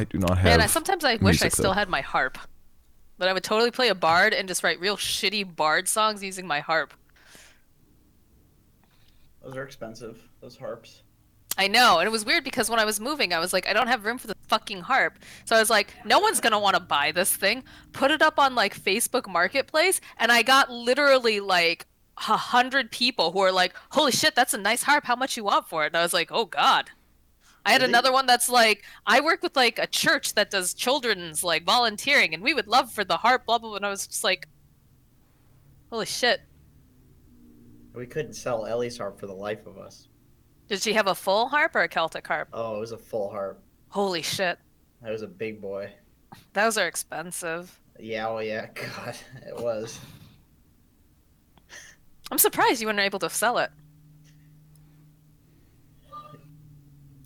I do not Man, have sometimes I wish I music still though. had my harp. But I would totally play a bard and just write real shitty bard songs using my harp. Those are expensive. Those harps. I know, and it was weird because when I was moving, I was like, I don't have room for the fucking harp. So I was like, no one's gonna want to buy this thing. Put it up on like Facebook Marketplace, and I got literally like 100 people who are like, "Holy shit, that's a nice harp. How much you want for it?" And I was like, "Oh God." I had Is it? another one that's like, I work with like a church that does children's like volunteering, and we would love for the harp, blah blah blah. And I was just like, "Holy shit." We couldn't sell Ellie's harp for the life of us. Did she have a full harp or a Celtic harp? Oh, it was a full harp. Holy shit. That was a big boy. Those are expensive. Yeah, oh yeah, God, it was. I'm surprised you weren't able to sell it.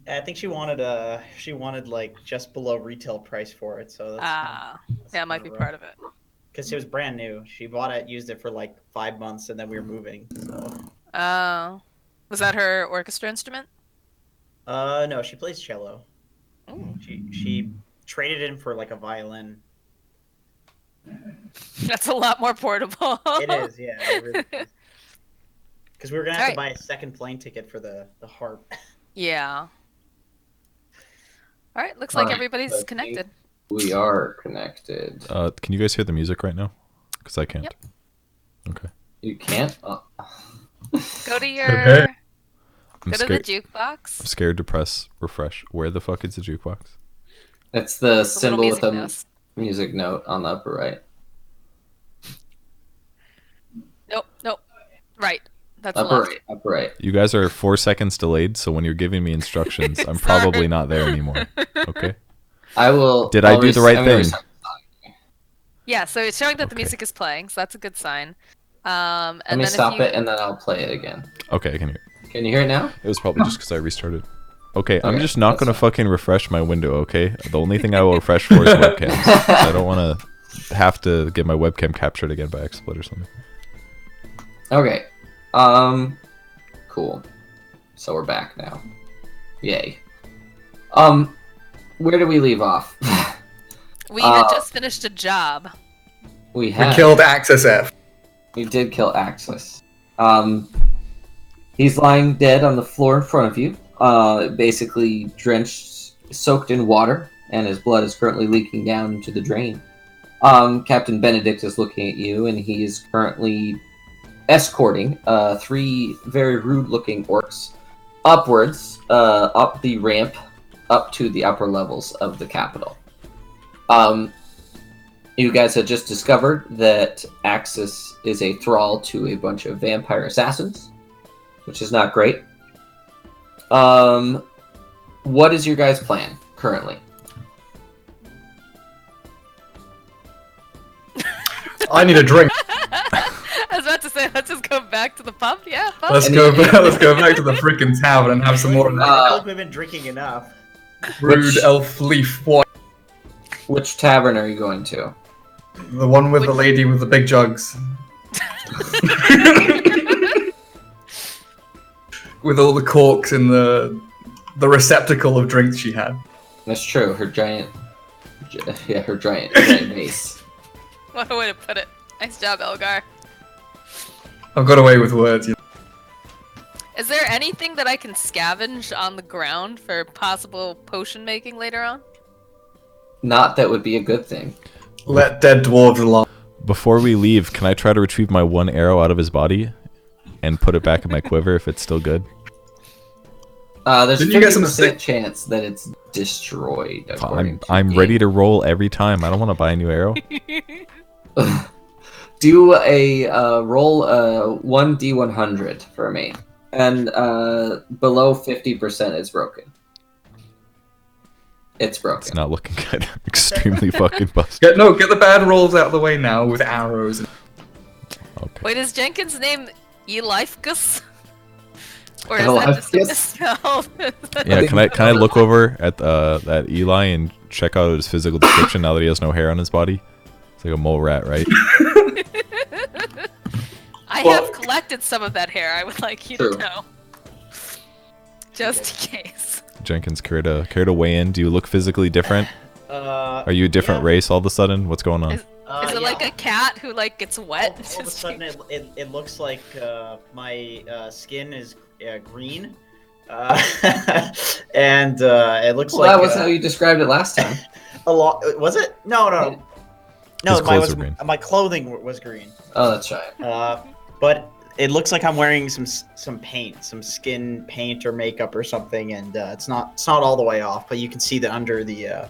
I think she wanted like just below retail price for it, so Ah, yeah, it might be part of it. Because it was brand new. She bought it, used it for like 5 months, and then we were moving. So. Oh, was that her orchestra instrument? No, she plays cello. Ooh. She traded in for like a violin. That's a lot more portable. It is, yeah. It really is. Because we were gonna have to Alright. buy a second plane ticket for the harp. Yeah. All right, looks like Alright, everybody's I think connected. We are connected. Can you guys hear the music right now? Because I can't. Yep. Okay. You can't? Oh. Go to your I'm go to the scared. jukebox. I'm scared to press refresh. Where the fuck is the jukebox? It's the The symbol little with the music music note on the upper right. note. Nope. Right. That's Upper left. right. Upper right. You guys are 4 seconds delayed, so when you're giving me instructions, I'm probably Sorry. not there anymore. Okay. I will. Did I do the right I'm gonna thing? Yeah, so it's showing that the Okay. music is playing, so that's a good sign. Let And me then stop if you it and then I'll play it again. Okay, I can hear. Can you hear it now? It was probably just because I restarted. Okay, I'm Okay, just not that's gonna fine. fucking refresh my window. Okay, the only thing I will refresh for is webcams. 'Cause I don't want to have to get my webcam captured again by XSplit or something. Okay. Cool. So we're back now. Yay. Where do we leave off? we had just finished a job. we We had. killed Axis F. We did kill Axis. He's lying dead on the floor in front of you, basically drenched, soaked in water, and his blood is currently leaking down into the drain. Captain Benedict is looking at you, and he is currently escorting 3 very rude-looking orcs upwards, up the ramp, up to the upper levels of the capital. You guys had just discovered that Axis is a thrall to a bunch of vampire assassins, which is not great. What is your guys' plan currently? I need a drink. I was about to say, let's just go back to the pub. Yeah, pub. Let's And go. you- Let's go back to the freaking tavern and have some more of that I hope we've been drinking enough. rude elf leaf wine. Which tavern are you going to? The one with the lady with the big jugs. With all the corks in the receptacle of drinks she had. That's true. Her giant giant vase. What a way to put it. Nice job, Elgar. I've got away with words. You know. Is there anything that I can scavenge on the ground for possible potion making later on? Not that would be a good thing. Let dead dwarves alone. Before we leave, can I try to retrieve my 1 arrow out of his body and put it back in my quiver if it's still good? There's a Didn't you get some 50% sick- chance that it's destroyed. According to I'm the ready to roll every time. I don't want to buy a new arrow. Do a roll 1d100 for me, and below 50% is broken. It's broken. It's not looking good. Extremely fucking busted. Get the bad rolls out of the way now with arrows. Okay. Wait, is Jenkins' name Elifgus? Or is that just Elifgus? misspelled? Yeah, can I look over at that Eli and check out his physical description now that he has no hair on his body? It's like a mole rat, right? I have collected some of that hair. I would like you True. to know. Just in case. Jenkins, care to weigh in? Do you look physically different Are you a different yeah. race all of a sudden? What's going on? Is it like a cat who like gets wet? All of a sudden, it looks like my skin is green, and it looks Well, like that was how you described it last time. a lot. Was it? No. His No, clothes are green. my clothing was green. Oh, that's right. But it looks like I'm wearing some paint, some skin paint or makeup or something, and it's not all the way off. But you can see that under the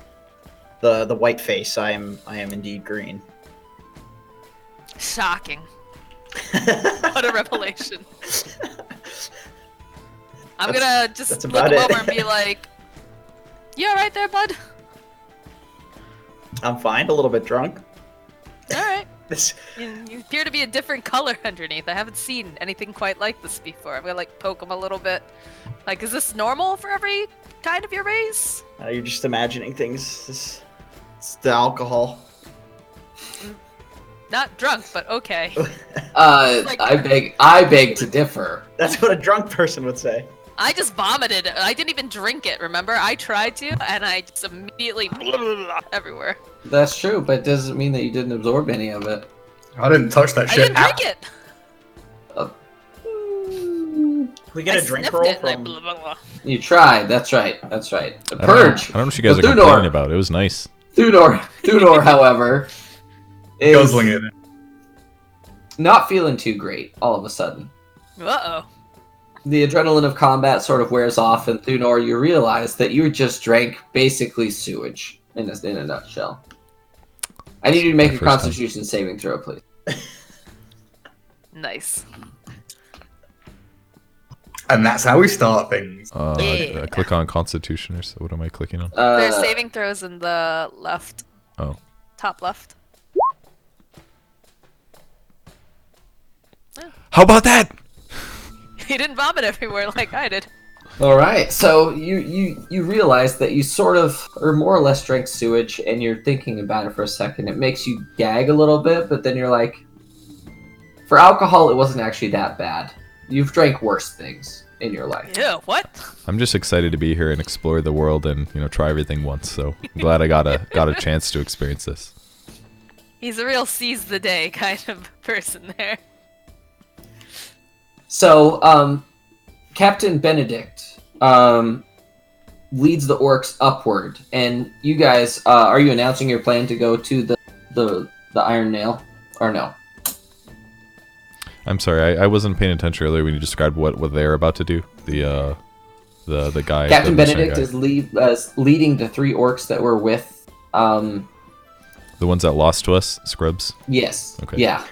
white face, I am indeed green. Shocking. What a revelation. I'm gonna just that's look about him it. over and be like, "You all right there, bud? I'm fine. A little bit drunk. All right. This You appear to be a different color underneath. I haven't seen anything quite like this before. I'm gonna like poke him a little bit. Like, is this normal for every kind of your race? you're just imagining things. It's the alcohol. Not drunk, but okay. I beg to differ. That's what a drunk person would say. I just vomited. I didn't even drink it, remember? I tried to, and I just immediately everywhere. That's true, but it doesn't mean that you didn't absorb any of it. I didn't touch that I shit. didn't drink it. We get I a drink sniffed roll it, and I from. blah, blah, blah. You tried. That's right. That's right. The I don't know- purge. I don't know what you guys are With complaining Thunor. about. It was nice. Thunor, however, is Guzzling it. not feeling too great all of a sudden. Uh-oh. The adrenaline of combat sort of wears off, and Thunor, you realize that you just drank basically sewage in a nutshell. I need you to make a First time. Constitution saving throw, please. Nice. And that's how we start things. Yeah. Click on Constitution or so. What am I clicking on? There's saving throws in the left. Oh. Top left. How about that? He didn't vomit everywhere like I did. All right, so you realize that you sort of, or more or less, drank sewage, and you're thinking about it for a second. It makes you gag a little bit, but then you're like, for alcohol, it wasn't actually that bad. You've drank worse things in your life. Ew, what? I'm just excited to be here and explore the world and try everything once. So I'm glad I got a chance to experience this. He's a real seize the day kind of person there. So, Captain Benedict leads the orcs upward, and you guys, are you announcing your plan to go to the Iron Nail, or no? I'm sorry, I wasn't paying attention earlier when you described what they're about to do. The guy. Captain the mercenary Benedict guy. is leading the three orcs that were with. The ones that lost to us, scrubs. Yes. Okay. Yeah.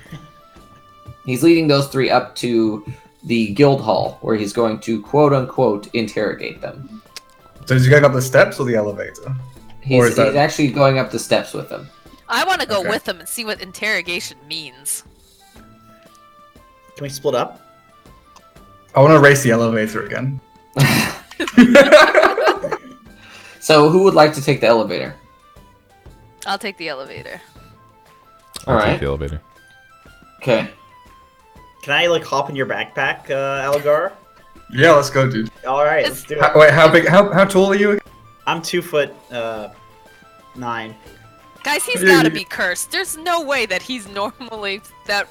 He's leading those three up to the guild hall, where he's going to quote unquote interrogate them. So is he going up the steps or the elevator? He's, is that- he's actually going up the steps with them. I want to go Okay. with him and see what interrogation means. Can we split up? I want to race the elevator again. So, who would like to take the elevator? I'll take the elevator. I'll Alright. take the elevator. Okay. Can I like hop in your backpack, Algar? Yeah, let's go, dude. All right, let's do it. Wait, how big? How tall are you? I'm 2'9". Guys, he's Yeah, gotta you- be cursed. There's no way that he's normally that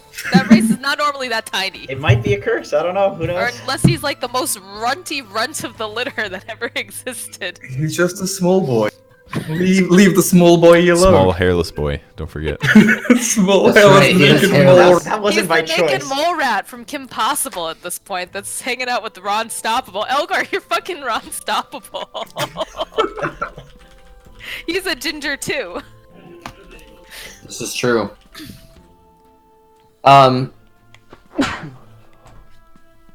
race is not normally that tiny. It might be a curse. I don't know. Who Or knows? unless he's like the most runty runt of the litter that ever existed. He's just a small boy. Leave the small boy Small alone. hairless boy. Don't forget. Small That's hairless right, he is naked hairless. mole. That wasn't He's by the choice. naked mole rat from Kim Possible at this point that's hanging out with Ron Stoppable. Elgar, you're fucking Ron Stoppable. He's a ginger too. This is true.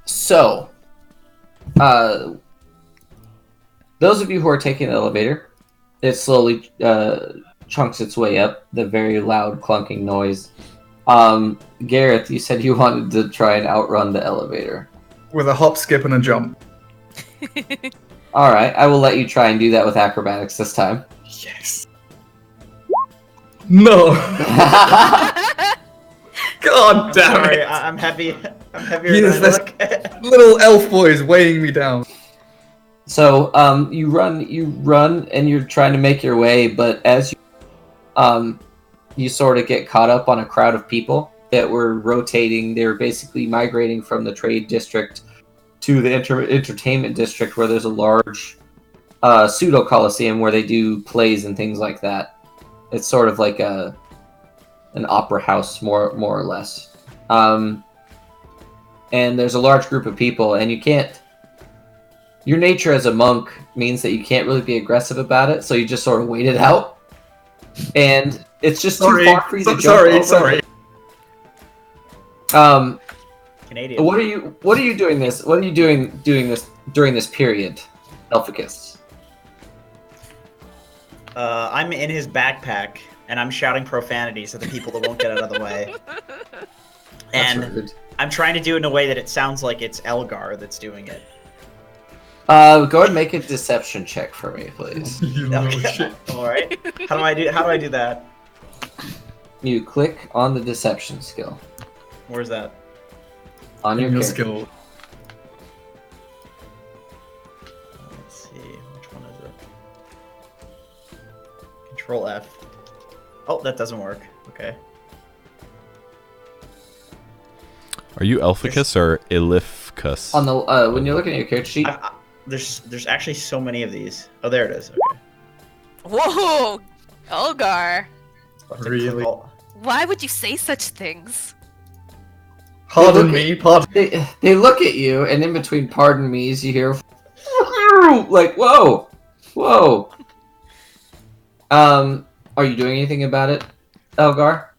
So, those of you who are taking the elevator, it slowly chunks its way up, the very loud clunking noise. Gareth, you said you wanted to try and outrun the elevator. With a hop, skip, and a jump. Alright, I will let you try and do that with acrobatics this time. Yes. No. God damn Sorry, it. I'm heavy. I'm heavier Yes, than I that's- look. Little elf boy is weighing me down. So you run, and you're trying to make your way, but as you sort of get caught up on a crowd of people that were rotating. They were basically migrating from the trade district to the entertainment district, where there's a large pseudo coliseum where they do plays and things like that. It's sort of like an opera house, more or less. And there's a large group of people, and you can't. Your nature as a monk means that you can't really be aggressive about it, so you just sort of wait it out. And it's just too far for you to jump over. Sorry. Canadian. What are you doing this? What are you doing this during this period, Elficus? I'm in his backpack, and I'm shouting profanities at the people that won't get out of the way. That's And rude. I'm trying to do it in a way that it sounds like it's Elgar that's doing it. Go ahead and make a deception check for me, please. You little Okay. shit. All right. How do I do that? You click on the deception skill Where's that? on your Your character. skill. Let's see. Which one is it? Control F. Oh, that doesn't work. Okay. Are you Elficus or Elifcus? On the when you're looking at your character sheet, There's actually so many of these. Oh, there it is. Okay. Whoa, Elgar. Really? Oh, Why would you say such things? Pardon me, pardon. they look at you, and in between "pardon me's," you hear like "whoa, whoa." Are you doing anything about it, Elgar?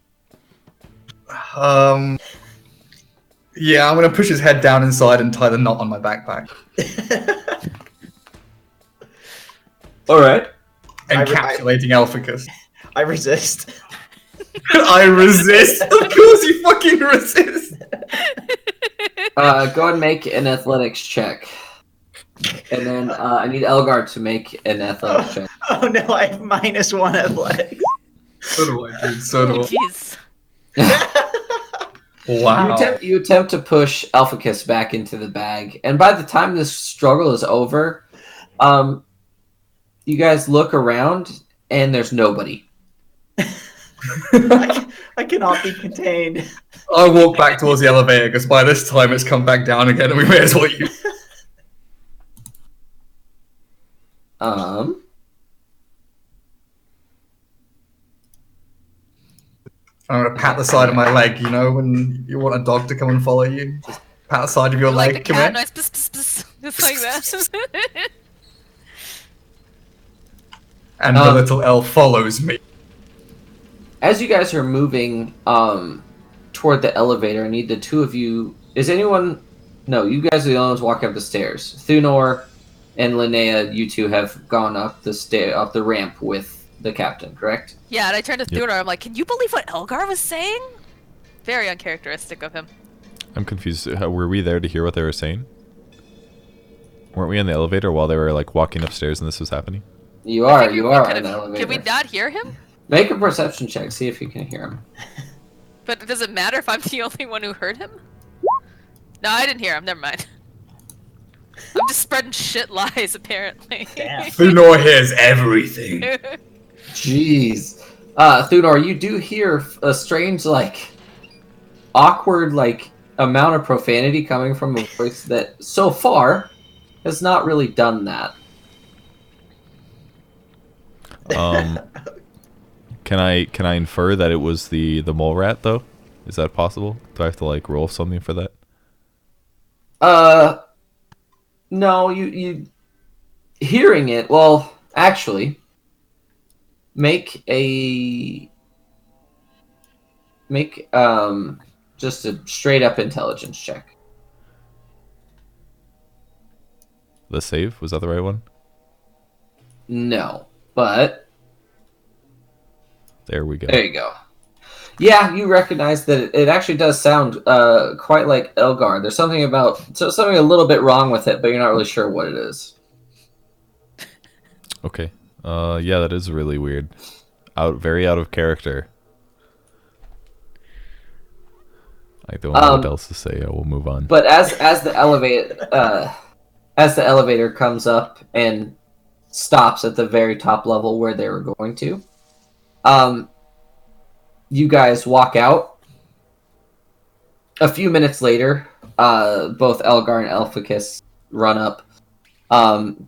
Yeah, I'm gonna push his head down inside and tie the knot on my backpack. All right. Encapsulating Elficus. I resist. I resist. Of course you fucking resist. Go ahead and make an athletics check, and then I need Elgar to make an athletics check. Oh no, I have -1 athletics. So do I, dude. So do Oh, I. jeez. Wow. You attempt to push Elficus back into the bag, and by the time this struggle is over, you guys look around, and there's nobody. I cannot be contained. I walk back towards the elevator because by this time it's come back down again and we may as well use. I'm gonna pat the side of my leg, you know, when you want a dog to come and follow you. Just pat the side of your Like leg, the come cat here. noise, pss, pss, pss, just like that. And the little elf follows me. As you guys are moving toward the elevator, I need the two of you. Is anyone? No, you guys are the only ones walking up the stairs. Thunor and Linnea, you two have gone up the ramp with the captain, correct? Yeah, and I turned to Yep. Thunor. I'm like, can you believe what Elgar was saying? Very uncharacteristic of him. I'm confused. Were we there to hear what they were saying? Weren't we in the elevator while they were like walking upstairs and this was happening? You I are. think You we are could in the have- elevator. Can we not hear him? Make a perception check. See if you can hear him. But does it matter if I'm the only one who heard him? No, I didn't hear him. Never mind. I'm just spreading shit lies, apparently. Damn. Thunor hears everything. Jeez. Thunor, you do hear a strange, like, awkward, like, amount of profanity coming from a voice that, so far, has not really done that. Can I infer that it was the mole rat though? Is that possible? Do I have to like roll something for that? No, you hearing it, well, actually, make just a straight up intelligence check. The save, was that the right one? No, but There we go. there you go. Yeah, you recognize that it actually does sound quite like Elgar. There's something a little bit wrong with it, but you're not really sure what it is. Okay. Yeah, that is really weird. Very out of character. I don't know what else to say. I will move on. But as the elevator as the elevator comes up and stops at the very top level where they were going to, you guys walk out. A few minutes later, both Elgar and Elphicus run up,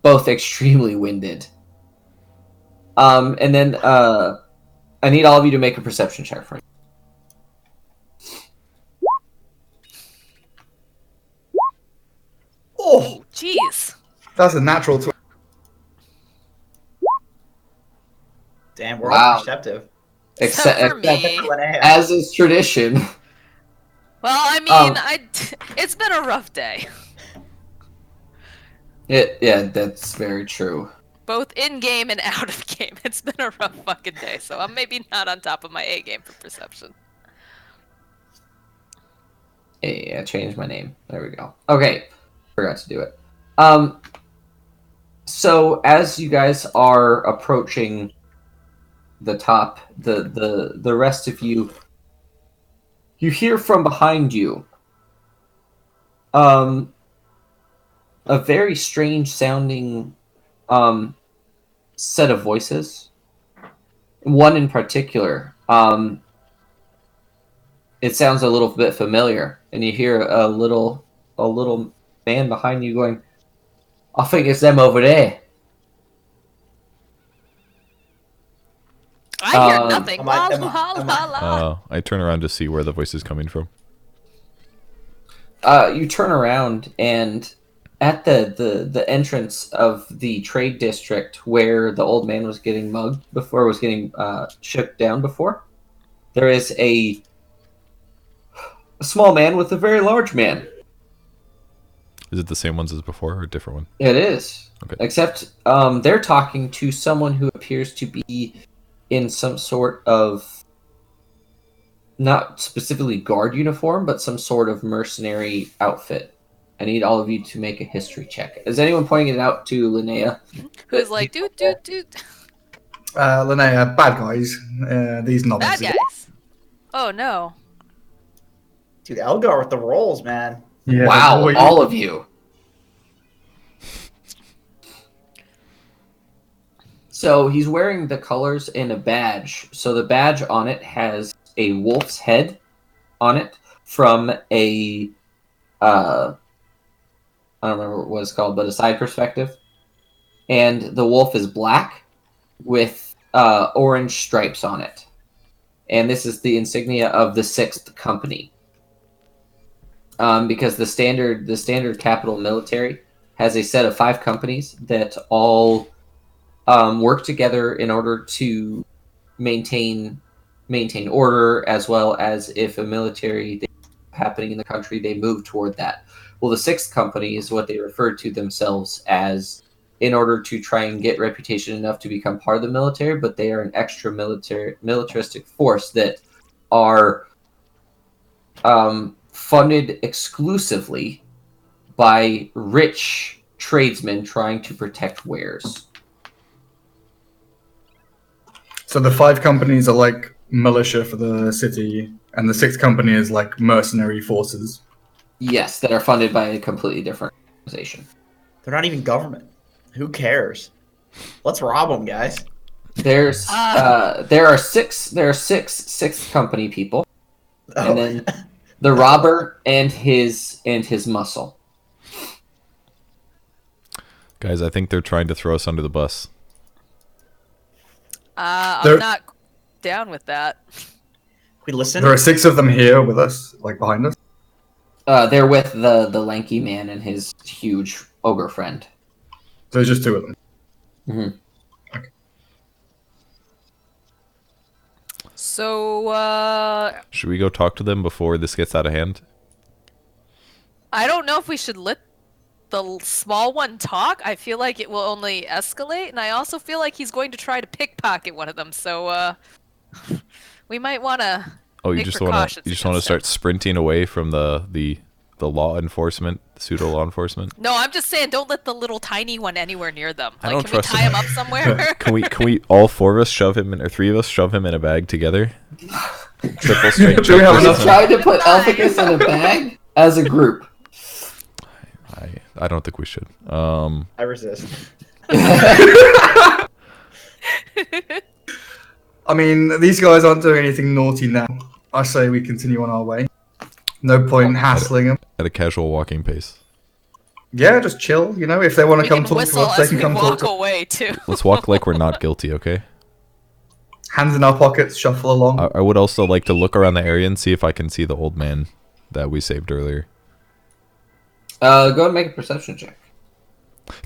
both extremely winded. And then I need all of you to make a perception check for me. Oh, Jeez. that's a natural 20. Damn, we're Wow. all perceptive. Except for me. As is tradition. Well, I mean, it's been a rough day. Yeah, that's very true. Both in game and out of game. It's been a rough fucking day, so I'm maybe not on top of my A game for perception. Hey, I changed my name. There we go. Okay, forgot to do it. So as you guys are approaching the top, the rest of you, you hear from behind you, a very strange sounding, set of voices. One in particular, it sounds a little bit familiar, and you hear a little man behind you going, "I think it's them over there." I hear nothing. I turn around to see where the voice is coming from. You turn around, and at the entrance of the trade district where the old man was getting mugged before, was getting shook down before, there is a small man with a very large man. Is it the same ones as before or a different one? It is. Okay. Except they're talking to someone who appears to be in some sort of, not specifically guard uniform, but some sort of mercenary outfit. I need all of you to make a history check. Is anyone pointing it out to Linnea? Who's like, dude. Linnea, bad guys. These knobs. Bad guys. Oh no. Dude, Elgar with the rolls, man. Yeah, Wow, boy. all of you. So he's wearing the colors in a badge. So the badge on it has a wolf's head on it from a, I don't remember what it's called, but a side perspective. And the wolf is black with orange stripes on it. And this is the insignia of the 6th Company. Because the standard capital military has a set of 5 companies that all work together in order to maintain order, as well as if a military thing happening in the country, they move toward that. Well, the 6th Company is what they refer to themselves as, in order to try and get reputation enough to become part of the military, but they are an extra militaristic force that are funded exclusively by rich tradesmen trying to protect wares. So the 5 companies are like militia for the city, and the 6th company is like mercenary forces. Yes, that are funded by a completely different organization. They're not even government. Who cares? Let's rob them, guys. There are six 6th Company people, Oh. and then the robber and his muscle. Guys, I think they're trying to throw us under the bus. I'm not down with that. We listen. There are 6 of them here with us, like behind us. They're with the lanky man and his huge ogre friend. So there's just 2 of them. Mm-hmm. So, Should we go talk to them before this gets out of hand? I don't know if we should let the small one talk. I feel like it will only escalate, and I also feel like he's going to try to pickpocket one of them. So, we might want to. Oh, you just want to start sprinting away from the law enforcement, pseudo law enforcement? No, I'm just saying, don't let the little tiny one anywhere near them. I Like, don't can we trust tie him up somewhere? Can we all 4 of us shove him in, or 3 of us shove him in a bag together? Triple strength. Do we have We enough? tried to put Elphicus in a bag as a group. I don't think we should. I resist. I mean, these guys aren't doing anything naughty now. I say we continue on our way. No point hassling them. At a casual walking pace. Yeah, just chill. You know, if they want to We come can talk to whistle us, they as can we come talk walk to us. away too. Let's walk like we're not guilty, okay? Hands in our pockets, shuffle along. I would also like to look around the area and see if I can see the old man that we saved earlier. Go ahead and make a perception check.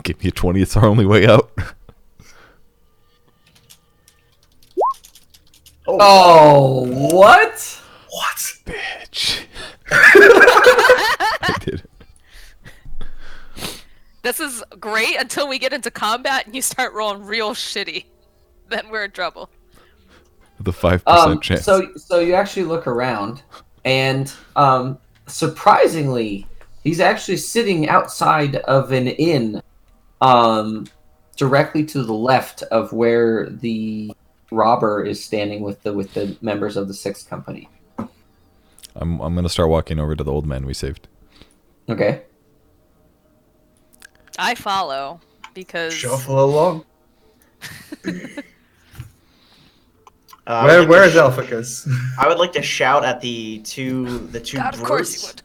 Give me a 20, it's our only way out. Oh, what? What? Bitch. I did it. This is great until we get into combat and you start rolling real shitty. Then we're in trouble. The 5% chance. So you actually look around, and surprisingly, he's actually sitting outside of an inn, directly to the left of where the robber is standing with the members of the Sixth Company. I'm gonna start walking over to the old man we saved. Okay. I follow because Shuffle along. I Where is Elphicus? I would like to shout at the two God, of course you would.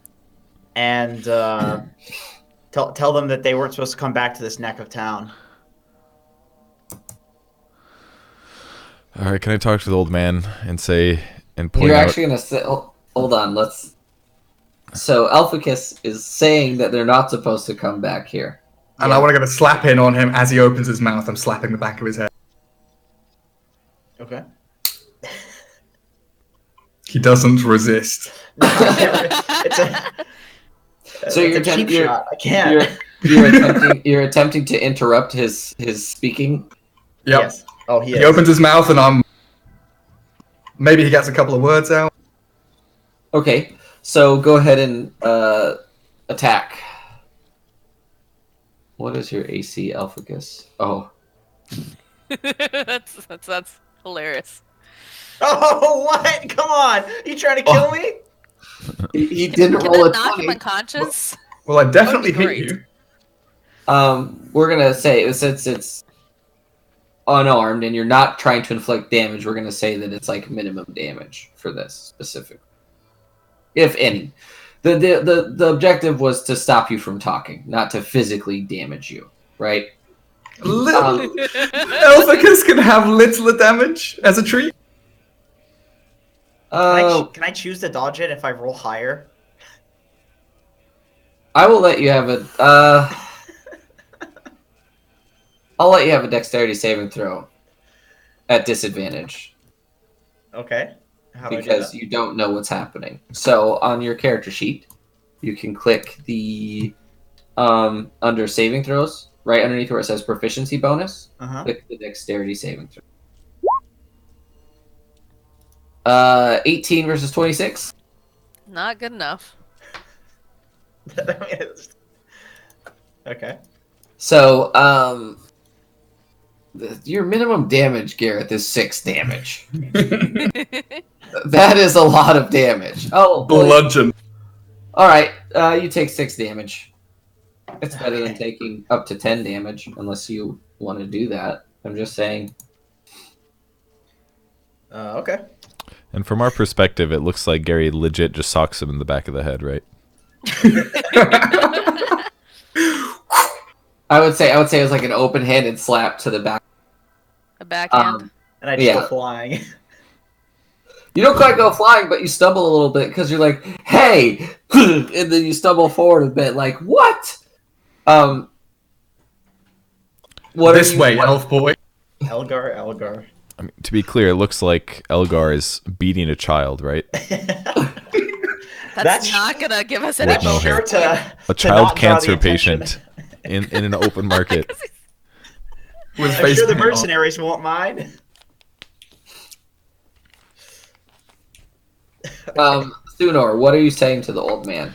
and tell them that they weren't supposed to come back to this neck of town. All right, can I talk to the old man and say and point You're out? actually gonna say, hold on, let's. So Elphicus is saying that they're not supposed to come back here. And I want to get a slap in on him as he opens his mouth. I'm slapping the back of his head. Okay. He doesn't resist. It's a So it's a cheap shot. I can't. You're attempting to interrupt his speaking. Yep. Yes. Oh, he He is. opens his mouth and maybe he gets a couple of words out. Okay, so go ahead and attack. What is your AC, Elphicus? Oh, that's hilarious. Oh, what? Come on! You trying to kill me? he didn't Can roll that a knock 20. him unconscious? Well, I definitely That would hit be you. We're gonna say since it's unarmed and you're not trying to inflict damage, we're gonna say that it's like minimum damage for this specific, if any. The objective was to stop you from talking, not to physically damage you, right? Elphicus can have little damage as a treat. Can I choose to dodge it if I roll higher? I will let you have I'll let you have a dexterity saving throw at disadvantage Okay. How do I do because that? you don't know what's happening. So on your character sheet, you can click the under saving throws, right underneath where it says proficiency bonus. Uh-huh. Click the dexterity saving throw. 18 versus 26. Not good enough. Okay. So your minimum damage, Gareth, is 6 damage. That is a lot of damage. Oh, well, Bludgeon. all right. You take 6 damage. It's better than taking up to 10 damage, unless you want to do that. I'm just saying. Okay. And from our perspective, it looks like Gary legit just socks him in the back of the head, right? I would say it was like an open-handed slap to the back. A backhand. And I just Yeah. go flying. You don't quite go flying, but you stumble a little bit because you're like, "Hey!" and then you stumble forward a bit, like, "What?" What This way, what- elf boy. Elgar. I mean, to be clear, it looks like Elgar is beating a child, right? That's not gonna give us any With no hair. bonus. A child cancer patient in an open market. With I'm face sure the paint on. mercenaries won't mind. Thunor, what are you saying to the old man?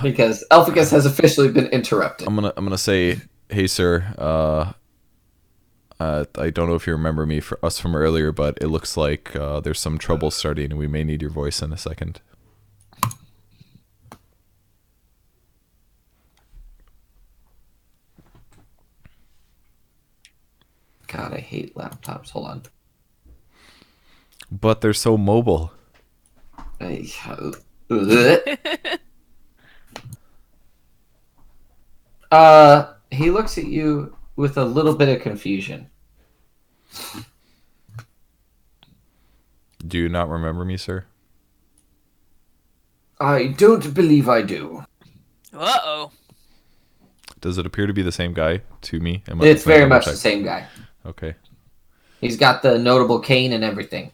Because Elphicus has officially been interrupted. I'm gonna say, hey sir, I don't know if you remember me for us from earlier, but it looks like there's some trouble starting, and we may need your voice in a second. God, I hate laptops. Hold on. But they're so mobile. I- he looks at you with a little bit of confusion. Do you not remember me, sir? I don't believe I do. Uh-oh. Does it appear to be the same guy to me? It's Can I very double much check? the same guy. Okay. He's got the notable cane and everything.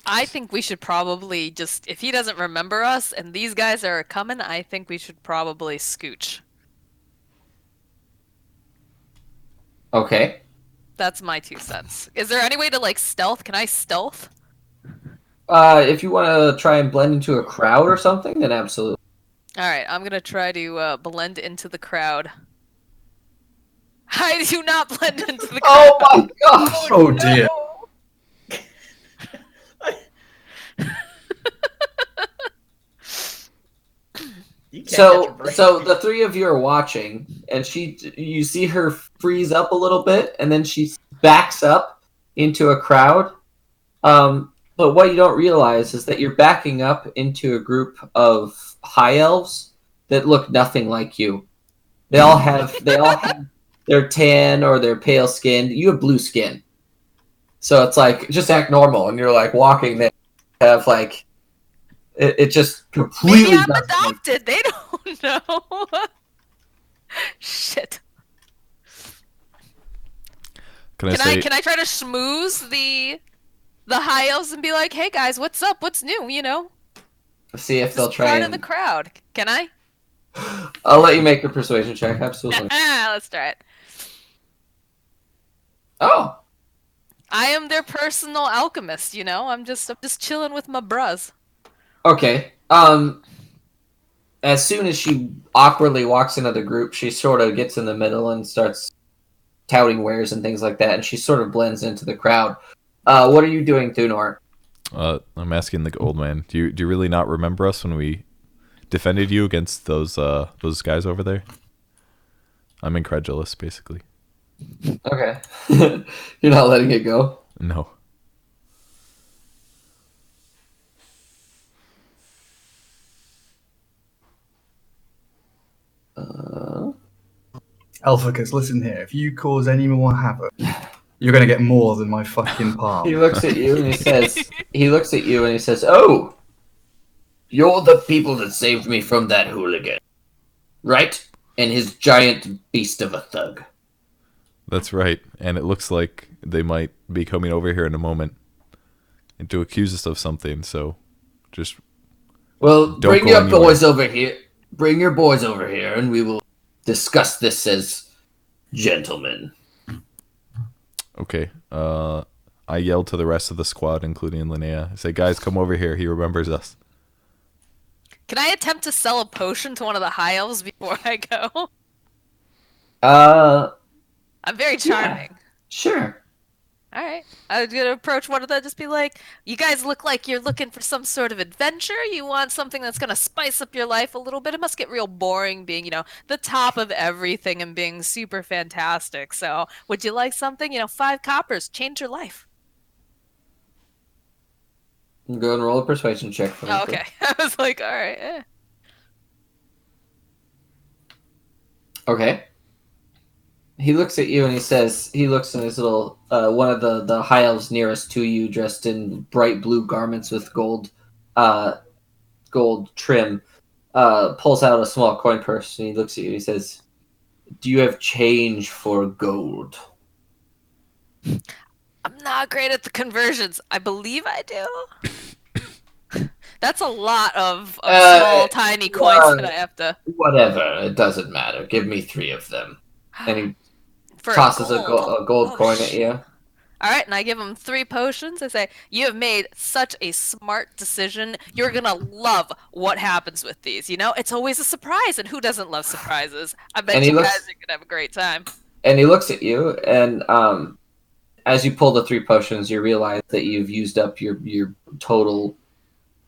I think we should probably just, if he doesn't remember us and these guys are coming, I think we should probably scooch. Okay. That's my 2 cents. Is there any way to, like, stealth? Can I stealth? If you want to try and blend into a crowd or something, then absolutely. Alright, I'm gonna try to blend into the crowd. I do not blend into the crowd. Oh my gosh! Oh dear. You can't catch a So break. the three of you are watching, and you see her freeze up a little bit, and then she backs up into a crowd. But what you don't realize is that you're backing up into a group of high elves that look nothing like you. They all have their tan or their pale skin. You have blue skin, so it's like just act normal, and you're like walking. They have like it just completely. Maybe I'm doesn't make adopted. They don't know. Shit. Can I say? Can I try to schmooze the high elves and be like, hey guys, what's up? What's new? You know, See if they'll just try part and. of the crowd. Can I? I'll let you make a persuasion check. Absolutely. Let's try it. Oh, I am their personal alchemist. You know, I'm just chilling with my bruz. okay. As soon as she awkwardly walks into the group, she sort of gets in the middle and starts touting wares and things like that, and she sort of blends into the crowd. What are you doing, Thunor? I'm asking the old man. Do you really not remember us when we defended you against those guys over there? I'm incredulous, basically. Okay. You're not letting it go? No. Alphacus, listen here. If you cause any more havoc, you're gonna get more than my fucking He palm. looks at you and he says, "Oh, you're the people that saved me from that hooligan, right? And his giant beast of a thug." That's right. And it looks like they might be coming over here in a moment and to accuse us of something. So, just Well, Don't bring go your anywhere. boys over here. Bring your boys over here, and we will discuss this as gentlemen. okay. I yelled to the rest of the squad, including Linnea. I say, guys, come over here. He remembers us. Can I attempt to sell a potion to one of the high elves before I go? I'm very charming. Sure. All right. I was gonna approach one of them, just be like, "You guys look like you're looking for some sort of adventure. You want something that's gonna spice up your life a little bit. It must get real boring being, the top of everything and being super fantastic. So, would you like something? 5 coppers, change your life." Go and roll a persuasion check for me. Oh, okay. I was like, all right. Okay. He looks at you and he looks in his little, one of the high elves nearest to you, dressed in bright blue garments with gold trim, pulls out a small coin purse and he looks at you and he says, "Do you have change for gold?" I'm not great at the conversions. I believe I do. That's a lot of small, tiny coins that I have to. Whatever, it doesn't matter. Give me 3 of them. And he For tosses a gold. gold Oh, coin at shit. you. All right, and I give him 3 potions. I say, "You have made such a smart decision. You're gonna love what happens with these. It's always a surprise, and who doesn't love surprises? I bet And you he looks- guys are gonna have a great time." And he looks at you, and as you pull the 3 potions, you realize that you've used up your total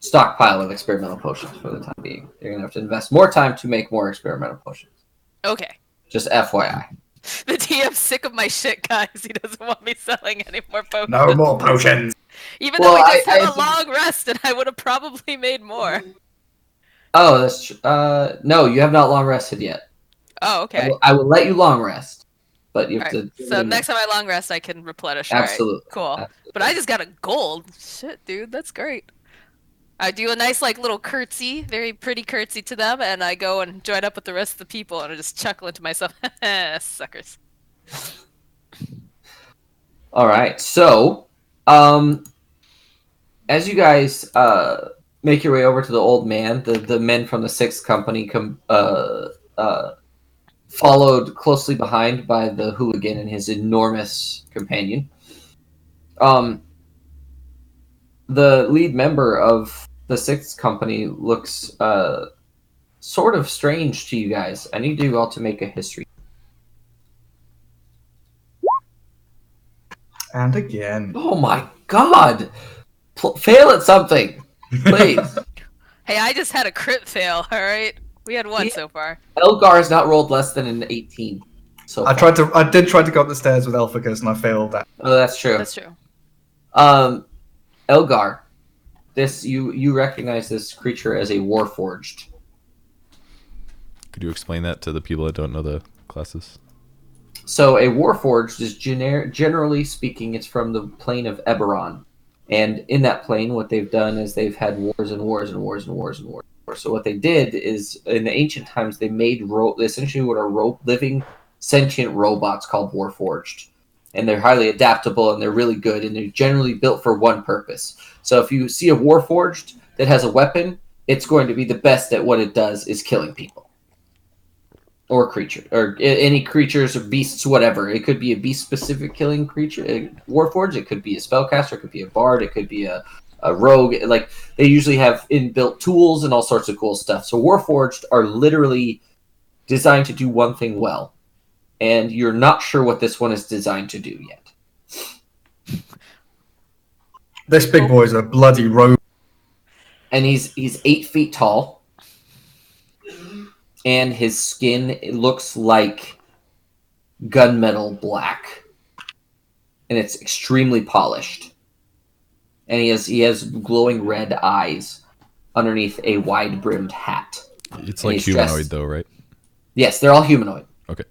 stockpile of experimental potions for the time being. You're gonna have to invest more time to make more experimental potions. Okay. Just FYI. The DM's sick of my shit, guys. He doesn't want me selling any more potions. No more potions. Even Well, though we just had I a long rest, and I would have probably made more. Oh, that's true. No, you have not long rested yet. Oh, okay. I will let you long rest, but you have All right. to. So next time I long rest, I can replenish. Absolutely. All right. Cool. Absolutely. But I just got a gold. Shit, dude, that's great. I do a nice like little curtsy, very pretty curtsy to them, and I go and join up with the rest of the people, and I just chuckle to myself, suckers. All right. So, as you guys make your way over to the old man, the men from the sixth company followed closely behind by the hooligan and his enormous companion. The lead member of the sixth company looks sort of strange to you guys. I need you all to make a history. And again. Oh my god! Fail at something, please. Hey, I just had a crit fail. All right, we had one Yeah. so far. Elgar has not rolled less than an 18. So I far. did try to go up the stairs with Elphicus and I failed that. Oh, that's true. That's true. Elgar, this you recognize this creature as a warforged. Could you explain that to the people that don't know the classes? So a warforged is generally speaking, it's from the plane of Eberron, and in that plane, what they've done is they've had wars and wars and wars and wars and wars. So what they did is, in the ancient times, they made essentially what are living sentient robots called warforged, and they're highly adaptable and they're really good and they're generally built for one purpose. So if you see a warforged that has a weapon, it's going to be the best at what it does is killing people. Or creature, or any creatures or beasts, whatever. It could be a beast-specific killing creature, warforged. It could be a spellcaster. It could be a bard. It could be a rogue. Like they usually have inbuilt tools and all sorts of cool stuff. So warforged are literally designed to do one thing well, and you're not sure what this one is designed to do yet. This big boy's a bloody rogue. And he's 8 feet tall. And his skin looks like gunmetal black, and it's extremely polished. And he has glowing red eyes underneath a wide brimmed hat. It's And like he's humanoid, dressed- though, right? Yes, they're all humanoid. Okay.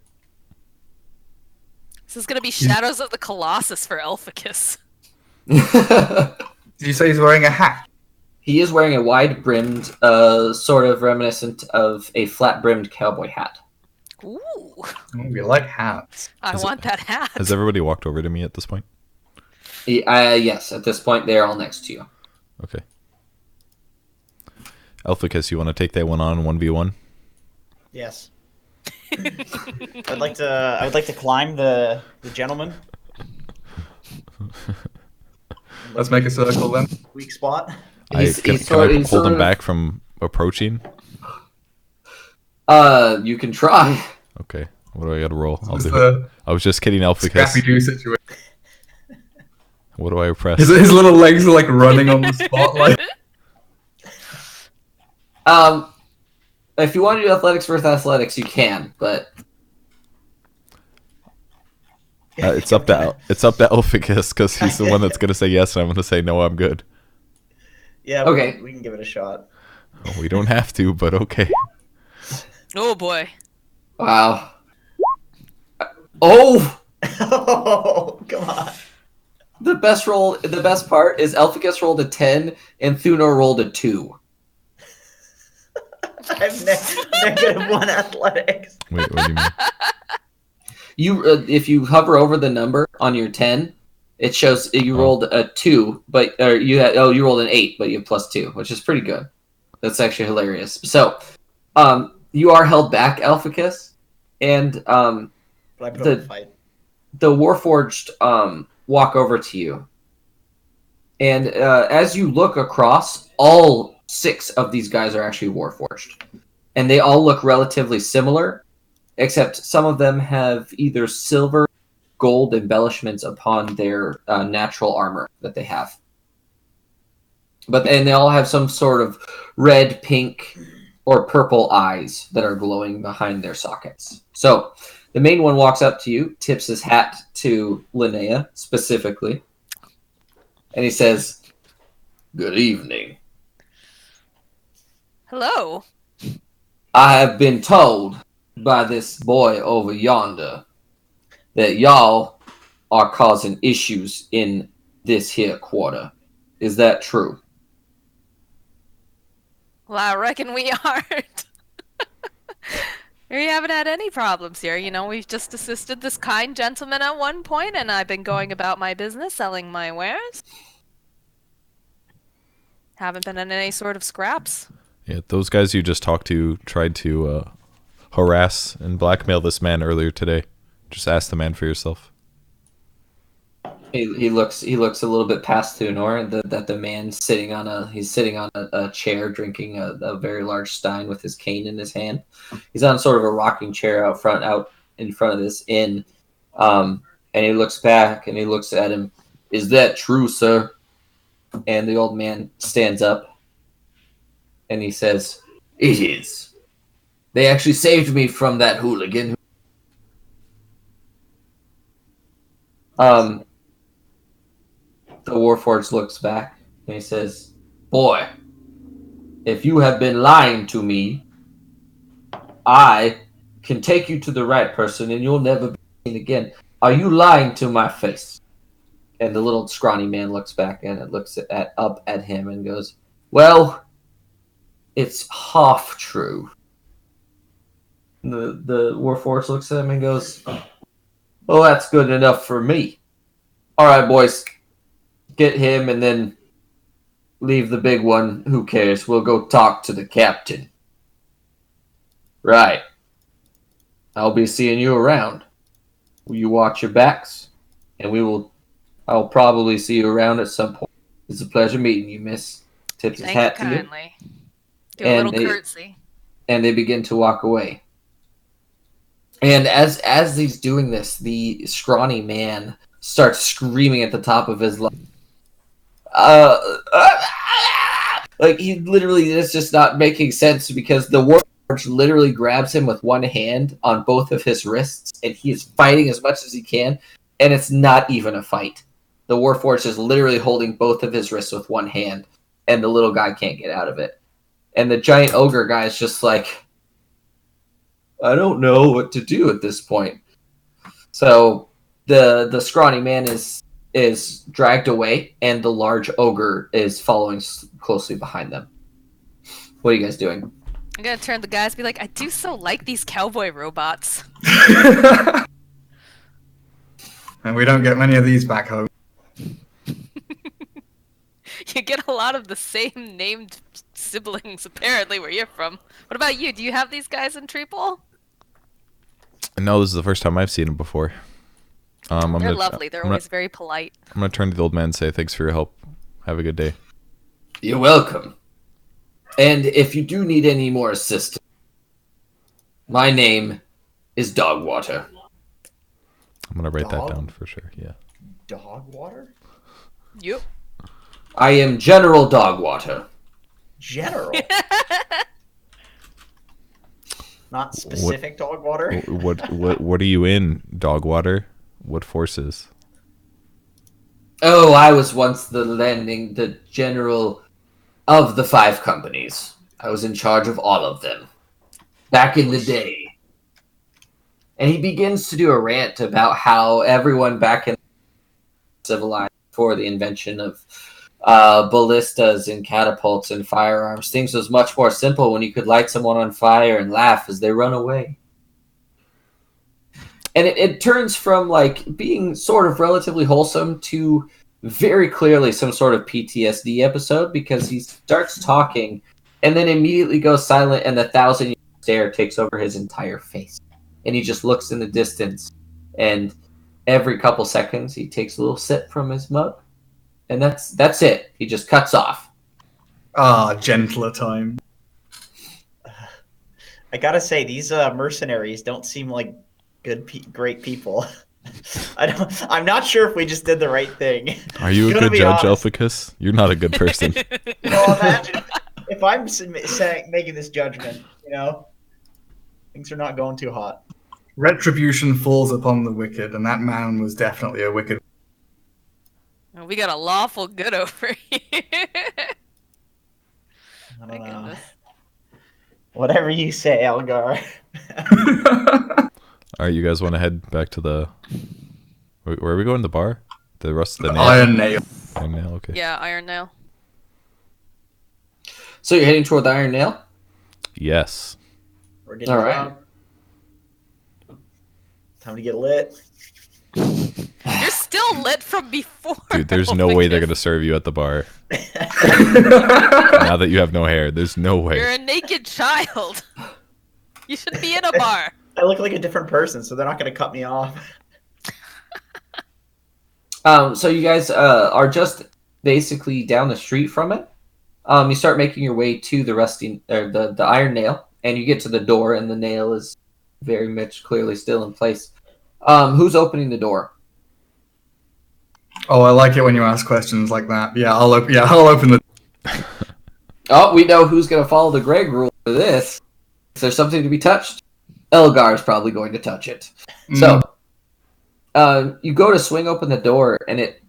This is gonna be Shadows of the Colossus for Elphicus. Did you say he's wearing a hat? He is wearing a wide brimmed, sort of reminiscent of a flat brimmed cowboy hat. Ooh, Oh, we like hats. I want that hat. Has everybody walked over to me at this point? Yes, at this point they're all next to you. Okay. Elphicus, you want to take that one on 1v1? Yes. I would like to climb the gentleman. Let's make a circle then. Weak spot. Can I hold him back from approaching? You can try. Okay. What do I gotta roll? I'll It's do it. the I was just kidding, Elphicus. Scrappy-Doo situation. What do I press? His little legs are like running on the spotlight. If you want to do athletics versus athletics, you can, but It's up to Elphicus because he's the one that's gonna say yes, and I'm gonna say no. I'm good. Yeah. Okay. We can give it a shot. Oh, we don't have to, but okay. Oh boy. wow. Oh, Oh, come on. the best part is Elphicus rolled a 10 and Thunor rolled a 2. I have -1 athletics. Wait, what do you mean? If you hover over the number on your 10, it shows you rolled a 2, but you rolled an 8, but you have +2, which is pretty good. That's actually hilarious. So, you are held back, Elphicus, and But I put up a fight. the Warforged walk over to you, and as you look across, all 6 of these guys are actually Warforged, and they all look relatively similar, except some of them have either silver, gold embellishments upon their natural armor that they have. And they all have some sort of red, pink, or purple eyes that are glowing behind their sockets. So The main one walks up to you, tips his hat to Linnea specifically, and he says, "Good evening. Hello. I have been told by this boy over yonder that y'all are causing issues in this here quarter. Is that true?" Well, I reckon we aren't. We haven't had any problems here. You know, we've just assisted this kind gentleman at one point, and I've been going about my business selling my wares. Haven't been in any sort of scraps. Yeah, those guys you just talked to tried to harass and blackmail this man earlier today. Just ask the man for yourself. He looks a little bit past Thunor, that the man sitting on a chair drinking a very large stein with his cane in his hand. He's on sort of a rocking chair out in front of this inn, and he looks back and he looks at him. "Is that true, sir?" And the old man stands up and he says, "It is. They actually saved me from that hooligan." The Warforged looks back and he says, "Boy, if you have been lying to me, I can take you to the right person and you'll never be seen again. Are you lying to my face?" And the little scrawny man looks back and it looks up at him and goes, "Well, it's half true." The Warforged looks at him and goes, "Well, that's good enough for me. All right, boys. Get him and then leave the big one. Who cares? We'll go talk to the captain." "Right. I'll be seeing you around. Will you watch your backs? And I'll probably see you around at some point. It's a pleasure meeting you, miss." Tips his Thank hat you to you. kindly. Do a little curtsy. And they begin to walk away. And as he's doing this, the scrawny man starts screaming at the top of his lungs. Like he literally is just not making sense because the Warforged literally grabs him with one hand on both of his wrists, and he is fighting as much as he can, and it's not even a fight. The Warforged is literally holding both of his wrists with one hand, and the little guy can't get out of it. And the giant ogre guy is just like, "I don't know what to do at this point." So the scrawny man is dragged away, and the large ogre is following closely behind them. What are you guys doing? I'm gonna turn to the guys and be like, I do so like these cowboy robots. And we don't get many of these back home. You get a lot of the same named siblings, apparently, where you're from. What about you? Do you have these guys in Treeple? No, this is the first time I've seen him before. They're lovely. They're always very polite. I'm going to turn to the old man and say thanks for your help. Have a good day. You're welcome. And if you do need any more assistance, my name is Dogwater. I'm going to write Dog? that down for sure. Yeah. Dog water? Yep. I am General Dogwater. General. Not specific dog water. What are you in, Dogwater? What forces? Oh, I was once the general of the 5 companies. I was in charge of all of them. Back in the day. And he begins to do a rant about how everyone back in civilized before the invention of ballistas and catapults and firearms, things was much more simple when you could light someone on fire and laugh as they run away. And it turns from like being sort of relatively wholesome to very clearly some sort of PTSD episode, because he starts talking and then immediately goes silent, and the 1,000-year stare takes over his entire face. And he just looks in the distance, and every couple seconds he takes a little sip from his mug, and that's it. He just cuts off. Ah, gentler time. I gotta say, these mercenaries don't seem like great people. I'm not sure if we just did the right thing. Are you a Gonna good be judge, honest. Elficus? You're not a good person. Well, imagine if I'm making this judgment, things are not going too hot. Retribution falls upon the wicked, and that man was definitely a wicked. We got a lawful good over here. I My don't know. goodness. Whatever you say, Elgar. All right, you guys want to head back to the... Where are we going? The bar? The rest of the nail? Iron Nail. Iron nail, okay. Yeah, Iron Nail. So you're heading toward the Iron Nail? Yes. We're getting All right. drunk. Time to get lit. You're still lit from before. Dude, there's Oh no my way they're going goodness. to serve you at the bar. Now that you have no hair, there's no way. You're a naked child. You should be in a bar. I look like a different person, so they're not going to cut me off. So you guys are just basically down the street from it. You start making your way to the Iron Nail, and you get to the door, and the nail is very much clearly still in place. Who's opening the door? Oh, I like it when you ask questions like that. Yeah, I'll open the. Oh, we know who's going to follow the Greg rule for this. If there's something to be touched, Elgar is probably going to touch it. So, you go to swing open the door, and it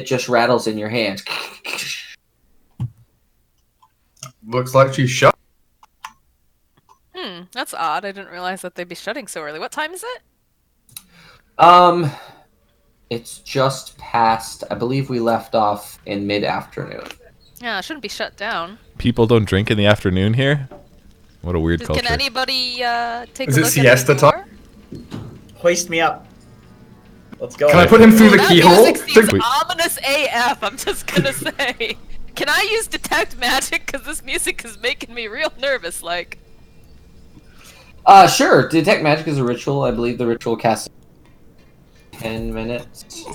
just rattles in your hand. Looks like she's shut. That's odd. I didn't realize that they'd be shutting so early. What time is it? It's just past. I believe we left off in mid-afternoon. Yeah, it shouldn't be shut down. People don't drink in the afternoon here? What a weird culture. Can anybody take Is a it look siesta at the door? Hoist me up. Let's go. Can I put him through the That keyhole? music seems Wait. ominous AF, I'm just gonna say. Can I use detect magic? Because this music is making me real nervous, like. Sure. Detect magic is a ritual. I believe the ritual casts 10 minutes.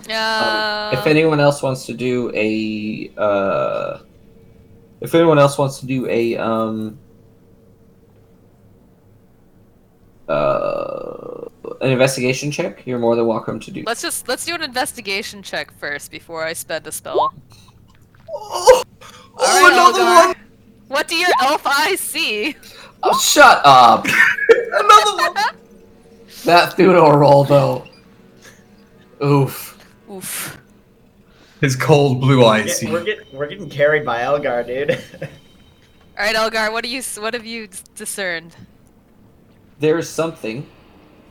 If anyone else wants to do an investigation check, you're more than welcome to do. Let's do an investigation check first before I spend a spell. Oh, Alright, another Elgar. one! What do your elf eyes see? Oh, shut up! Another one! That Theodore roll, though. Oof. Oof. His cold blue eyes see. We're getting carried by Elgar, dude. Alright, Elgar, what have you discerned? There's something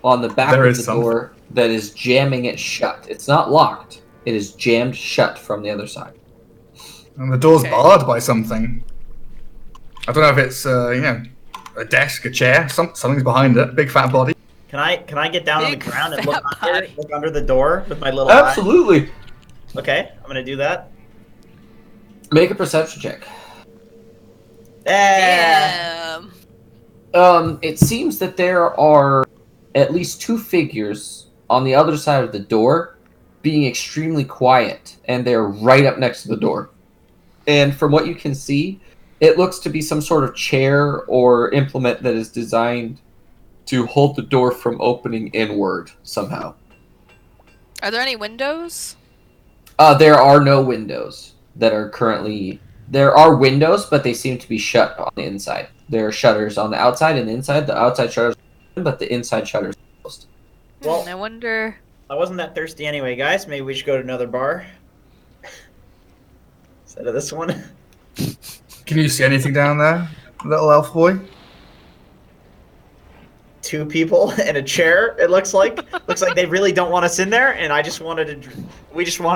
on the back There of is the something. door that is jamming it shut. It's not locked. It is jammed shut from the other side. And the door's Okay. barred by something. I don't know if it's a desk, a chair, something's behind it. Big fat body. Can I get down on the Big ground and fat body. look under the door with my little eye? Absolutely. Okay, I'm gonna do that. Make a perception check. Yeah. Damn. It seems that there are at least two figures on the other side of the door being extremely quiet, and they're right up next to the door. And from what you can see, it looks to be some sort of chair or implement that is designed to hold the door from opening inward somehow. Are there any windows? There are no windows that are currently... There are windows, but they seem to be shut on the inside. There are shutters on the outside and the inside. The outside shutters are open, but the inside shutters are closed. Well- I wonder... I wasn't that thirsty anyway, guys. Maybe we should go to another bar. Instead of this one. Can you see anything down there, little elf boy? Two people in a chair, it looks like. Looks like they really don't want us in there, and we just wanted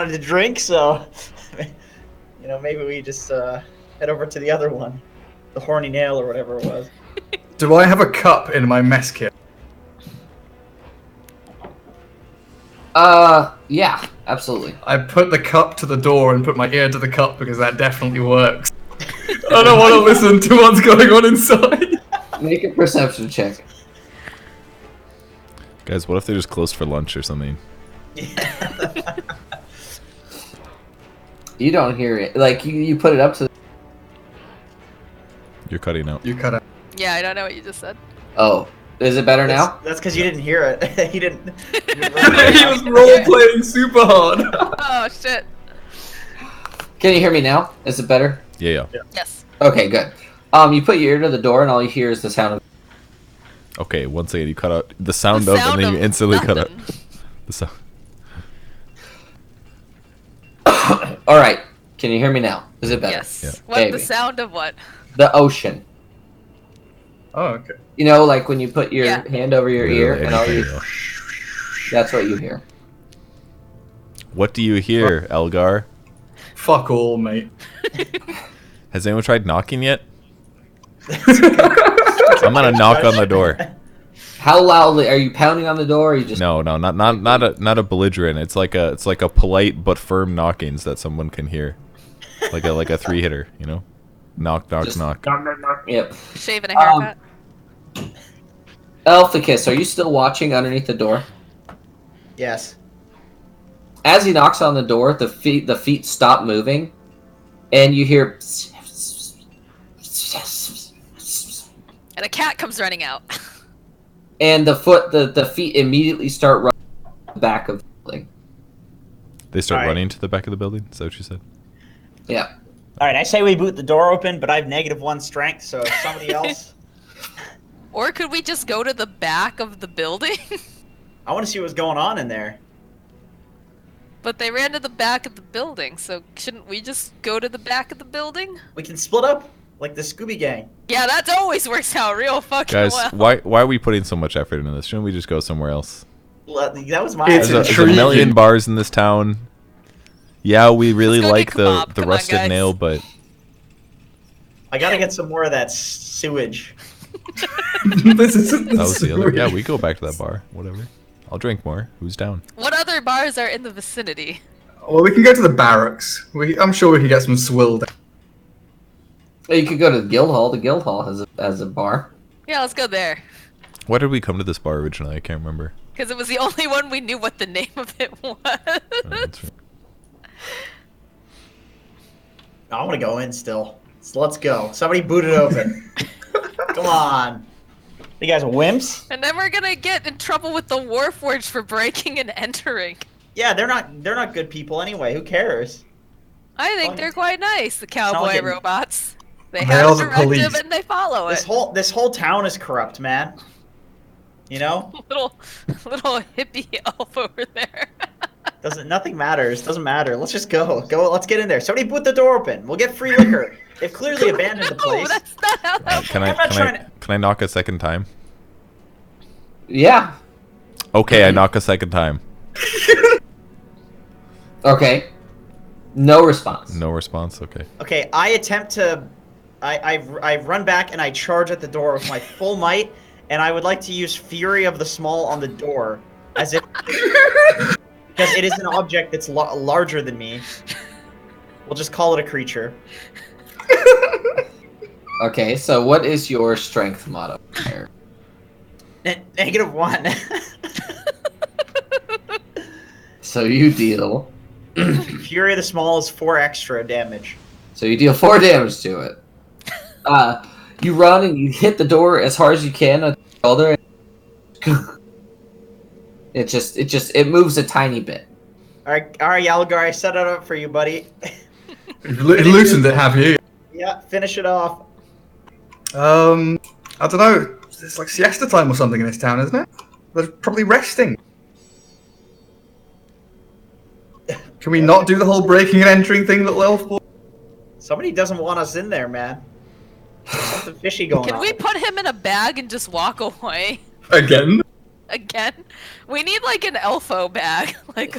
to drink, so... maybe we just head over to the other one. The horny nail or whatever it was. Do I have a cup in my mess kit? Yeah, absolutely. I put the cup to the door and put my ear to the cup because that definitely works. I don't want to listen to what's going on inside. Make a perception check. Guys, what if they're just closed for lunch or something? You don't hear it. Like, you put it up to... You're cutting out. You cut out. Yeah, I don't know what you just said. Oh, is it better now? That's because you didn't hear it. He didn't. He was role playing super hard. Oh, shit. Can you hear me now? Is it better? Yeah. Yes. Okay, good. You put your ear to the door and all you hear is the sound of... Okay, once again, you cut out the sound The of, sound and then you of instantly cut out nothing. the sound. All right. Can you hear me now? Is it better? Yes. Yeah. What the Maybe. sound of what? The ocean. Oh, okay. You know, like when you put your Yeah. hand over your ear Literally and all anything, you. yeah. That's what you hear. What do you hear, Elgar? Fuck all, mate. Has anyone tried knocking yet? I'm gonna knock on the door. How loudly are you pounding on the door? Or are you just No, not a belligerent. It's like a polite but firm knockings that someone can hear, like a 3-hitter. You know, knock knock Just- knock. Yep. Shaving a haircut? Elficus, are you still watching underneath the door? Yes. As he knocks on the door, the feet stop moving, and you hear. And a cat comes running out. And the feet immediately start running to the back of the building. They start Alright. running to the back of the building. Is that what you said? Yeah. All right, I say we boot the door open, but I have -1 strength, so if somebody else. Or could we just go to the back of the building? I want to see what's going on in there. But they ran to the back of the building, so shouldn't we just go to the back of the building? We can split up like the Scooby Gang. Yeah, that always works out real fucking Guys, well. why are we putting so much effort into this? Shouldn't we just go somewhere else? That was my It's idea. There's a million intriguing. bars in this town. Yeah, we really Let's go like get the kebab. Come on, rusted guys. nail, but I gotta get some more of that sewage. This isn't that was the other. sewage. Yeah, we go back to that bar. Whatever. I'll drink more. Who's down? What other bars are in the vicinity? Well, we can go to the barracks. I'm sure we can get some swill down. Or you could go to the guild hall. The guild hall has a bar. Yeah, let's go there. Why did we come to this bar originally? I can't remember. Because it was the only one we knew what the name of it was. Oh, that's right. I want to go in still. So let's go. Somebody boot it open. Come on. You guys are wimps? And then we're gonna get in trouble with the Warforged for breaking and entering. Yeah, they're not good people anyway. Who cares? I think they're quite nice, the not cowboy like it- robots. They They have are a the directive police. and they follow it. This whole town is corrupt, man. You know? Little hippie elf over there. Nothing matters. Doesn't matter. Let's just go. Let's get in there. Somebody boot the door open. We'll get free liquor. They've clearly abandoned the No, place. that's not how that Alright, can I I'm not trying to- can I knock a second time? Yeah. Okay, I knock a second time. Okay. No response. No response. Okay. Okay, I attempt to. I run back and I charge at the door with my full might, and I would like to use Fury of the Small on the door, as if because it is an object that's larger than me. We'll just call it a creature. Okay, so what is your strength modifier? -1. So you deal. Fury of the Small is 4 extra damage. So you deal 4 damage to it. You run and you hit the door as hard as you can on the shoulder. It moves a tiny bit. All right, Yalgar, I set it up for you, buddy. You've loosened it, have you? Yeah, finish it off. I don't know. It's like siesta time or something in this town, isn't it? They're probably resting. Can we not do the whole breaking and entering thing, little elf boy? Somebody doesn't want us in there, man. There's something fishy going Can on. we put him in a bag and just walk away? Again? Again? We need like an elfo bag. Like,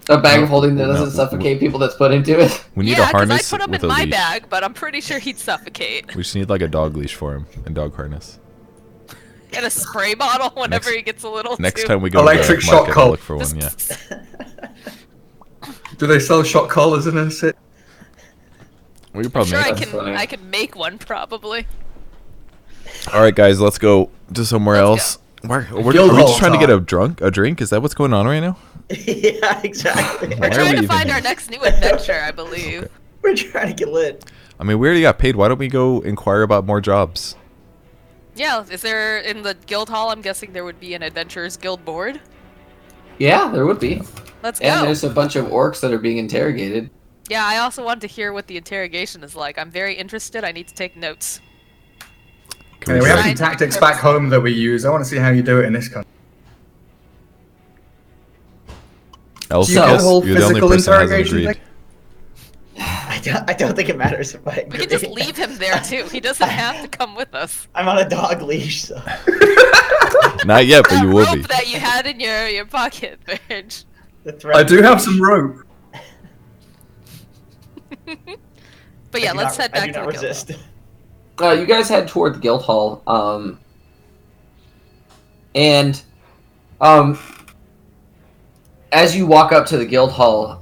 A bag of holding that No. doesn't suffocate people that's put into it. We need yeah, a because I harness put him with in a my leash. bag, but I'm pretty sure he'd suffocate. We just need like a dog leash for him and dog harness. And a spray bottle whenever Next- he gets a little Next too... time we go Electric to the shock market, collar. I'll look for one. Yeah. Do they sell shot collars in a city? We could I'm probably sure make I one. That's funny. can. I can make one probably. All right, guys, let's go to somewhere Let's else. Are we Guildhall just trying to get time. a drink? Is that what's going on right now? Yeah, exactly. Why We're are trying we to even find here? our next new adventure, I believe. We're trying to get lit. I mean, we already got paid. Why don't we go inquire about more jobs? Yeah, is there in the guild hall? I'm guessing there would be an adventurers guild board. Yeah, there would be. Let's And go. there's a bunch of orcs that are being interrogated. Yeah, I also want to hear what the interrogation is like. I'm very interested. I need to take notes. Can Yeah, we we have try? some tactics back home that we use. I want to see how you do it in this country. Do you do the whole Elficus, you're the only physical person that hasn't interrogation agreed. thing? I don't think it matters if I We agree. can just leave him there too. He doesn't have to come with us. I'm on a dog leash, so. Not yet, but That you will rope be. that you had in your pocket, Verge. The threat I of do the have leash. some rope. But yeah, let's head back I do to not the resist. You guys head toward the guild hall, and as you walk up to the guild hall,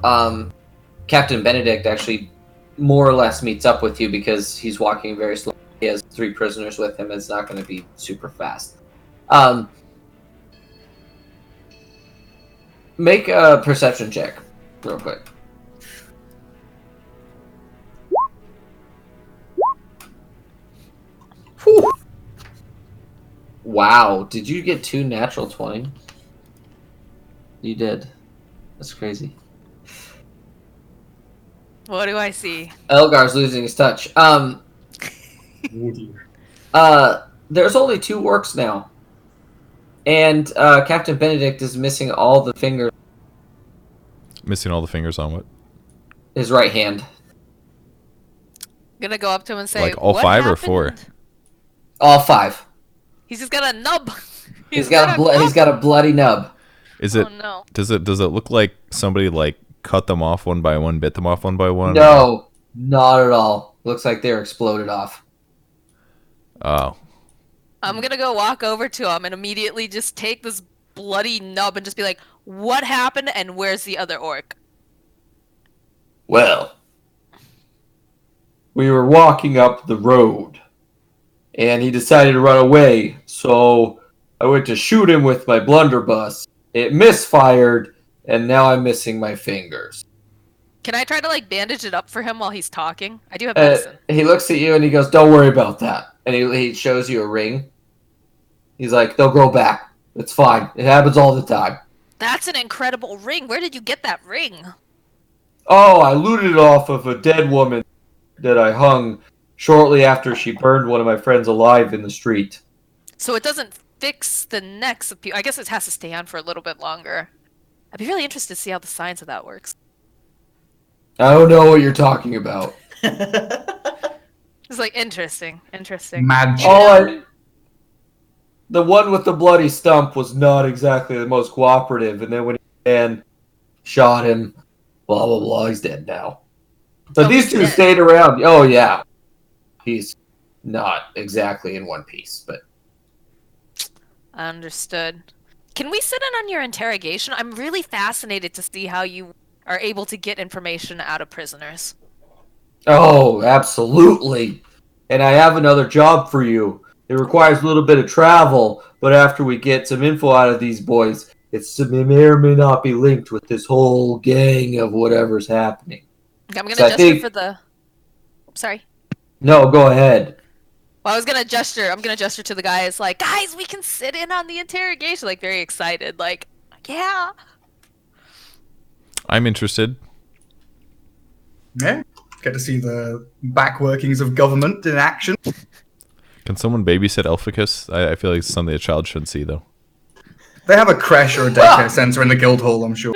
Captain Benedict actually more or less meets up with you because he's walking very slowly. He has 3 prisoners with him. It's not going to be super fast. Make a perception check, real quick. Whew. Wow, did you get 2 natural 20? You did. That's crazy. What do I see? Elgar's losing his touch. There's only 2 orcs now. And Captain Benedict is missing all the fingers. Missing all the fingers on what? His right hand. I'm gonna go up to him and say, Like all what 5 or happened? 4? All 5. He's just got a nub. He's got a bloody nub. Is it? Oh no. Does it look like somebody like cut them off one by one, bit them off one by one? No, not at all. Looks like they're exploded off. Oh. I'm gonna go walk over to him and immediately just take this bloody nub and just be like, what happened and where's the other orc? Well, we were walking up the road, and he decided to run away, so I went to shoot him with my blunderbuss. It misfired, and now I'm missing my fingers. Can I try to like bandage it up for him while he's talking? I do have medicine. He looks at you and he goes, "Don't worry about that." And he shows you a ring. He's like, "They'll grow back. It's fine. It happens all the time." That's an incredible ring. Where did you get that ring? Oh, I looted it off of a dead woman that I hung shortly after she burned one of my friends alive in the street. So it doesn't fix the necks of people. I guess it has to stay on for a little bit longer. I'd be really interested to see how the science of that works. I don't know what you're talking about. It's like interesting. Magic. The one with the bloody stump was not exactly the most cooperative, and then when he shot him, blah blah blah, he's dead now. But Oh, these he's 2 dead. stayed around. Oh yeah, he's not exactly in one piece, but Understood. Can we sit in on your interrogation? I'm really fascinated to see how you are able to get information out of prisoners. oh, absolutely. And I have another job for you. It requires a little bit of travel, but after we get some info out of these boys, it may or may not be linked with this whole gang of whatever's happening. I'm gonna So I gesture think- for the. Sorry. No, go ahead. Well, I was gonna gesture. I'm gonna gesture to the guys, like, guys, we can sit in on the interrogation. Like, very excited. Like, yeah. I'm interested. Yeah. Get to see the back workings of government in action. Can someone babysit Elficus? I feel like it's something a child should see, though. They have a creche or a daycare center in the guild hall, I'm sure.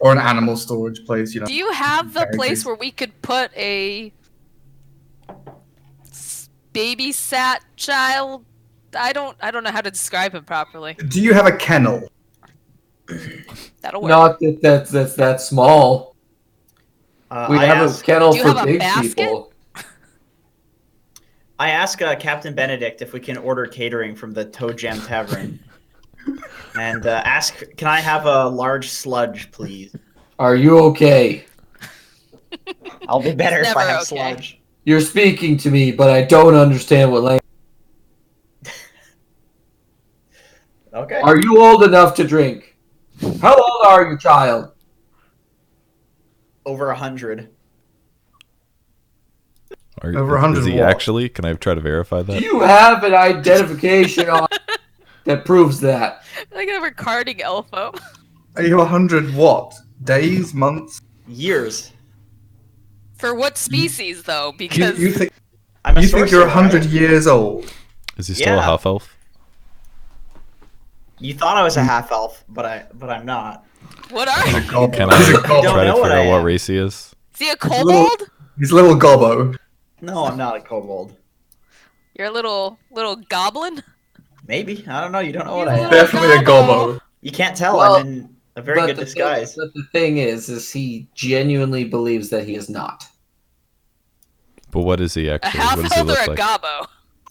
Or an animal storage place, you know. Do you have the Very place good. where we could put a babysat child? I don't know how to describe him properly. Do you have a kennel? That'll work. Not that that's that small. We I have ask, a kennel Do you for have a big basket? people. I ask Captain Benedict if we can order catering from the Toe Jam Tavern. And ask, can I have a large sludge, please? Are you okay? I'll be better if I never have okay. sludge. You're speaking to me, but I don't understand what language. Okay. Are you old enough to drink? How old are you, child? Over 100. Over 100 Is he what? actually? Can I try to verify Do that? you have an identification on that proves that? Like a recording elfo. Are you 100 what? Days? Months? Years. For what species, though? You, Because you think I'm a you think sorcerer, you're 100 right? years old? Is he still a Yeah. half elf? You thought I was a half elf, but I'm not. what are He's a you? goblin. Can He's a I goblin. don't try to know what figure I out what am. race he is? Is he a He's a little- kobold? He's a little gobbo. No, I'm not a kobold. You're a little goblin? Maybe. I don't know. You don't know He's what a I little am. Definitely a gobbo. You can't tell. Well, I'm in a very good disguise. But the thing is he genuinely believes that he is not. But what is he A actually? half What does he elf or look a like? gobbo?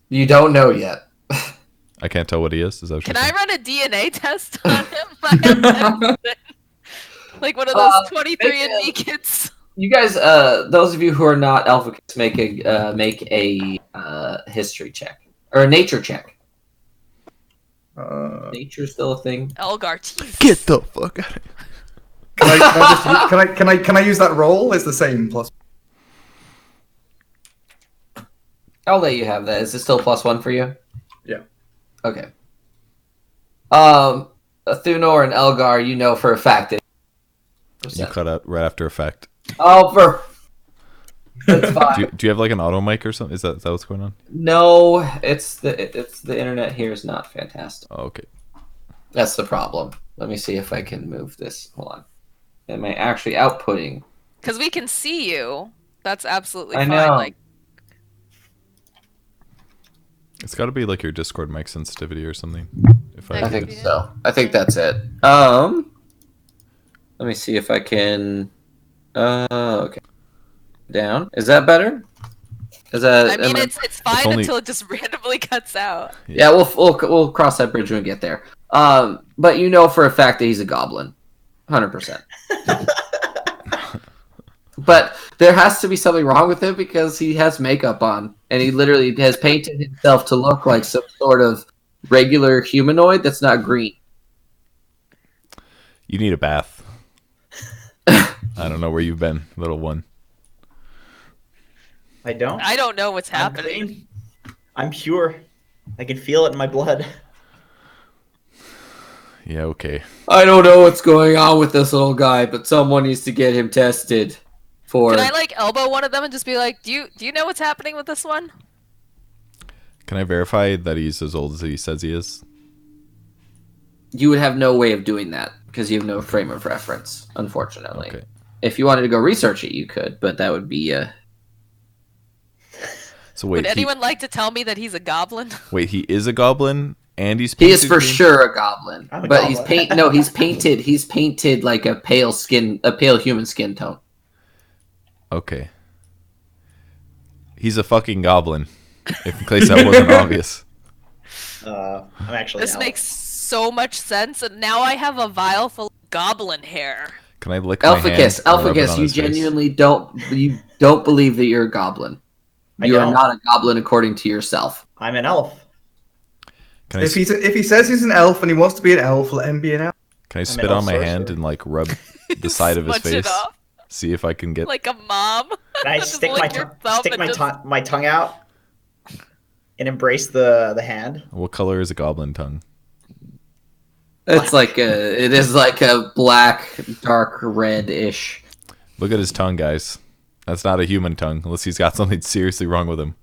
You don't know yet. I can't tell what he is. Is that what Can you're I saying? run a DNA test on him? I have everything. Like one of those 23andMe kits. You guys, those of you who are not alpha kids, make a history check or a nature check. Nature's still a thing. Elgar, jeez. Get the fuck out of here. Can I use that roll? It's the same plus. I'll let you have that. Is it still +1 for you? Yeah. Okay. Thunor and Elgar, you know for a fact that. You cut out right after effect. Oh, that's fine. Do you have like an auto mic or something? Is that what's going on? No, it's the internet here is not fantastic. Oh, okay. That's the problem. Let me see if I can move this. Hold on. Am I actually outputting? Because we can see you. That's absolutely I fine. know. Like, It's got to be like your Discord mic sensitivity or something. If I I can think Yeah. so. I think that's it. Let me see if I can. Okay. Down. Is that better? Is that? I mean, am I- it's fine only- until it just randomly cuts out. Yeah, we'll cross that bridge when we get there. But you know for a fact that he's a goblin, 100%. But there has to be something wrong with him because he has makeup on, and he literally has painted himself to look like some sort of regular humanoid that's not green. You need a bath. I don't know where you've been, little one. I don't. I don't know what's I'm happening. clean. I'm pure. I can feel it in my blood. Yeah, okay. I don't know what's going on with this little guy, but someone needs to get him tested for. Can I like elbow one of them and just be like, do you know what's happening with this one? Can I verify that he's as old as he says he is? You would have no way of doing that because you have no frame of reference, unfortunately. Okay. If you wanted to go research it, you could, but that would be So wait, Would anyone like to tell me that he's a goblin? wait, he is a goblin and he's He is painted for green? sure a goblin, I'm a but goblin. he's painted. He's painted like a pale human skin tone. Okay. He's a fucking goblin. If in case that wasn't obvious. I'm actually. This an makes so much sense, and now I have a vial full of goblin hair. Can I lick my hand? Alphacus, and rub it Alphacus, on you his face? genuinely don't believe that you're a goblin. I You are don't. not a goblin according to yourself. I'm an elf. Can I, If he says he's an elf and he wants to be an elf, let him be an elf. can I an spit elf on my hand sorcerer. and like rub the side of his Smudge it face? off See if I can get. like a mom. Can I Just stick my lick your thumb and just- my tongue out and embrace the hand? What color is a goblin tongue? It is like a black, dark red-ish. Look at his tongue, guys. That's not a human tongue, unless he's got something seriously wrong with him.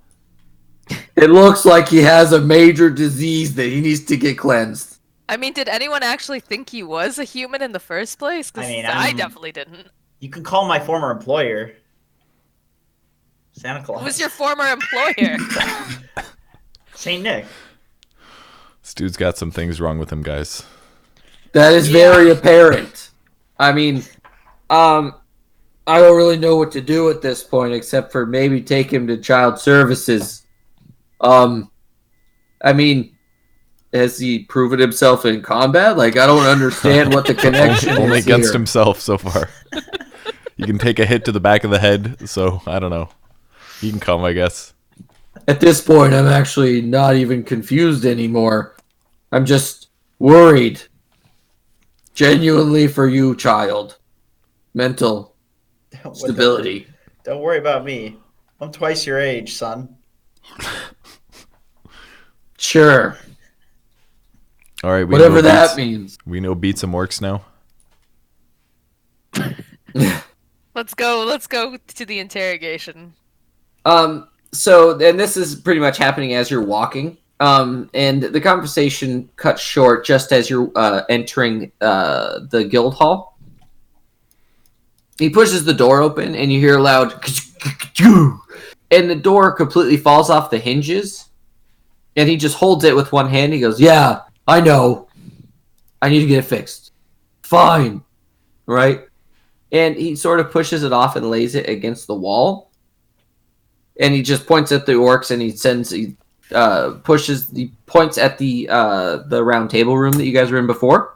It looks like he has a major disease that he needs to get cleansed. I mean, did anyone actually think he was a human in the first place? Because I mean, I I'm- definitely didn't. You can call my former employer Santa Claus. Who's your former employer? Saint Nick? This dude's got some things wrong with him, guys. That is very apparent. I mean, I don't really know what to do at this point except for maybe take him to child services. I mean, has he proven himself in combat? Like, I don't understand what the connection Only is against here. himself so far. You can take a hit to the back of the head, so I don't know. He can come, I guess. At this point, I'm actually not even confused anymore. I'm just worried. Genuinely for you, child. Mental stability. Don't worry about me. I'm twice your age, son. Sure. All right, we Whatever know that beats, means. We know beats and works now. Let's go to the interrogation. So, and this is pretty much happening as you're walking. And the conversation cuts short just as you're entering the guild hall. He pushes the door open, and you hear a loud, and the door completely falls off the hinges. And he just holds it with one hand. He goes, "Yeah, I know. I need to get it fixed. Fine, right?" And he sort of pushes it off and lays it against the wall. And he just points at the orcs, and he points at the round table room that you guys were in before.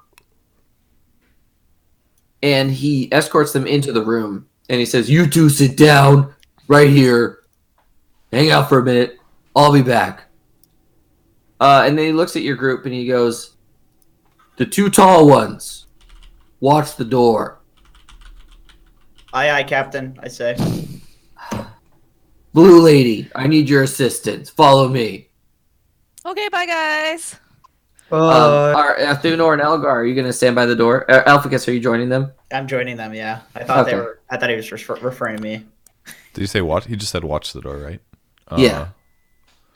And he escorts them into the room, and he says, "You two sit down right here. Hang out for a minute. I'll be back." And then he looks at your group, and he goes, "The two tall ones, watch the door. Aye, aye, Captain, I say. Blue lady, I need your assistance. Follow me." Okay, bye guys. Are Thunor and Elgar, are you going to stand by the door? Alphicus, are you joining them? I'm joining them, yeah. I thought Okay. I thought he was referring to me. Did you say watch? He just said watch the door, right? Yeah.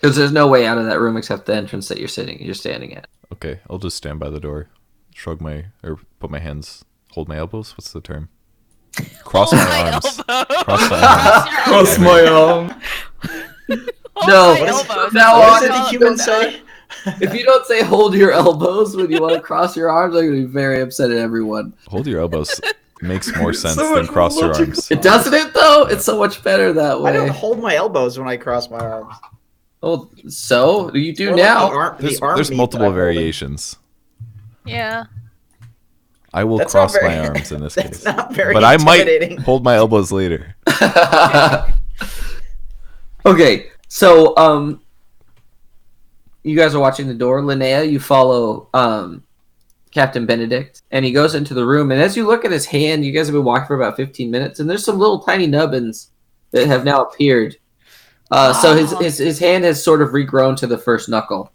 Because there's no way out of that room except the entrance that you're standing at. Okay, I'll just stand by the door, put my hands, hold my elbows. What's the term? Cross Hold my arms. elbows. Cross my arms. Cross my arm. Hold No, my what is- elbows. now What on, did the human say? If you don't say hold your elbows when you want to cross your arms, I'm going to be very upset at everyone. Hold your elbows makes more sense So than much cross your logical. arms. It doesn't it though? It's so much better that I don't way. hold my elbows when I cross my arms. Oh, so you do Or like now. There's meat multiple that I'm holding. variations. Yeah. I will That's cross not very- my arms in this That's case, not very but I might intimidating. hold my elbows later. Okay, so you guys are watching the door. Linnea, you follow Captain Benedict, and he goes into the room. And as you look at his hand, you guys have been walking for about 15 minutes, and there's some little tiny nubbins that have now appeared. So his hand has sort of regrown to the first knuckle.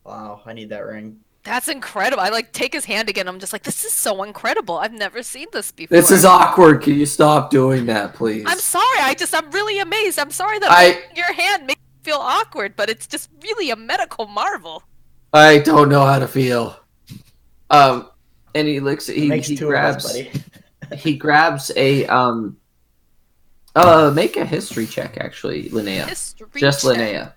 Wow, I need that ring. That's incredible. I like take his hand again. I'm just like, this is so incredible. I've never seen this before. This is awkward. Can you stop doing that, please? I'm sorry. I'm really amazed. I'm sorry that making your hand makes me feel awkward, but it's just really a medical marvel. I don't know how to feel. And he looks. He Makes two grabs. of us, buddy. He grabs a Make a history check, actually, Linnea. History Just check. Linnea.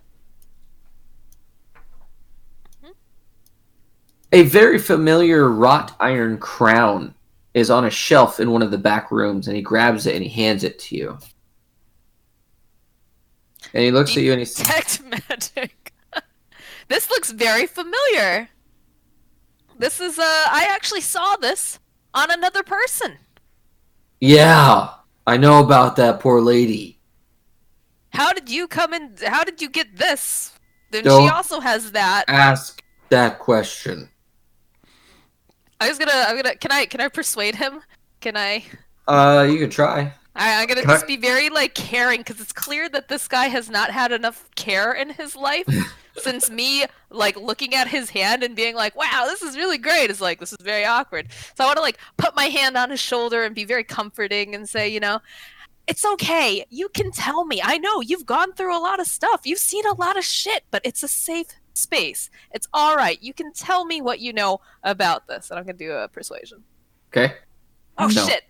A very familiar wrought iron crown is on a shelf in one of the back rooms, and he grabs it and he hands it to you. And he looks at you and he says, Detect magic. This looks very familiar. This is I actually saw this on another person. "Yeah, I know about that poor lady." How did you come in? How did you get this? Then Don't she also has that. Ask that question. I'm gonna. Can I persuade him? Can I? You could try. I'm gonna Can I- just be very like caring because it's clear that this guy has not had enough care in his life since me like looking at his hand and being like, "Wow, this is really great." It's like this is very awkward. So I want to like put my hand on his shoulder and be very comforting and say, it's okay. You can tell me. I know you've gone through a lot of stuff. You've seen a lot of shit, but it's a safe space. It's all right. You can tell me what you know about this. And I'm gonna do a persuasion. Okay. Oh No. shit!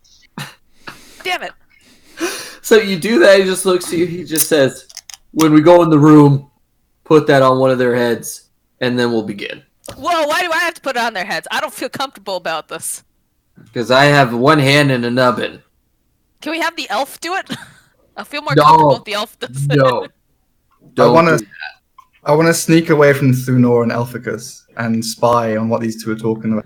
Damn it! So you do that. He just looks at you. He just says, "When we go in the room, put that on one of their heads, and then we'll begin." Whoa! Why do I have to put it on their heads? I don't feel comfortable about this. Because I have one hand and a nubbin. Can we have the elf do it? I feel more No. comfortable if the elf does it. No. I Don't want do to. I want to sneak away from Thunor and Elphicus and spy on what these two are talking about.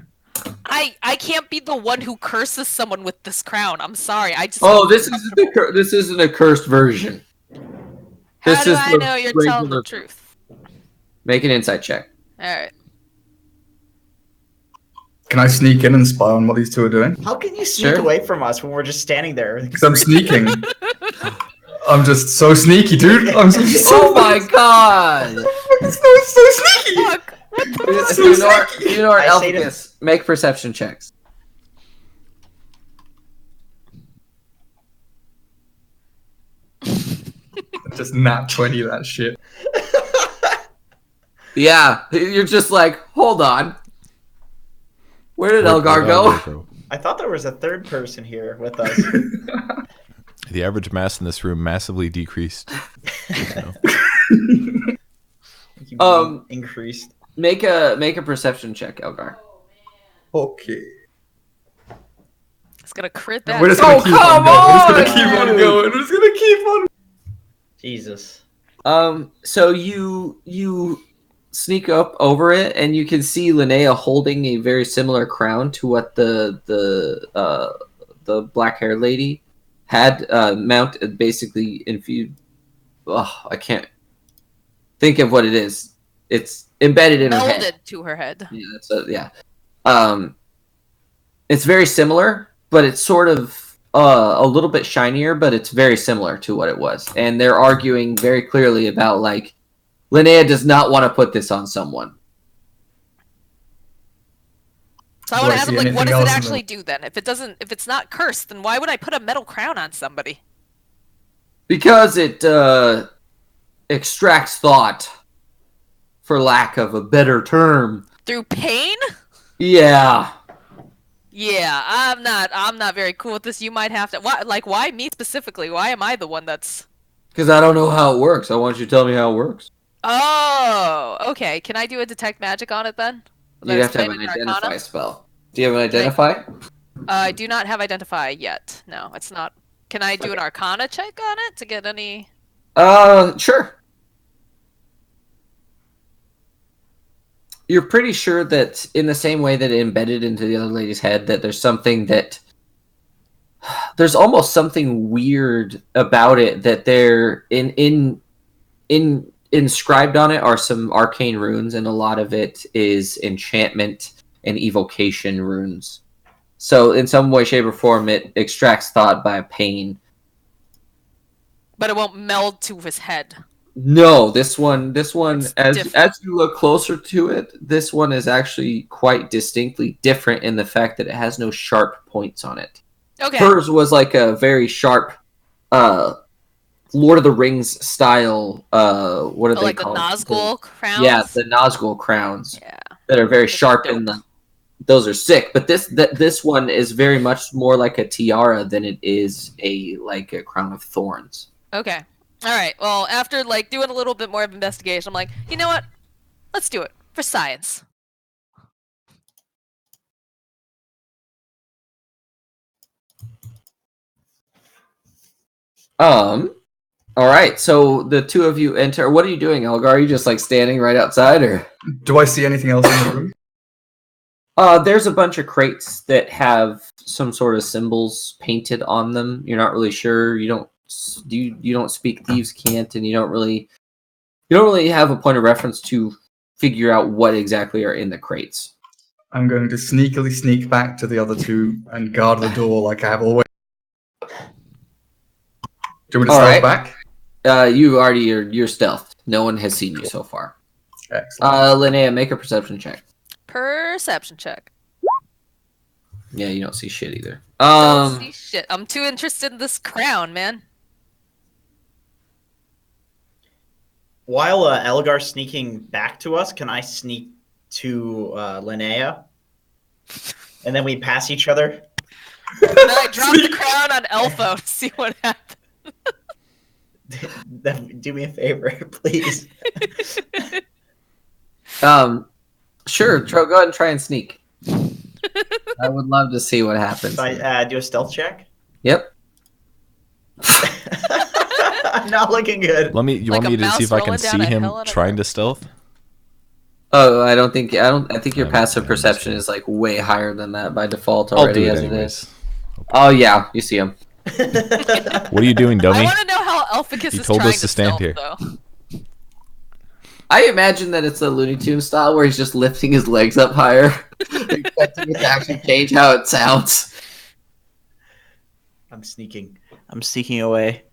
I can't be the one who curses someone with this crown. I'm sorry. I just. Oh, this isn't a cursed version. How this do is I the know you're telling the regular- truth? Make an insight check. All right. Can I sneak in and spy on what these two are doing? How can you sneak Sure. away from us when we're just standing there? Because I'm sneaking. I'm just so sneaky, dude. I'm so, Oh my god! so sneaky. Fuck. What the fuck? You know, I say to- Elphicus, make perception checks. Just nat 20 that shit. Yeah, you're just like, hold on. Where did Where'd Elgar go? Elgar go? I thought there was a third person here with us. The average mass in this room massively decreased. Increased. Make a perception check, Elgar. Okay. It's gonna crit that. We're just gonna Oh, keep come on going. We're just gonna on, keep on dude. going. We're just gonna keep on. Jesus. So you sneak up over it, and you can see Linnea holding a very similar crown to what the black-haired lady had mounted, basically infused. Oh, I can't think of what it is. It's embedded in her head. Melded to her head. Yeah, that's yeah. It's very similar, but it's sort of a little bit shinier, but it's very similar to what it was. And they're arguing very clearly about, like, Linnea does not want to put this on someone. So I Do want I to ask see him, like, what anything does it else in actually do then? If it's not cursed, then why would I put a metal crown on somebody? Because it extracts thought, for lack of a better term. Through pain? Yeah. Yeah, I'm not very cool with this. You might have to. Why me specifically? Why am I the one that's? Because I don't know how it works. I want you to tell me how it works. Oh, okay. Can I do a detect magic on it then? You'd have to have Explain an it in Arcana? identify spell. Do you have an identify? I do not have identify yet. No, it's not. Can I do an Arcana check on it to get any? Sure. You're pretty sure that in the same way that it embedded into the other lady's head, that there's almost something weird about it, that they're inscribed on it are some arcane runes, and a lot of it is enchantment and evocation runes. So in some way, shape, or form, it extracts thought by pain. But it won't meld to his head. No, this one, It's as different. you look closer to it, this one is actually quite distinctly different in the fact that it has no sharp points on it. Okay. Hers was like a very sharp, Lord of the Rings style. What are they Like called? the Nazgul crowns. Yeah, the Nazgul crowns Yeah. that are very Those are sharp dope. in the. Those are sick, but this one is very much more like a tiara than it is a crown of thorns. Okay. All right. Well, after like doing a little bit more of investigation, I'm like, you know what? Let's do it for science. All right. So the two of you enter. What are you doing, Elgar? Are you just like standing right outside, or? Do I see anything else in the room? There's a bunch of crates that have some sort of symbols painted on them. You're not really sure. You don't speak thieves' cant, and you don't really have a point of reference to figure out what exactly are in the crates. I'm going to sneakily sneak back to the other two and guard the door like I have always. Do you want me to All stealth right. back? You're stealthed. No one has seen you so far. Excellent. Linnea, make a perception check. Perception check. Yeah, you don't see shit either. Don't see shit. I'm too interested in this crown, man. While Elgar's sneaking back to us, can I sneak to Linnea? And then we pass each other? And then I drop the crown on Elfo to see what happens. Do me a favor, please. Sure. Go ahead and try and sneak. I would love to see what happens. So I do a stealth check? Yep. Not looking good. You Like want a me to see if I can mouse see rolling down a him hill in a trying dark- to stealth? Oh, I think your I'm- passive I'm perception just- is like way higher than that by default I'll already do it as it anyways. is. Oh yeah, you see him. What are you doing, I dummy? want to know how Elficus He is told trying us to stand stealth, here. though. I imagine that it's the Looney Tunes style where he's just lifting his legs up higher, expecting it to actually change how it sounds. I'm sneaking. I'm sneaking away.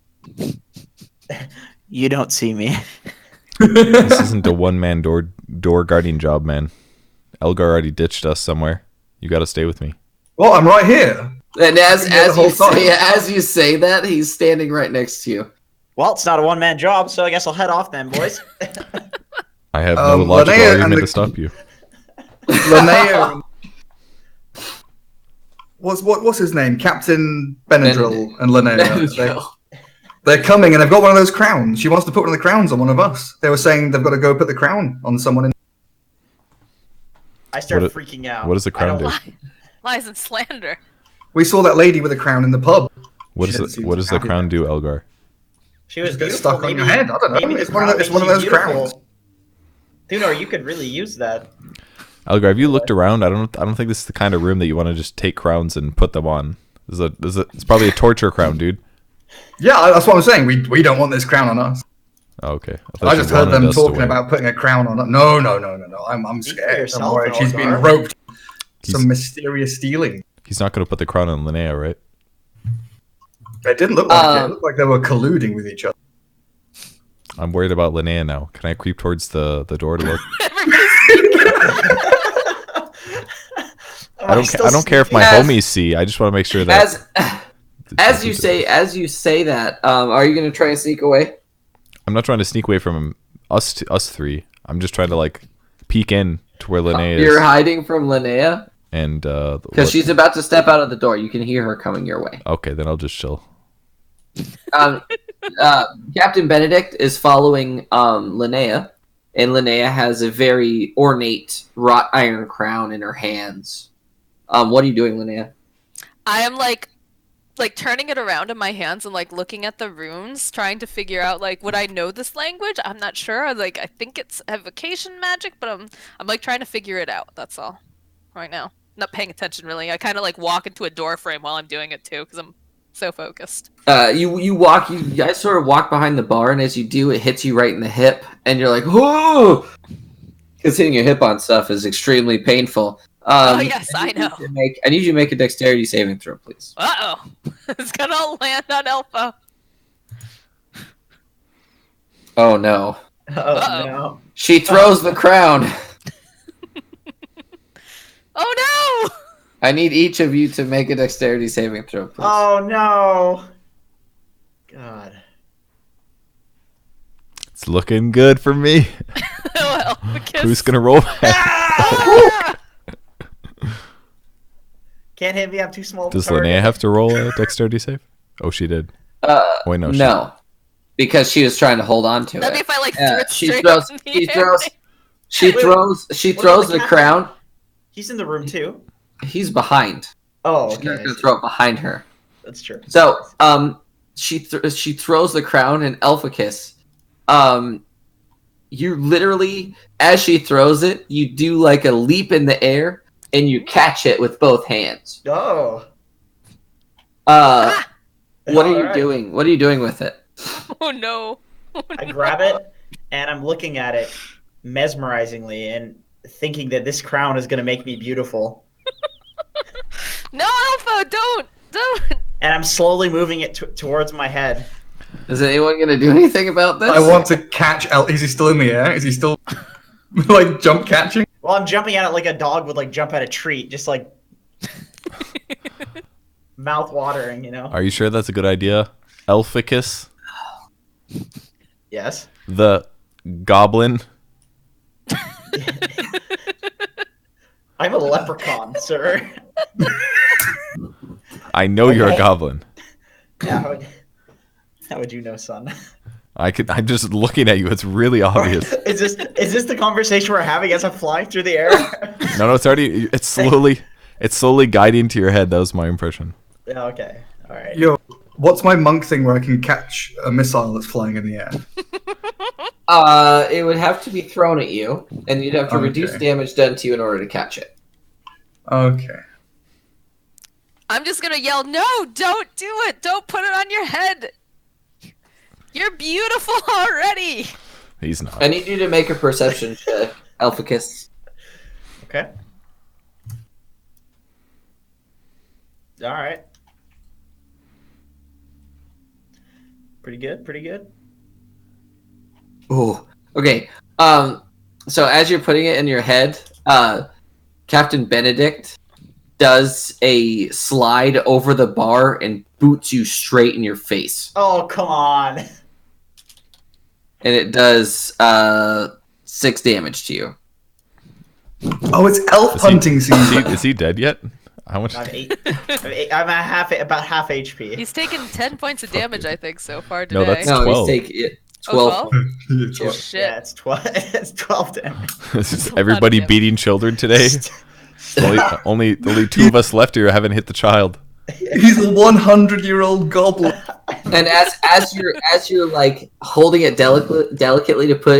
You don't see me. This isn't a one-man door guarding job, man. Elgar already ditched us somewhere. You got to stay with me. Well, I'm right here. And Yeah, the whole time. as you say that, he's standing right next to you. Well, it's not a one-man job, so I guess I'll head off then, boys. I have no logical Linnea and argument the- to stop you. Linnea. What's his name? Captain Benadryl and Linnea. They're coming and they've got one of those crowns. She wants to put one of the crowns on one of us. They were saying they've got to go put the crown on someone. I start What freaking out. what does the crown do? Lies and slander. We saw that lady with a crown in the pub. What She does didn't the, seem what to does the happy crown there. do, Elgar? She was Just get beautiful. stuck on your head. I don't know. Maybe It's the one of crown the- it's makes one of you those crowns. beautiful. Thunar, you could really use that. Elgar, have you looked around? I don't think this is the kind of room that you want to just take crowns and put them on. It's probably a torture crown, dude. Yeah, that's what I'm saying. We don't want this crown on us. Oh, okay. thought I you just heard wanted them us to talking wear it. about putting a crown on it. No. I'm Speak for scared. yourself, Don't worry. She's being Elgar. roped. He's- Some mysterious stealing. He's not going to put the crown on Linnea, right? It didn't look like it. It looked like they were colluding with each other. I'm worried about Linnea now. Can I creep towards the door to look? I don't care if my As- homies see. I just want to make sure that As you say that, are you gonna try and sneak away? I'm not trying to sneak away from us three. I'm just trying to like peek in to where Linnea You're is, hiding from Linnea and because she's about to step out of the door. You can hear her coming your way. okay. Then I'll just chill. Captain Benedict is following Linnea, and Linnea has a very ornate wrought iron crown in her hands. What are you doing, Linnea? I am like turning it around in my hands and like looking at the runes, trying to figure out like would I know this language? I'm not sure. Like I think it's evocation magic, but I'm like trying to figure it out. That's all. Right now, not paying attention really. I kind of like walk into a door frame while I'm doing it too because I'm so focused. You guys sort of walk behind the bar, and as you do, it hits you right in the hip, and you're like, whoa! Because hitting your hip on stuff is extremely painful. Oh yes, I know. I need you to make a dexterity saving throw, please. Uh-oh. It's gonna land on Alpha. Oh no. Oh Uh-oh. no. She throws the crown. Oh no! I need each of you to make a dexterity saving throw, please. Oh no. God. It's looking good for me. Well, because... Who's gonna roll back? Ah! Can't hit me. I'm too small. Does to target. Linnea have to roll a dexterity save? Oh, she did. Wait, no. No. Because she was trying to hold on to That'd be it. if I like threw it She straight throws. up in the She air. throws. She Wait, throws. She throws the the captain? crown. He's in the room too. He's behind. Oh, She's okay. gonna throw it behind her. That's true. So, she throws the crown, and Elphicus, you literally, as she throws it, you do like a leap in the air, and you catch it with both hands. Oh. What are you Alright. doing? What are you doing with it? Oh no. Oh, I no. grab it and I'm looking at it mesmerizingly and thinking that this crown is going to make me beautiful. No, Alpha, don't! And I'm slowly moving it towards my head. Is anyone gonna do anything about this? I want to catch Is he still in the air? Is he still like jump catching? Well, I'm jumping at it like a dog would like jump at a treat, just like mouth watering, you know? Are you sure that's a good idea? Elphicus, Yes. the goblin. I'm a leprechaun, sir. I know you're a Okay. goblin. How would you know, son? I'm just looking at you. It's really obvious. Is this the conversation we're having as I'm flying through the air? No, it's slowly guiding to your head. That was my impression. Yeah, okay. All right. Yo, what's my monk thing where I can catch a missile that's flying in the air? It would have to be thrown at you, and you'd have to Okay. reduce damage done to you in order to catch it. Okay. I'm just gonna yell, no, don't do it! Don't put it on your head! You're beautiful already! He's not. I need you to make a perception check, Elphicus. Okay. All right. Pretty good. Pretty good. Ooh. Okay. So as you're putting it in your head, Captain Benedict does a slide over the bar and boots you straight in your face. Oh, come on. and it does 6 damage to you. Oh, it's elf hunting season. Is he dead yet? How much? I'm at about half HP. He's taken 10 points of damage, I think, so far today. No, that's No, 12. he's taking it. Oh, 12. 12? Shit. Yeah, it's 12. It's 12 damage. Is a lot everybody of damage. beating children today? only 2 of us left here haven't hit the child. He's a 100-year-old goblin. And as you're like holding it delicately to put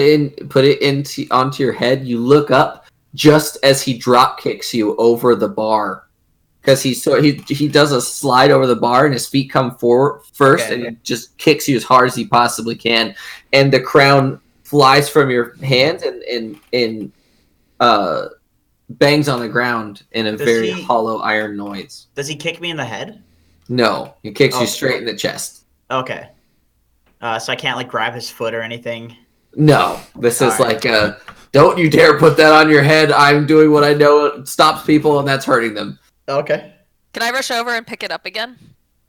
it into onto your head, you look up just as he drop kicks you over the bar, because he does a slide over the bar and his feet come forward first, Okay. and he just kicks you as hard as he possibly can, and the crown flies from your hands and bangs on the ground in a Does very he- hollow iron noise. Does he kick me in the head? No, he kicks Oh. you straight in the chest. Okay. So I can't like grab his foot or anything. No, this is Alright. like don't you dare put that on your head. I'm doing what I know stops people, and that's hurting them. Okay. Can I rush over and pick it up again?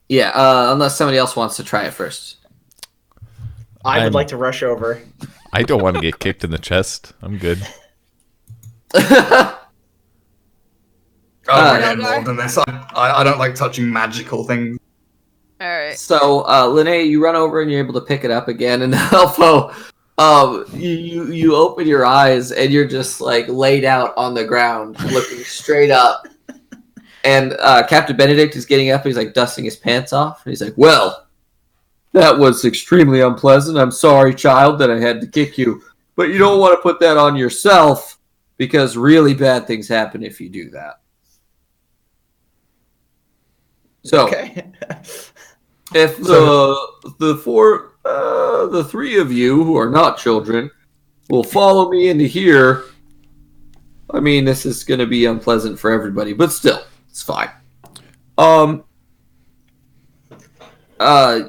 Yeah, unless somebody else wants to try it first. I I'm- would like to rush over. I don't want to get kicked in the chest. I'm good. I'm Uh, not involved in this. I don't like touching magical things. Alright. So, Linnea, you run over and you're able to pick it up again, and Elfo, you open your eyes and you're just like laid out on the ground, looking straight up. And Captain Benedict is getting up. He's like dusting his pants off, and he's like, "Well, that was extremely unpleasant. I'm sorry, child, that I had to kick you, but you don't want to put that on yourself because really bad things happen if you do that." So, Okay. if the three of you who are not children will follow me into here, I mean, this is going to be unpleasant for everybody, but still, it's fine. Are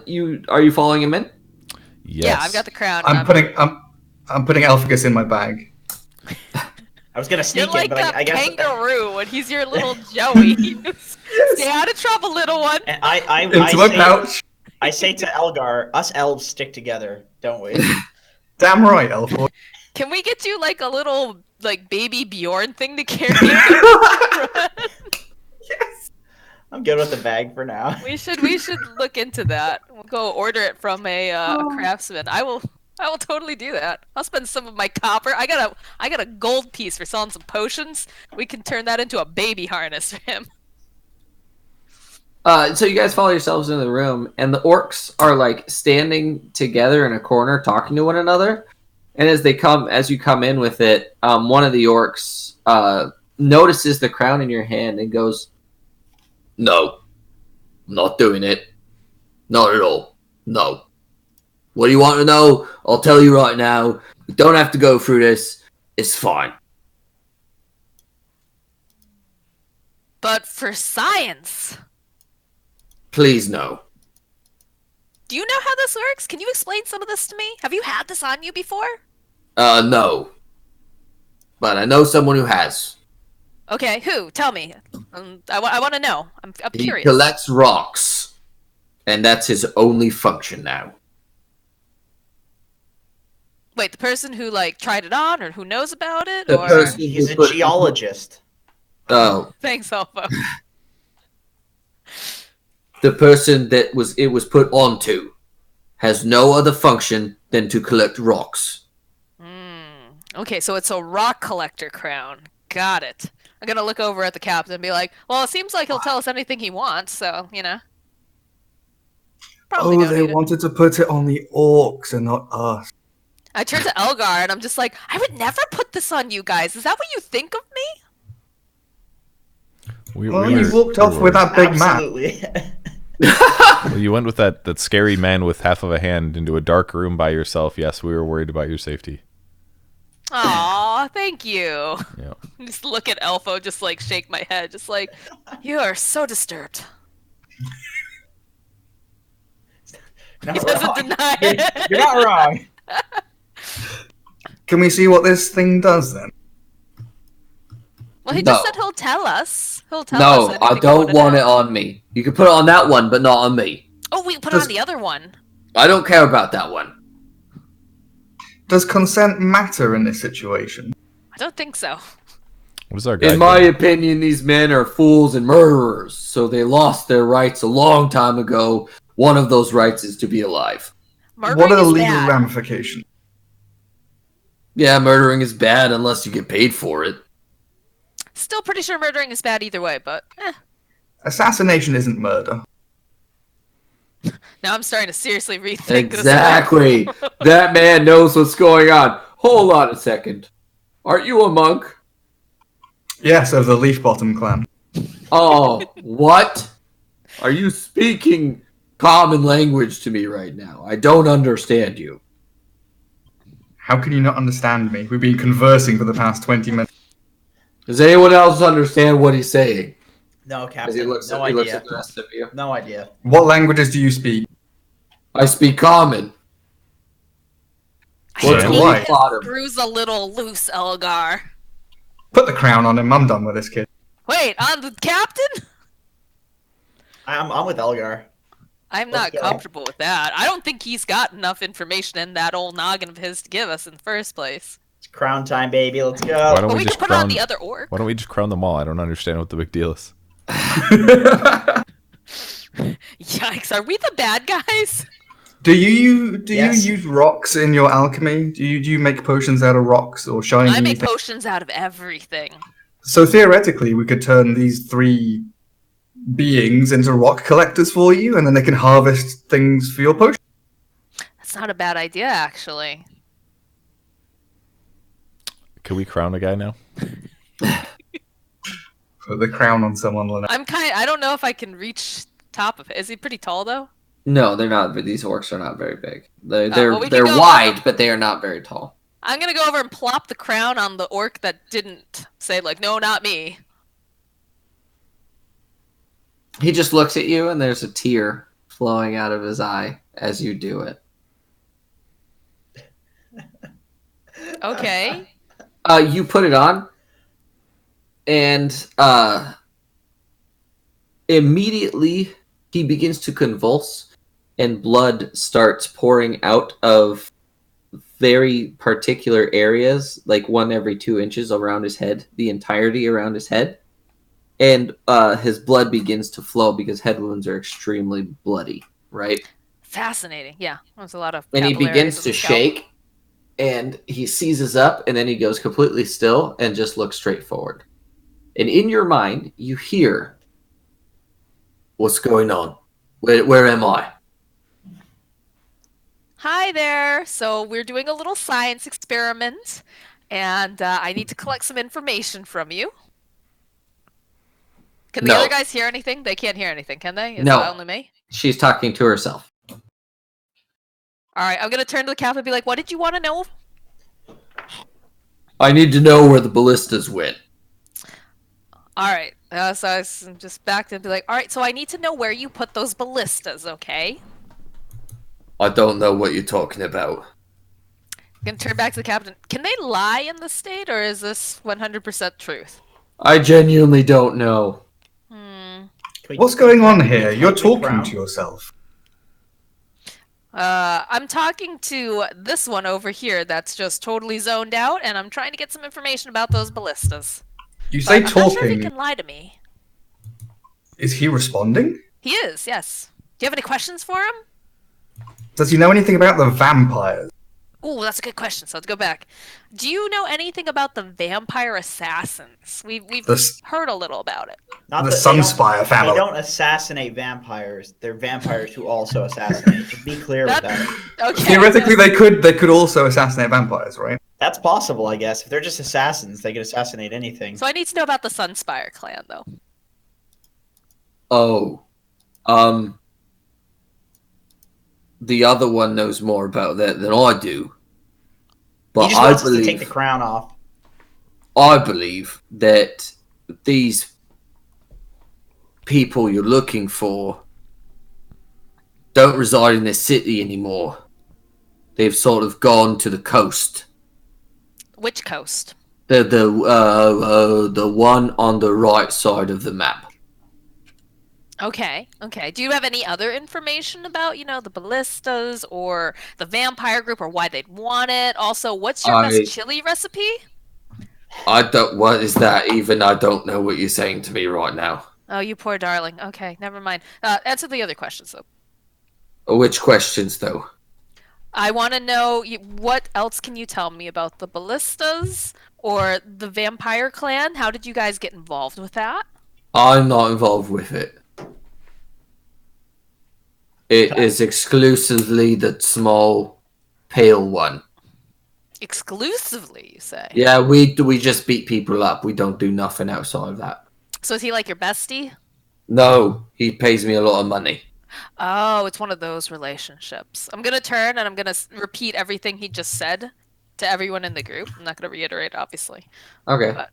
you following him in? Yes. Yeah, I've got the crown. and I'm putting Elphagus in my bag. I was gonna You're sneak like in, but a I guess. kangaroo, and he's your little Joey. Stay out of trouble, little one. And I Into my say, pouch. I say to Elgar, us elves stick together, don't we? Damn right, Elfboy. Can we get you like a little like baby Bjorn thing to carry? Yes. I'm good with the bag for now. we should look into that. We'll go order it from a craftsman. I will totally do that. I'll spend some of my copper. I got a gold piece for selling some potions. We can turn that into a baby harness for him. So you guys follow yourselves into the room, and the orcs are like standing together in a corner, talking to one another. And as you come in with it, one of the orcs notices the crown in your hand and goes, "No, I'm not doing it. Not at all. No. What do you want to know? I'll tell you right now. We don't have to go through this. It's fine." But for science, Please, no. do you know how this works? Can you explain some of this to me? Have you had this on you before? No. But I know someone who has. Okay, who? Tell me. I want to know. I'm He curious. collects rocks. And that's his only function now. Wait, the person who like tried it on, or who knows about it, The or person- He's a geologist. Oh, thanks, Alpha. the person that it was put onto has no other function than to collect rocks. Okay, so it's a rock collector crown. Got it. I'm gonna look over at the captain and be like, "Well, it seems like he'll tell us anything he wants, so you know." Probably Oh, don't they need it. wanted to put it on the orcs and not us. I turn to Elgar and I'm just like, "I would never put this on you guys. Is that what you think of me?" Well, you walked off with that big map. Absolutely. Well, you went with that scary man with half of a hand into a dark room by yourself. Yes, we were worried about your safety. Aw, thank you. Yeah. Just look at Elfo, just like shake my head, just like, you are so disturbed. Not He doesn't wrong. deny it. You're not wrong. Can we see what this thing does then? Well, he just No. said he'll tell us. He'll tell No, us. I anything don't we want know. it on me. You can put it on that one, but not on me. Oh, we put Does- on the other one. I don't care about that one. Does consent matter in this situation? I don't think so. What is our guy In my doing? opinion, these men are fools and murderers, so they lost their rights a long time ago. One of those rights is to be alive. What Murdering are the is legal bad. ramifications? Yeah, murdering is bad unless you get paid for it. Still pretty sure murdering is bad either way, but Assassination isn't murder. now I'm starting to seriously rethink Exactly. this. That man knows what's going on. Hold on a second. Aren't you a monk? Yes, of the Leaf Bottom clan. Oh, what? Are you speaking common language to me right now? I don't understand you. How can you not understand me? We've been conversing for the past 20 minutes. Does anyone else understand what he's saying? No, As Captain. he looks, No he looks idea. at the rest of you. No idea. What languages do you speak? I speak common. I What's think why? his screw's a little loose, Elgar. Put the crown on him. I'm done with this kid. Wait, on the captain? I'm with Elgar. I'm Let's not go. comfortable with that. I don't think he's got enough information in that old noggin of his to give us in the first place. It's crown time, baby. Let's Why go. don't But we we just could put it on crown? the other orc. Why don't we just crown them all? I don't understand what the big deal is. Yikes, are we the bad guys? Do you Yes. use rocks in your alchemy? Do you make potions out of rocks or shiny I make things? potions out of everything. So theoretically, we could turn these three beings into rock collectors for you, and then they can harvest things for your potion. That's not a bad idea, actually. Can we crown a guy now? Put the crown on someone, Lynette. I don't know if I can reach top of it. Is he pretty tall though? No, they're not. These orcs are not very big. They're well, we can they're go wide, over. but they are not very tall. I'm gonna go over and plop the crown on the orc that didn't say like, no, not me. He just looks at you, and there's a tear flowing out of his eye as you do it. Okay. You put it on, and immediately he begins to convulse, and blood starts pouring out of very particular areas, like one every 2 inches around his head, the entirety around his head. And his blood begins to flow because head wounds are extremely bloody, right? Fascinating. Yeah, there's a lot of. And he capillaries begins in to the scalp. shake, and he seizes up, and then he goes completely still and just looks straight forward. And in your mind, you hear, "What's going on? Where am I?" Hi there. So we're doing a little science experiment, and I need to collect some information from you. Can the No. other guys hear anything? They can't hear anything, can they? Is No. it only me? She's talking to herself. All right, I'm gonna turn to the captain and be like, "What did you want to know?" I need to know where the ballistas went. All right. So I just back to be like, "All right, so I need to know where you put those ballistas, okay?" I don't know what you're talking about. I'm gonna turn back to the captain. Can they lie in the state, or is this 100% truth? I genuinely don't know. What's going on here? Can You're we talking crown? to yourself. I'm talking to this one over here that's just totally zoned out, and I'm trying to get some information about those ballistas. You say But I'm not sure if he talking. can lie to me. Is he responding? He is, yes. Do you have any questions for him? Does he know anything about the vampires? Oh, that's a good question. So let's go back. Do you know anything about the vampire assassins? We've The- heard a little about it. Not The that they don't- Sunspire family. They don't assassinate vampires. They're vampires who also assassinate. To be clear with that. Okay. Theoretically, they could also assassinate vampires, right? That's possible, I guess. If they're just assassins, they could assassinate anything. So I need to know about the Sunspire clan, though. Oh. The other one knows more about that than I do. He But just wants us to take the crown off. I believe that these people you're looking for don't reside in this city anymore. They've sort of gone to the coast. Which coast? The one on the right side of the map. Okay, okay. Do you have any other information about, the ballistas or the vampire group or why they'd want it? Also, what's your best I chili recipe? I don't. What is that even? I don't know what you're saying to me right now. Oh, you poor darling. Okay, never mind. Answer the other questions, though. Which questions, though? I want to know what else can you tell me about the ballistas or the vampire clan? How did you guys get involved with that? I'm not involved with it. It is exclusively the small, pale one. Exclusively, you say? Yeah, we just beat people up. We don't do nothing outside of that. So is he like your bestie? No, he pays me a lot of money. Oh, it's one of those relationships. I'm gonna turn and I'm gonna repeat everything he just said to everyone in the group. I'm not gonna reiterate, obviously, Okay. but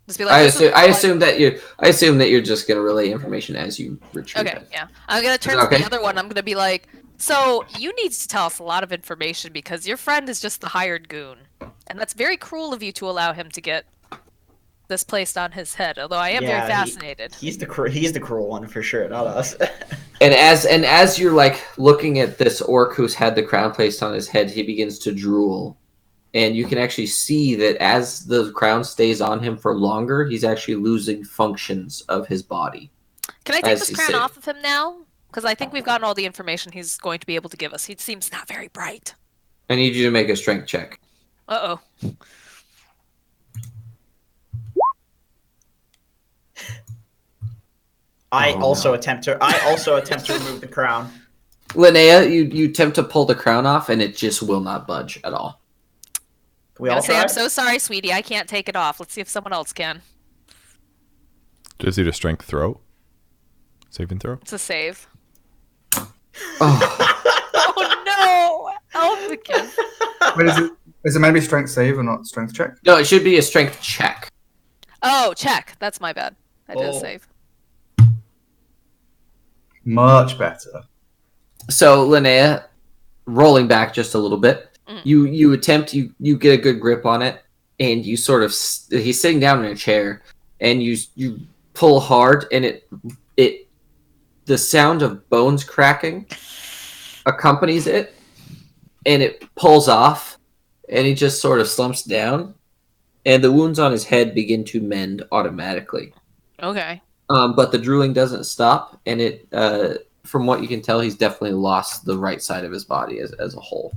just be like, "This is I assume that you're just gonna relay information as you retrieve okay." it. Yeah, I'm gonna turn Okay. to the other one. I'm gonna be like, "So you need to tell us a lot of information because your friend is just the hired goon, and that's very cruel of you to allow him to get this placed on his head. Although I am very fascinated." He's the cruel one for sure, not us. And as you're like looking at this orc who's had the crown placed on his head, he begins to drool. And you can actually see that as the crown stays on him for longer, he's actually losing functions of his body. Can I take As this he's crown sitting. off of him now? Because I think we've gotten all the information he's going to be able to give us. He seems not very bright. I need you to make a strength check. Uh-oh. I Oh, also no. attempt to remove the crown. Linnea, you attempt to pull the crown off, and it just will not budge at all. Can we I'm all gonna say, try? I'm so sorry, sweetie. I can't take it off. Let's see if someone else can. Just need a strength throw. Saving throw. It's a save. Oh, Oh no! Elfikin. Wait, is it maybe strength save or not strength check? no, it should be a strength check. Oh, check. That's my bad. I did a Oh. save. Much better. So, Linnea, rolling back just a little bit, Mhm. you attempt, you get a good grip on it, and you sort of, he's sitting down in a chair, and you pull hard, and the sound of bones cracking accompanies it, and it pulls off, and he just sort of slumps down, and the wounds on his head begin to mend automatically. Okay. But the drooling doesn't stop, and from what you can tell, he's definitely lost the right side of his body as a whole.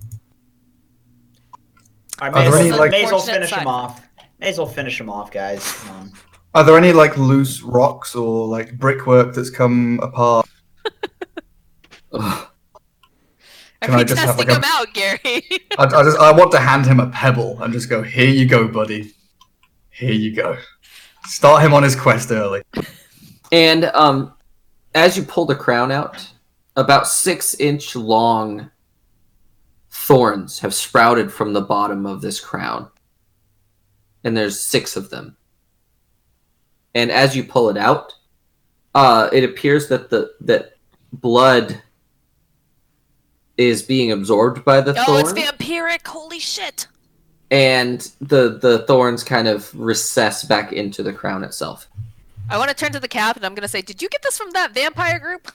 I Are there any, like- may as well Unfortunate finish side him off. May as well finish him off, guys. Come on. Are there any like loose rocks or like brickwork that's come apart? Ugh. Can I I'm just have, testing like, him out, Gary. I want to hand him a pebble and just go, here you go, buddy. Here you go. Start him on his quest early. And as you pull the crown out, about 6-inch long thorns have sprouted from the bottom of this crown. And there's 6 of them. And as you pull it out, it appears that that blood is being absorbed by the Oh, it's thorn, vampiric. Holy shit. and the thorns kind of recess back into the crown itself. I want to turn to the captain. I'm going to say, did you get this from that vampire group?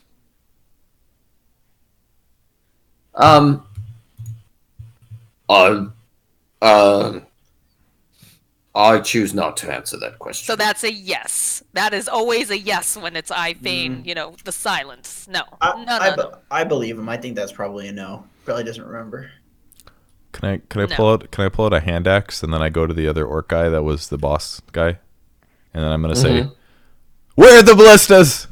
I choose not to answer that question. So that's a yes. That is always a yes when it's I feign, the silence. No. No. I believe him. I think that's probably a no. Probably doesn't remember. Can I pull out a hand axe and then I go to the other orc guy that was the boss guy, and then I'm gonna say, "Where are the ballistas?"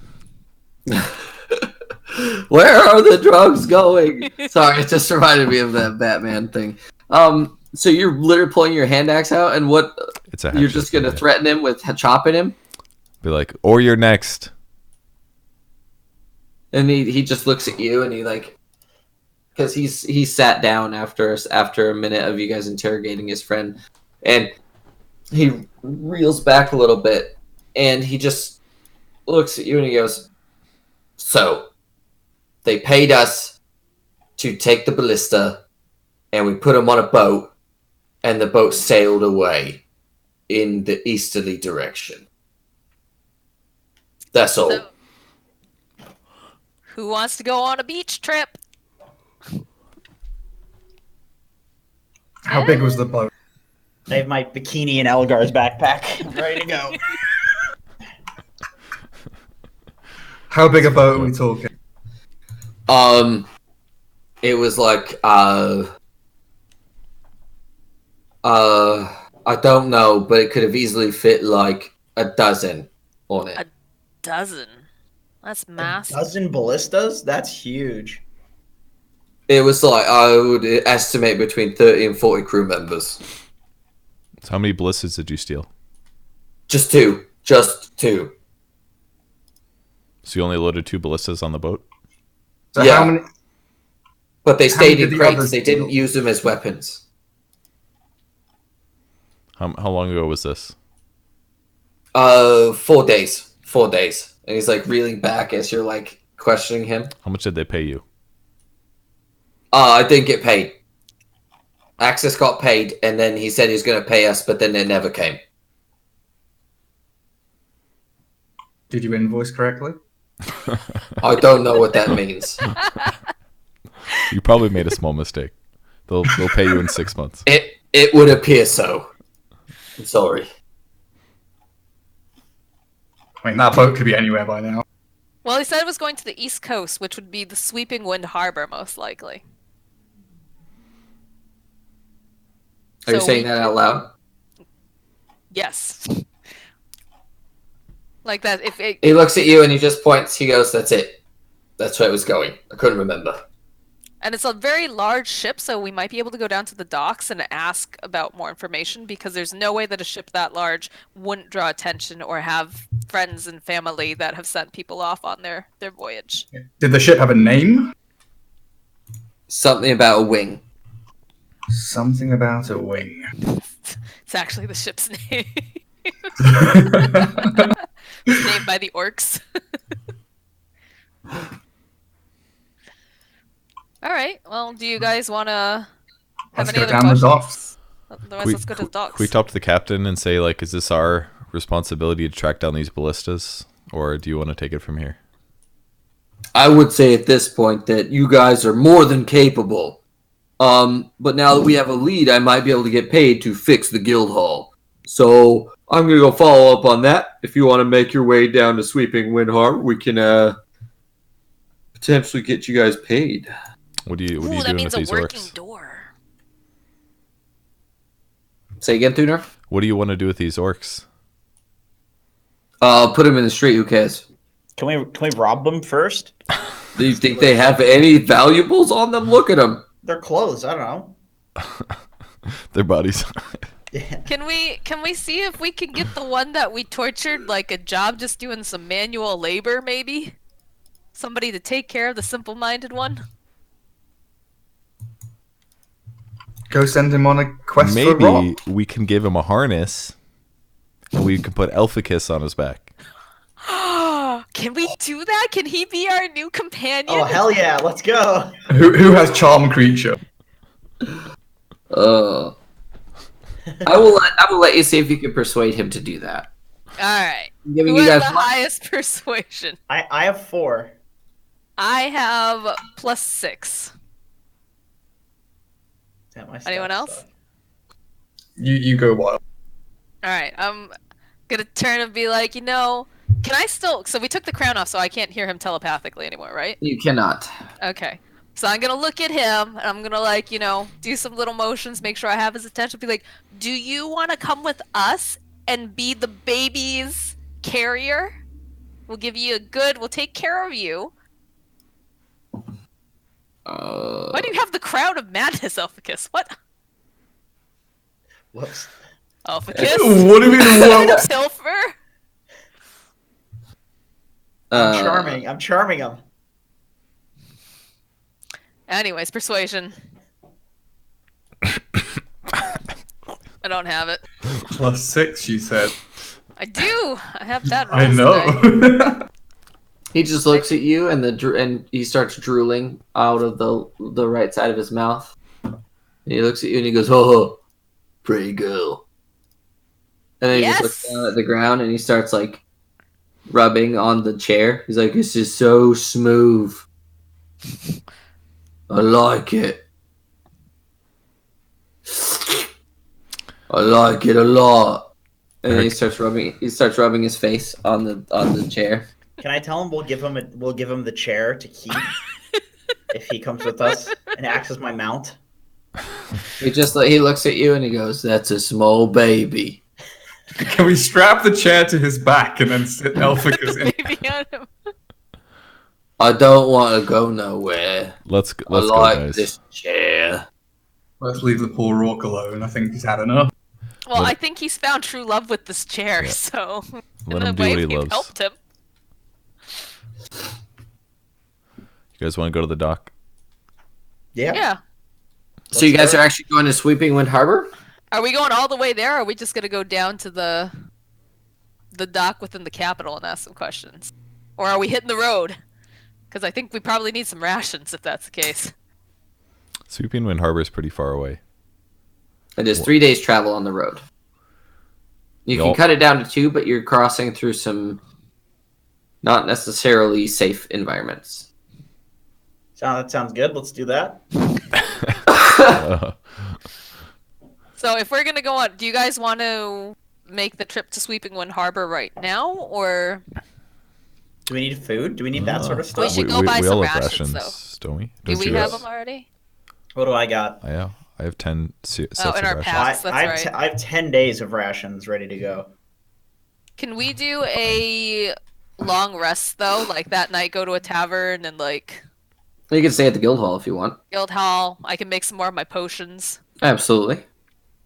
Where are the drugs going? Sorry, it just reminded me of that Batman thing. So you're literally pulling your hand axe out, and what? It's a You're just gonna threaten him with chopping him, be like, "Or you're next." and he just looks at you, and he like, because he sat down after a minute of you guys interrogating his friend, and he reels back a little bit, and he just looks at you, and he goes, "So, they paid us to take the ballista, and we put them on a boat, and the boat sailed away in the easterly direction. That's all." Who wants to go on a beach trip? How big was the boat? I have my bikini and Elgar's backpack. I'm ready to go. How big a boat are we talking? It was like I don't know, but it could have easily fit like a dozen on it. A dozen. That's A massive. dozen ballistas? That's huge. It was like I would estimate between 30 and 40 crew members. So how many ballistas did you steal? Just two. Just two. So you only loaded 2 ballistas on the boat? So Yeah. how many? But they How stayed many in did the crates. others They steal? didn't use them as weapons. How long ago was this? 4 days. 4 days. And he's like reeling back as you're like questioning him. How much did they pay you? I didn't get paid. Axis got paid, and then he said he was going to pay us, but then it never came. Did you invoice correctly? I don't know what that means. You probably made a small mistake. They'll pay you in 6 months. It would appear so. I'm sorry. I mean, that boat could be anywhere by now. Well, he said it was going to the East Coast, which would be the Sweeping Wind Harbor, most likely. Are you So saying we that could- out loud? Yes. Like that, if it... He looks at you and he just points. He goes, "That's it. That's where it was going. I couldn't remember." And it's a very large ship, so we might be able to go down to the docks and ask about more information, because there's no way that a ship that large wouldn't draw attention or have friends and family that have sent people off on their voyage. Did the ship have a name? Something about a wing. Something about a wing. It's actually the ship's name. It's named by the orcs. All right. Well, do you guys want to have Let's any go other down the questions? docks. Otherwise, let's go to the docks. Can we talk to the captain and say, like, is this our responsibility to track down these ballistas? Or do you want to take it from here? I would say at this point that you guys are more than capable. But now that we have a lead, I might be able to get paid to fix the guild hall. So I'm gonna go follow up on that. If you want to make your way down to Sweeping Wind Harbor, we can potentially get you guys paid. What are you Ooh, that doing means with these a working orcs? door. Say again, Thuner? What do you want to do with these orcs? Put them in the street. Who cares? Can we rob them first? Do you think they have any valuables on them? Look at them. Their clothes, I don't know. Their bodies. Yeah. Can we see if we can get the one that we tortured, like a job just doing some manual labor, maybe? Somebody to take care of the simple-minded one? Go send him on a quest for Maybe rock. we can give him a harness and we can put Elficus on his back. Can we do that? Can he be our new companion? Oh hell yeah, let's go. Who has charm creature? I will let you see if you can persuade him to do that. Alright. I'm giving Who you has guys the one- highest persuasion? I have 4. I have +6. Damn, my Anyone stats else? suck. You go wild. Alright, I'm gonna turn and be like, can I still... So we took the crown off, so I can't hear him telepathically anymore, right? You cannot. Okay. So I'm gonna look at him, and I'm gonna, do some little motions, make sure I have his attention, be like, do you want to come with us and be the baby's carrier? We'll take care of you. Why do you have the crown of madness, Elficus? What? Whoops. Elficus? What do you mean? What? Tilfer? I'm charming him. Anyways, persuasion. I don't have it. +6, she said. I do! I have that I rolls today. know. He just looks at you and he starts drooling out of the right side of his mouth. And he looks at you and he goes, "Oh, pretty girl." And then he just looks Yes. down at the ground and he starts like rubbing on the chair. He's like, "This is so smooth. I like it. I like it a lot." And then he starts rubbing. He starts rubbing his face on the chair. Can I tell him we'll give him the chair to keep if he comes with us and acts as my mount? He looks at you and he goes, "That's a small baby." Can we strap the chair to his back and then sit Elphicus in? Maybe on him. I don't want to go nowhere. Let's I go, like guys. this chair. Let's leave the poor orc alone. I think he's had enough. Well, Let- I think he's found true love with this chair, Yeah. so Let in him a do way what he we've loves. helped him. You guys want to go to the dock? Yeah. Yeah. So you Let's guys go. are actually going to Sweeping Wind Harbor? Are we going all the way there, or are we just gonna go down to the dock within the capital and ask some questions? Or are we hitting the road? Because I think we probably need some rations if that's the case. Sweeping Wind Harbor is pretty far away. It is 3 days travel on the road. You can Y'all- cut it down to 2, but you're crossing through some not necessarily safe environments. That sounds good. Let's do that. So if we're gonna go on, do you guys want to make the trip to Sweeping Wind Harbor right now, or Do we need food? Do we need that sort of We stuff? should go buy we some all have rations, don't we? do Don't we you have guys? them already? What do I got? I have 10 sets Oh, of in our rations. packs. That's I have right. I have 10 days of rations ready to go. Can we do a long rest though? Like that night, go to a tavern and like You can stay at the guild hall if you want. guild hall. I can make some more of my potions. Absolutely.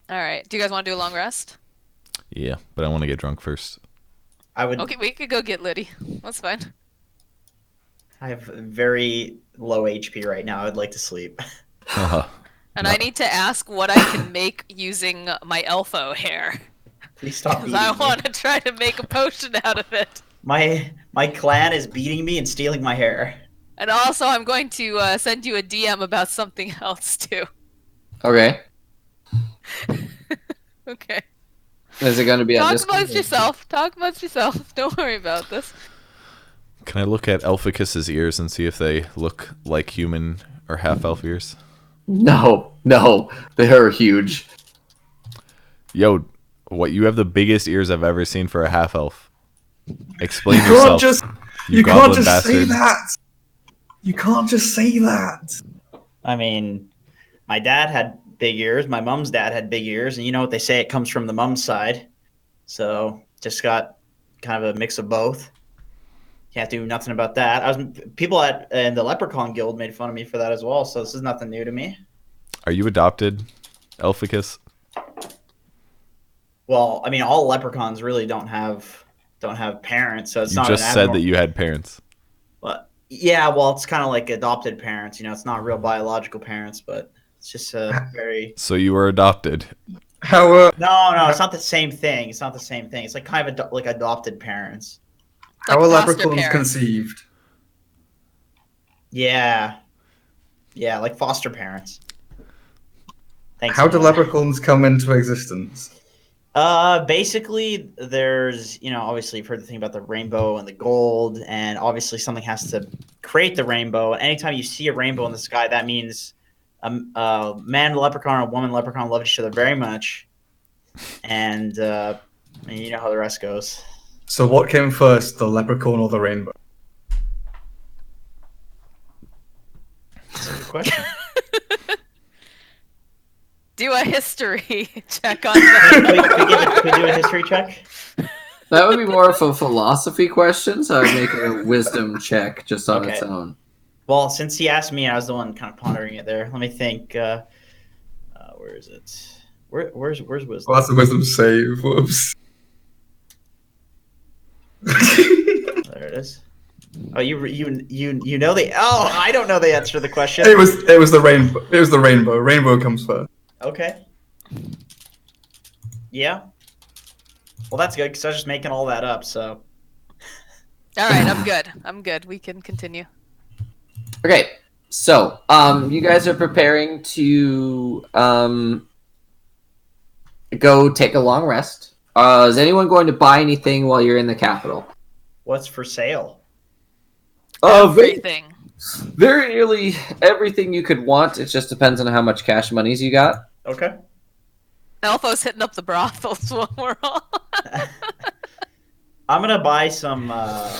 All right. Do you guys want to do a long rest? Yeah, but I want to get drunk first. I would. Okay, we could go get Liddy. That's fine. I have very low HP right now. I'd like to sleep. And I need to ask what I can make using my elfo hair. Please stop Because beating I me. want to try to make a potion out of it. My clan is beating me and stealing my hair. And also, I'm going to send you a DM about something else too. Okay. Okay. Is it going to be on Talk Discord? amongst yourself. Talk amongst yourself. Don't worry about this. Can I look at Elphicus's ears and see if they look like human or half-elf ears? No. They are huge. Yo, what? You have the biggest ears I've ever seen for a half-elf. Explain You yourself. can't just. you You can't goblin just say bastard. that. You can't just say that. I mean, my dad had big ears. My mom's dad had big ears, and you know what they say? It comes from the mom's side. So just got kind of a mix of both. Can't do nothing about that. People in the Leprechaun Guild made fun of me for that as well. So this is nothing new to me. Are you adopted, Elphicus? Well, I mean, all leprechauns really don't have parents, so it's You not. just an said abnormal- that you had parents. But yeah, well, it's kind of like adopted parents. You know, it's not real biological parents, but it's just a very. So you were adopted. How No, it's not the same thing. It's not the same thing. It's like kind of like adopted parents. how Like are foster leprechauns parents. conceived? Yeah, like foster parents. Thanks. How do Noah. leprechauns come into existence? Basically, there's, obviously you've heard the thing about the rainbow and the gold, and obviously something has to create the rainbow. And anytime you see a rainbow in the sky, that means a man leprechaun and a woman leprechaun love each other very much. And you know how the rest goes. So what came first, the leprechaun or the rainbow? That's a good question. Do a history check on that. Can we do a history check? That would be more of a philosophy question, so I'd make it a wisdom check just on its Okay. own. Well, since he asked me, I was the one kind of pondering it there. Let me think. Where is it? Where's wisdom? Well, that's a wisdom save. Whoops. There it is. Oh, you know the. Oh, I don't know the answer to the question. It was the rainbow. It was the rainbow. Rainbow comes first. Okay. Yeah. Well, that's good because I was just making all that up. So All right, I'm good. I'm good. We can continue. Okay, so you guys are preparing to go take a long rest. Is anyone going to buy anything while you're in the capital? What's for sale? Everything. Very nearly everything you could want. It just depends on how much cash monies you got. Okay. Elfo's hitting up the brothels while we're all. I'm gonna buy some. I'm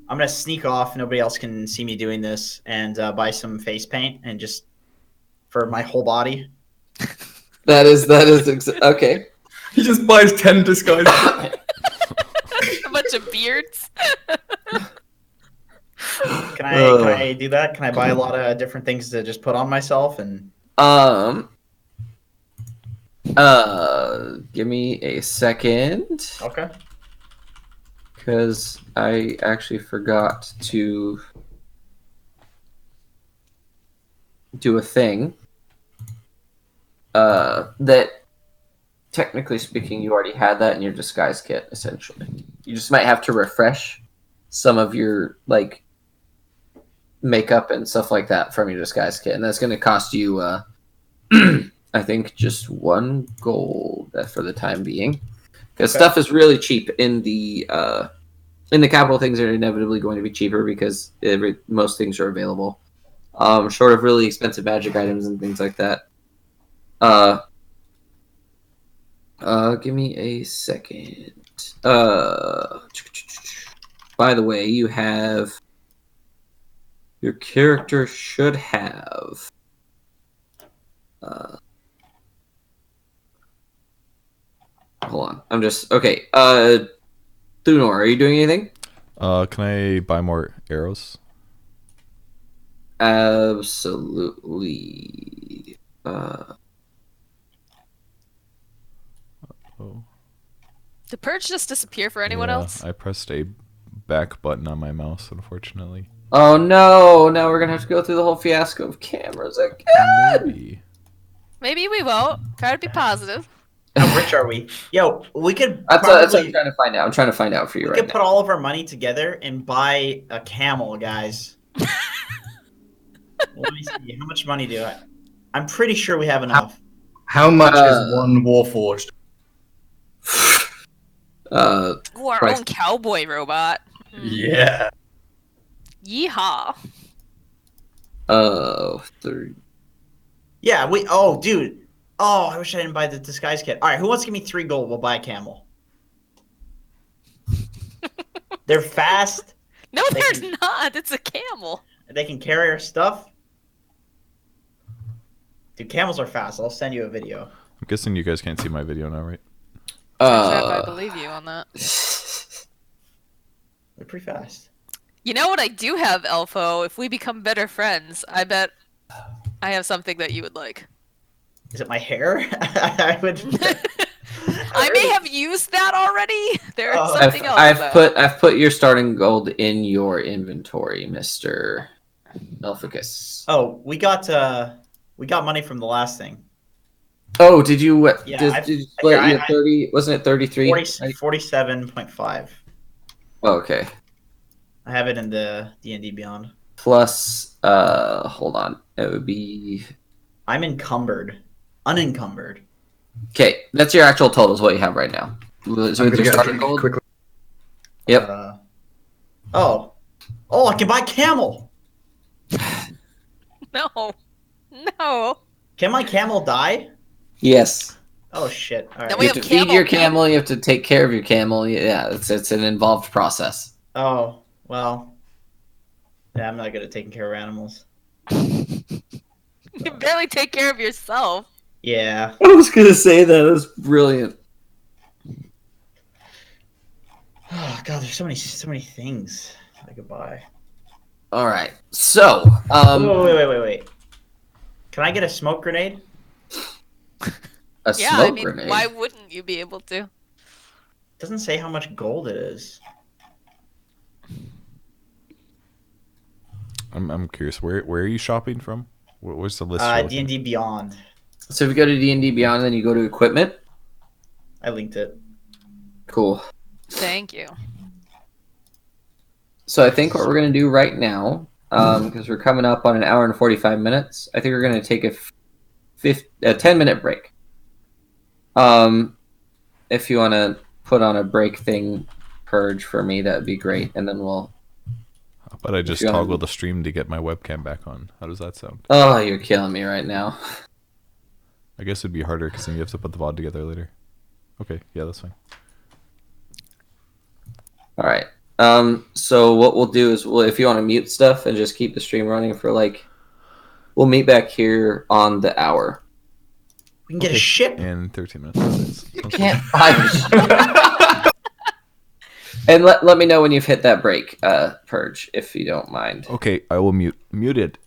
gonna sneak off. Nobody else can see me doing this, and buy some face paint and just for my whole body. That is okay. He just buys 10 disguises. A bunch of beards. Can I do that? Can I buy a lot of different things to just put on myself and? Give me a second. Okay. Because I actually forgot to do a thing. That, technically speaking, you already had that in your disguise kit, essentially. You just might have to refresh some of your, like, makeup and stuff like that from your disguise kit. And that's going to cost you, I think, just 1 gold for the time being. Because stuff is really cheap in the capital. Things are inevitably going to be cheaper because most things are available. Short of really expensive magic items and things like that. Give me a second. By the way, your character should have. Hold on. I'm just okay. Thunor, are you doing anything? Can I buy more arrows? Absolutely. Oh. Did Purge just disappear for anyone Yeah, else? I pressed a back button on my mouse, unfortunately. Oh no! Now we're gonna have to go through the whole fiasco of cameras again. Maybe. Maybe we won't. Try to be positive. How rich are we? Yo, we could That's what I'm probably. trying to find out. I'm trying to find out for you We right could now. put all of our money together and buy a camel, guys. Let me see. How much money do I? I'm pretty sure we have enough. How much is one Warforged? Ooh, our Price. own cowboy robot. Yeah. Yeehaw. 30. Yeah, we. Oh, dude. Oh, I wish I didn't buy the disguise kit. All right, who wants to give me 3 gold? We'll buy a camel. They're fast. No, They there's can- not. It's a camel. They can carry our stuff. Dude, camels are fast. I'll send you a video. I'm guessing you guys can't see my video now, right? Not sure if I believe you on that. They're pretty fast. You know what I do have, Elfo? If we become better friends, I bet I have something that you would like. Is it my hair? I would. I may have used that already. There's Oh. something else. I've put your starting gold in your inventory, Mr. Elficus. Oh, we got money from the last thing. Oh, did you? Yeah, did you split your 30? Wasn't it 33? 47.5. Oh, okay. I have it in the D&D Beyond. Plus, hold on. It would be. I'm encumbered. Unencumbered. Okay, that's your actual total. Is what you have right now. So I'm with gonna your get a starting drink gold. quickly. Yep. Oh, I can buy camel. No. No. Can my camel die? Yes. Oh shit! All right. Then we You have have to feed your camel. camel. You have to take care of your camel. Yeah, it's an involved process. Oh well. Yeah, I'm not good at taking care of animals. You barely take care of yourself. Yeah. I was gonna say that. That's brilliant. Oh god, there's so many things I could buy. All right. So, Wait. Can I get a smoke grenade? a Yeah, smoke I mean, grenade. why wouldn't you be able to? Doesn't say how much gold it is. I'm curious. Where are you shopping from? Where's the list? D&D Beyond. So if you go to D&D Beyond, then you go to equipment. I linked it. Cool. Thank you. So I think what we're gonna do right now, because we're coming up on an hour and 45 minutes, I think we're gonna take a 10-minute break. If you want to put on a break thing, Purge for me, that'd be great. And then we'll. How about I just you wanna- toggle the stream to get my webcam back on? How does that sound? Oh, you're killing me right now. I guess it'd be harder because then you have to put the VOD together later. Okay, yeah, that's fine. All right. So what we'll do is, if you want to mute stuff and just keep the stream running for we'll meet back here on the hour. We can get a ship. In 13 minutes. You can't buy. And let me know when you've hit that break, Purge, if you don't mind. Okay, I will mute it.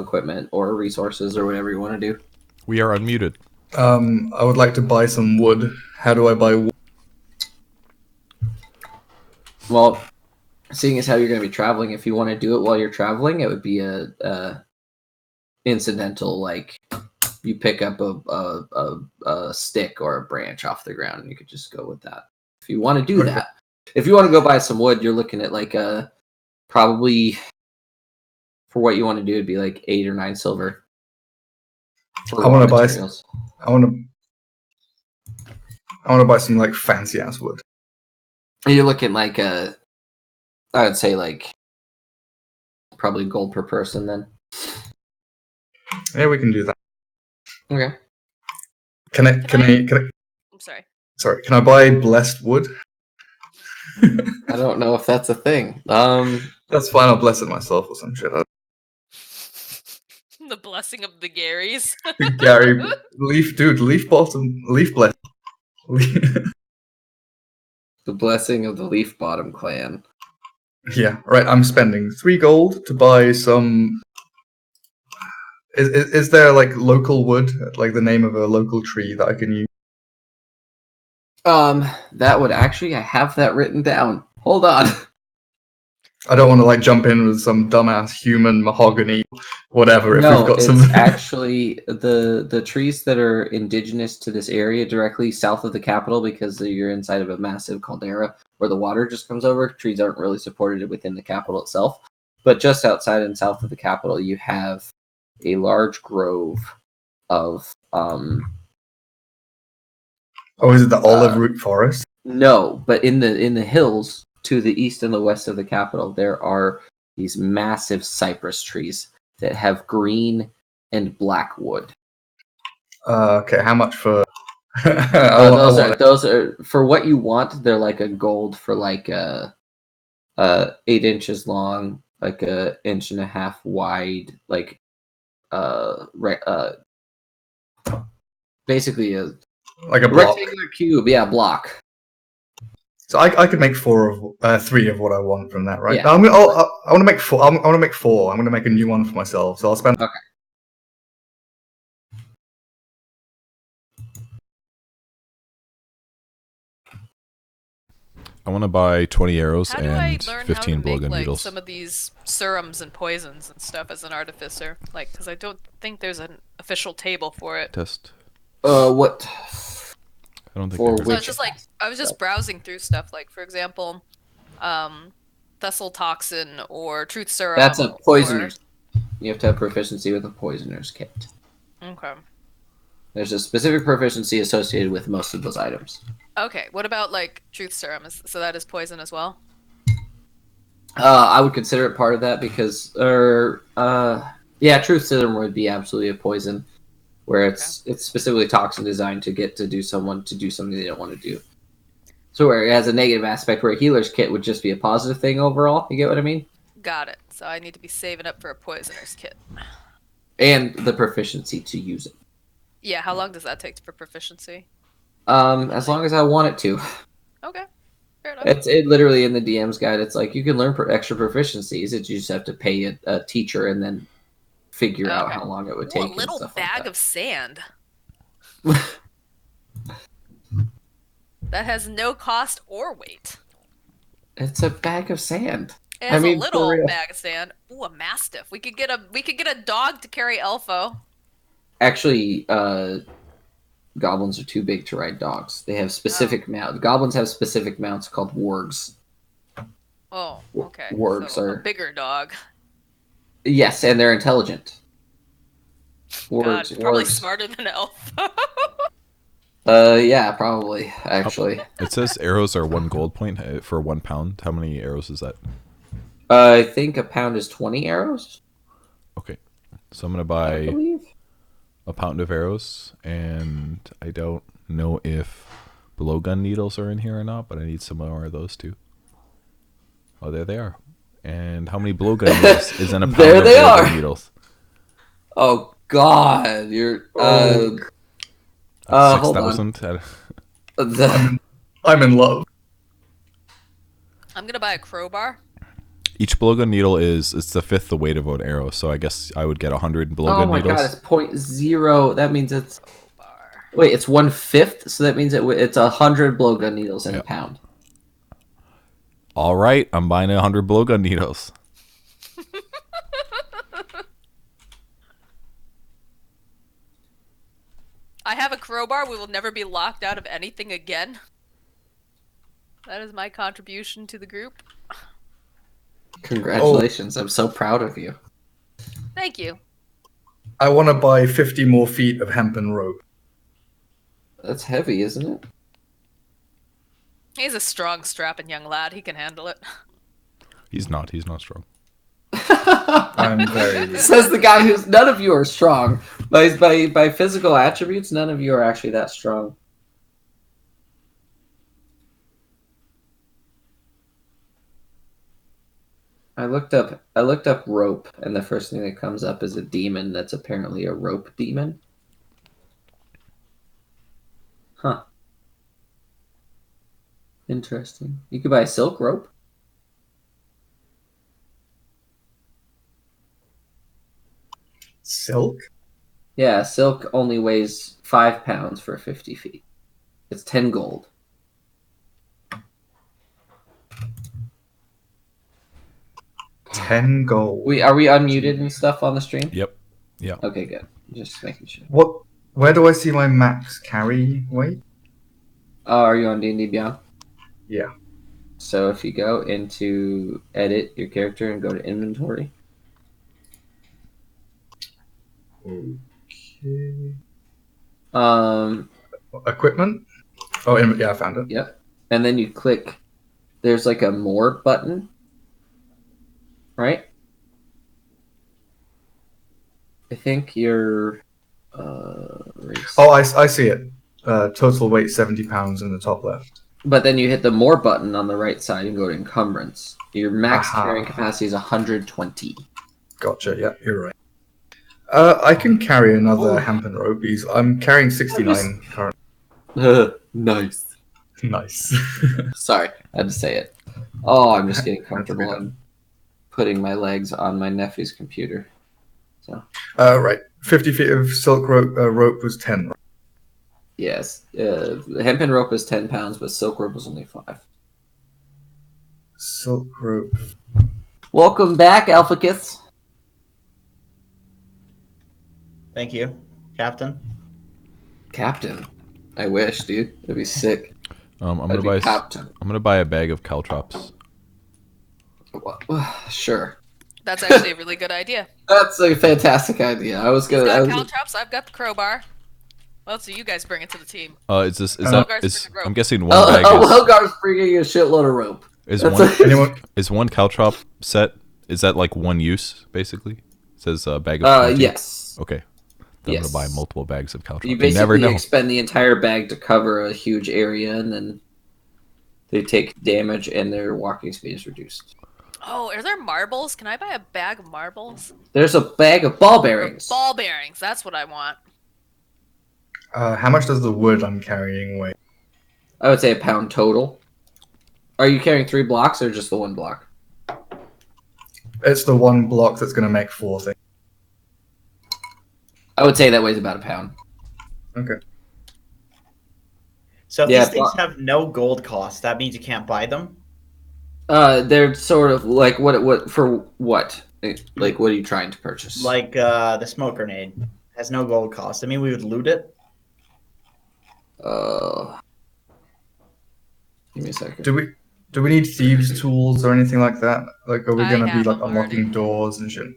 equipment or resources or whatever you want to do. We are unmuted. I would like to buy some wood. How do I buy wood? Well, seeing as how you're going to be traveling, if you want to do it while you're traveling, it would be a incidental, like you pick up a stick or a branch off the ground, and you could just go with that. If you want to do that, if you want to go buy some wood, you're looking at like probably for what you want to do, it'd be like 8 or 9 silver. I want to buy. I want to buy some like fancy ass wood. You're looking like I would say like probably gold per person then. Yeah, we can do that. Okay. Can I? I'm sorry. Sorry, can I buy blessed wood? I don't know if that's a thing. That's fine. I'll bless it myself or some shit. The blessing of the Garys. Gary, leaf bottom, leaf bless. The blessing of the Leaf Bottom clan. Yeah, right. I'm spending 3 gold to buy some. Is there like local wood, like the name of a local tree that I can use? That would actually, I have that written down. Hold on. I don't want to like jump in with some dumbass human mahogany, whatever. If No, we've got it's some, actually the trees that are indigenous to this area directly south of the capital, because you're inside of a massive caldera where the water just comes over. Trees aren't really supported within the capital itself, but just outside and south of the capital, you have a large grove of oh, is it the olive root forest? no, but in the hills to the east and the west of the capital, there are these massive cypress trees that have green and black wood. Okay, how much for? Those are for what you want. They're like a gold for like 8 inches long, like a inch and a half wide, like basically a like a block. rectangular cube. Yeah, block. So I could make 3 of what I want from that, right? Yeah. I want to make 4. I want to make 4. I'm going to make a new one for myself. So I'll spend. Okay. I want to buy 20 arrows How do I and learn 15 how to make blowgun like needles. some of these serums and poisons and stuff as an artificer? Like, because I don't think there's an official table for it. Test. What? I don't think For there So is. it's just like I was just browsing through stuff. Like, for example, Thessal toxin or truth serum. That's a poisoner's. You have to have proficiency with a poisoner's kit. Okay. There's a specific proficiency associated with most of those items. Okay. What about like truth serum? So that is poison as well. I would consider it part of that because, yeah, truth serum would be absolutely a poison, where it's specifically toxin designed to get to do something they don't want to do. So where it has a negative aspect, where a healer's kit would just be a positive thing overall. You get what I mean? Got it. So I need to be saving up for a poisoner's kit. And the proficiency to use it. Yeah. How long does that take for proficiency? As long as I want it to. Okay. Fair enough. It literally in the DM's guide. It's like you can learn extra proficiencies. You just have to pay a teacher and then figure out how long it would take. Ooh, a little bag of sand. That has no cost or weight. It's a bag of sand. It has a little bag of sand. Ooh, a mastiff. We could get a dog to carry Elfo. Actually, goblins are too big to ride dogs. They have specific mounts. Goblins have specific mounts called wargs. Oh, okay. Wargs so are a bigger dog. Yes, and they're intelligent. God, probably smarter than Elfo. Yeah, probably actually. It says arrows are 1 gold point for 1 pound. How many arrows is that? I think a pound is 20 arrows. Okay, so I'm gonna I buy believe. a pound of arrows, and I don't know if blowgun needles are in here or not, but I need some more of those too. Oh, there they are. And how many blowgun needles is in a pound There of they blowgun are. needles? Oh God, you're. Hold on. 6,000. The- I'm in love. I'm gonna buy a crowbar. Each blowgun needle it's the fifth the weight of an arrow, so I guess I would get 100 blowgun Oh my needles. god, it's 0.0. That means it's Bar. wait, it's 1/5. So that means it's 100 blowgun needles in Yeah. a pound. All right, I'm buying 100 blowgun needles. I have a crowbar. We will never be locked out of anything again. That is my contribution to the group. Congratulations! I'm so proud of you. Thank you. I want to buy 50 more feet of hempen rope. That's heavy, isn't it? He's a strong, strapping young lad. He can handle it. He's not strong. I'm very. Says the guy who's none of you are strong. By physical attributes, none of you are actually that strong. I looked up rope, and the first thing that comes up is a demon that's apparently a rope demon. Huh. Interesting. You could buy silk rope. Silk? Yeah, silk only weighs 5 pounds for 50 feet. It's 10 gold. $10 gold. Are we unmuted and stuff on the stream? Yep. Yeah. Okay, good. Just making sure. What? Where do I see my max carry weight? Are you on D&D Beyond? Yeah. So if you go into edit your character and go to inventory. Okay. Equipment? Oh, yeah, I found it. Yep. And then you click, there's like a more button, right? I think your race. Oh, I see it. Total weight 70 pounds in the top left. But then you hit the more button on the right side and go to encumbrance. Your max Aha. carrying capacity is 120. Gotcha. Yeah, you're right. I can carry another hempen rope. I'm carrying 69 currently. Nice. Nice. Sorry, I had to say it. Oh, I'm just getting That's comfortable. okay. I'm putting my legs on my nephew's computer. Right. 50 feet of silk rope was 10. Right? Yes, hempen rope is 10 pounds, but silk rope is only 5. Silk rope. Welcome back, Alphacus. Thank you, Captain. Captain. I wish, dude. That'd be sick. I'm I'd gonna be buy. captain. I'm gonna buy a bag of caltrops. Sure. That's actually a really good idea. That's a fantastic idea. I was He's gonna. got caltrops. I've got the crowbar. What else do you guys bring into the team? Is Helgar's is bringing rope. I'm guessing one bag Helgar's bringing a shitload of rope. is That's one like- Anyone? is one caltrop set. Is that like one use basically? It says a bag of 20. Yes. Okay. Then I'm Yes. gonna buy multiple bags of caltrops. You You never basically know. expend the entire bag to cover a huge area, and then they take damage, and their walking speed is reduced. Oh, are there marbles? Can I buy a bag of marbles? There's a bag of ball Or bearings. ball bearings. That's what I want. How much does the wood I'm carrying weigh? I would say a pound total. Are you carrying 3 blocks or just the 1 block? It's the one block that's going to make 4 things. I would say that weighs about a pound. Okay. So if Yeah, these things have no gold cost, that means you can't buy them? They're sort of like what for what? Like what are you trying to purchase? Like the smoke grenade has no gold cost. I mean, we would loot it. Give me a second. Do we need thieves' tools or anything like that? Like, are we I going to be have like them unlocking already. doors and shit?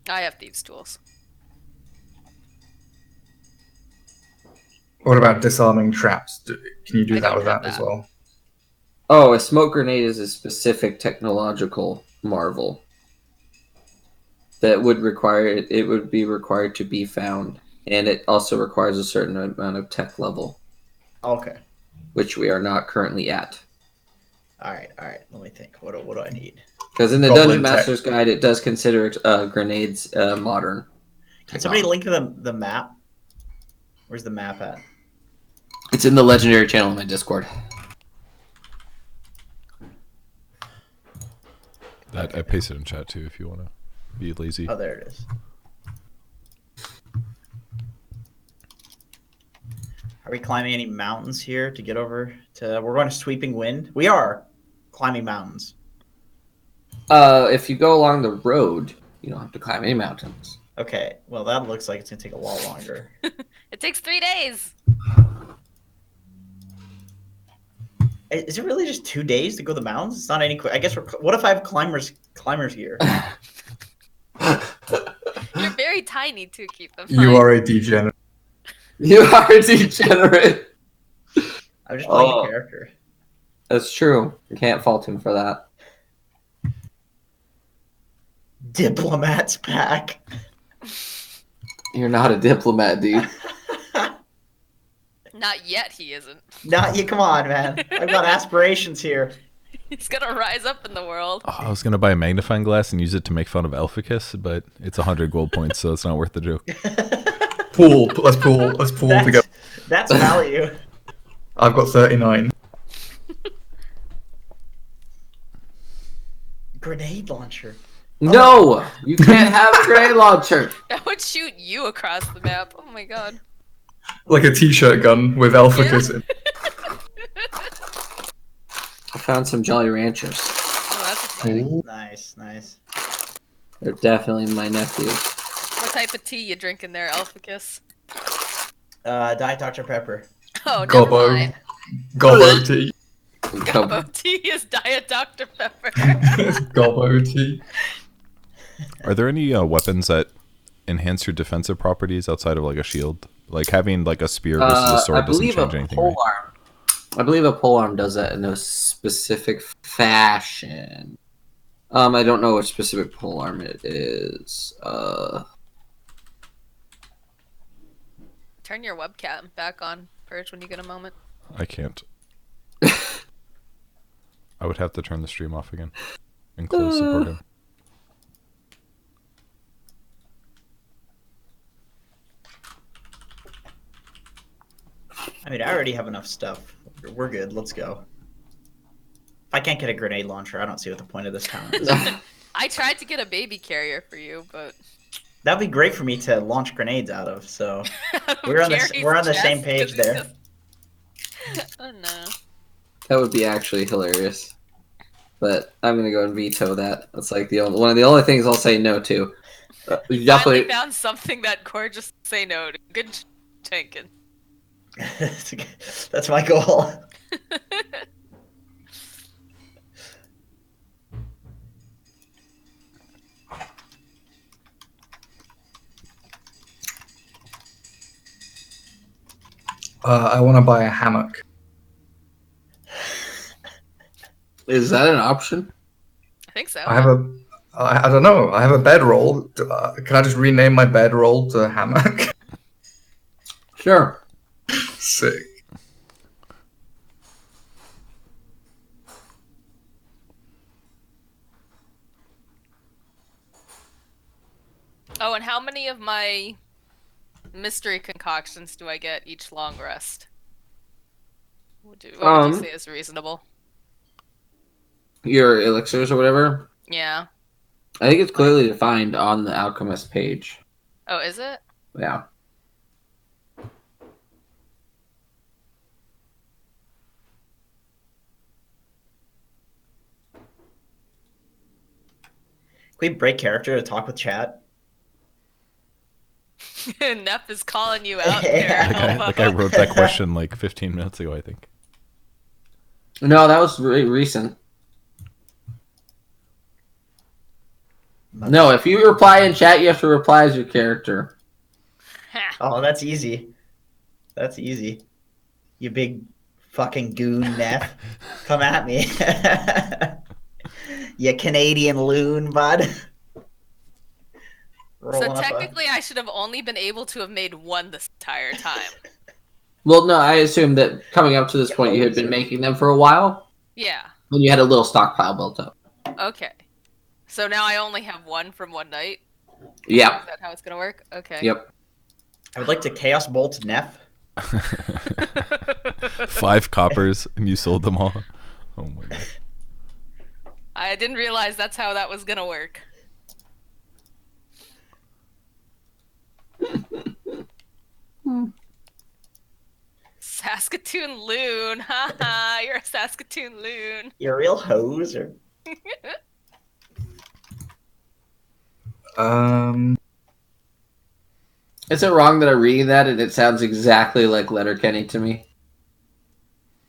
I have thieves' tools. What about disarming traps? Can you do I that don't with have that as that. well? Oh, a smoke grenade is a specific technological marvel that would require it would be required to be found, and it also requires a certain amount of tech level, Okay. which we are not currently at. All right. Let me think. What do I need? Because in the Goblin Dungeon tech. Master's Guide, it does consider grenades modern. Can somebody technology. link the map? Where's the map at? It's in the Legendary channel in my Discord. That I pasted in chat too if you want to be lazy. Oh, there it is. Are we climbing any mountains here to get over to? We're going to Sweeping Wind. We are climbing mountains. If you go along the road, you don't have to climb any mountains. Okay. Well, that looks like it's gonna take a lot longer. It takes 3 days. Is it really just 2 days to go to the mountains? It's not any quick. I guess we're. What if I have climbers gear? You're very tiny too, Keith. You are a degenerate. You are a degenerate. I'm just playing a character. That's true. You can't fault him for that. Diplomat's pack. You're not a diplomat, dude. Not yet, he isn't. Not you. Come on, man. I've got aspirations here. He's gonna rise up in the world. Oh, I was gonna buy a magnifying glass and use it to make fun of Elficus, but it's 100 gold points, so it's not worth the joke. Pool. Let's pool. Let's pool together. That's value. I've got 39. Grenade launcher. No, you can't have a grenade launcher. That would shoot you across the map. Oh my god. Like a t-shirt gun with Elficus in. I found some Jolly Ranchers. Oh, that's exciting. Nice, nice. They're definitely my nephew. What type of tea you drinking there, Elficus? Diet Dr. Pepper. Oh, never Gobbo. mind. Gobbo tea. Gobbo tea is Diet Dr. Pepper. Gobbo tea. Are there any weapons that enhance your defensive properties outside of like a shield? Like having like a spear versus a I sword doesn't believe a change anything, right? polearm. I believe a polearm does that in a specific fashion. I don't know which specific polearm it is. Turn your webcam back on, Purge, when you get a moment. I can't. I would have to turn the stream off again and close the program. I mean, I already have enough stuff. We're good. Let's go. If I can't get a grenade launcher, I don't see what the point of this town is. I tried to get a baby carrier for you, but That'd be great for me to launch grenades out of. So we're on the same page there. Oh no. That would be actually hilarious. But I'm gonna go and veto that. That's like one of the only things I'll say no to. You Finally definitely. found something that Core just say no to. Good tanking. That's my goal. I want to buy a hammock. Is that an option? I think so. I have a. I don't know. I have a bedroll. Can I just rename my bedroll to hammock? Sure. Sick. Oh, and how many of my mystery concoctions do I get each long rest? What would you say is reasonable? Your elixirs or whatever. Yeah. I think it's clearly defined on the alchemist page. Oh, is it? Yeah. Can we break character to talk with chat? Neff is calling you out there. Yeah. Like I wrote that question like 15 minutes ago, I think. No, that was recent. No, if you reply in chat, you have to reply as your character. Oh, that's easy. That's easy. You big fucking goon, Neff. Come at me. You Canadian loon, bud. So technically, I should have only been able to have made one this entire time. Well, no, I assume that coming up to this point, you had been making them for a while, Yeah. and you had a little stockpile built up. Okay. So now I only have one from one night? Yeah. Is that how it's gonna work? Okay. Yep. I would like to Chaos Bolt Neff. 5 coppers and you sold them all. Oh my god. I didn't realize that's how that was gonna work. Saskatoon loon, haha! You're a Saskatoon loon. You're a real hose, or Is it wrong that I'm reading that and it sounds exactly like Letterkenny to me?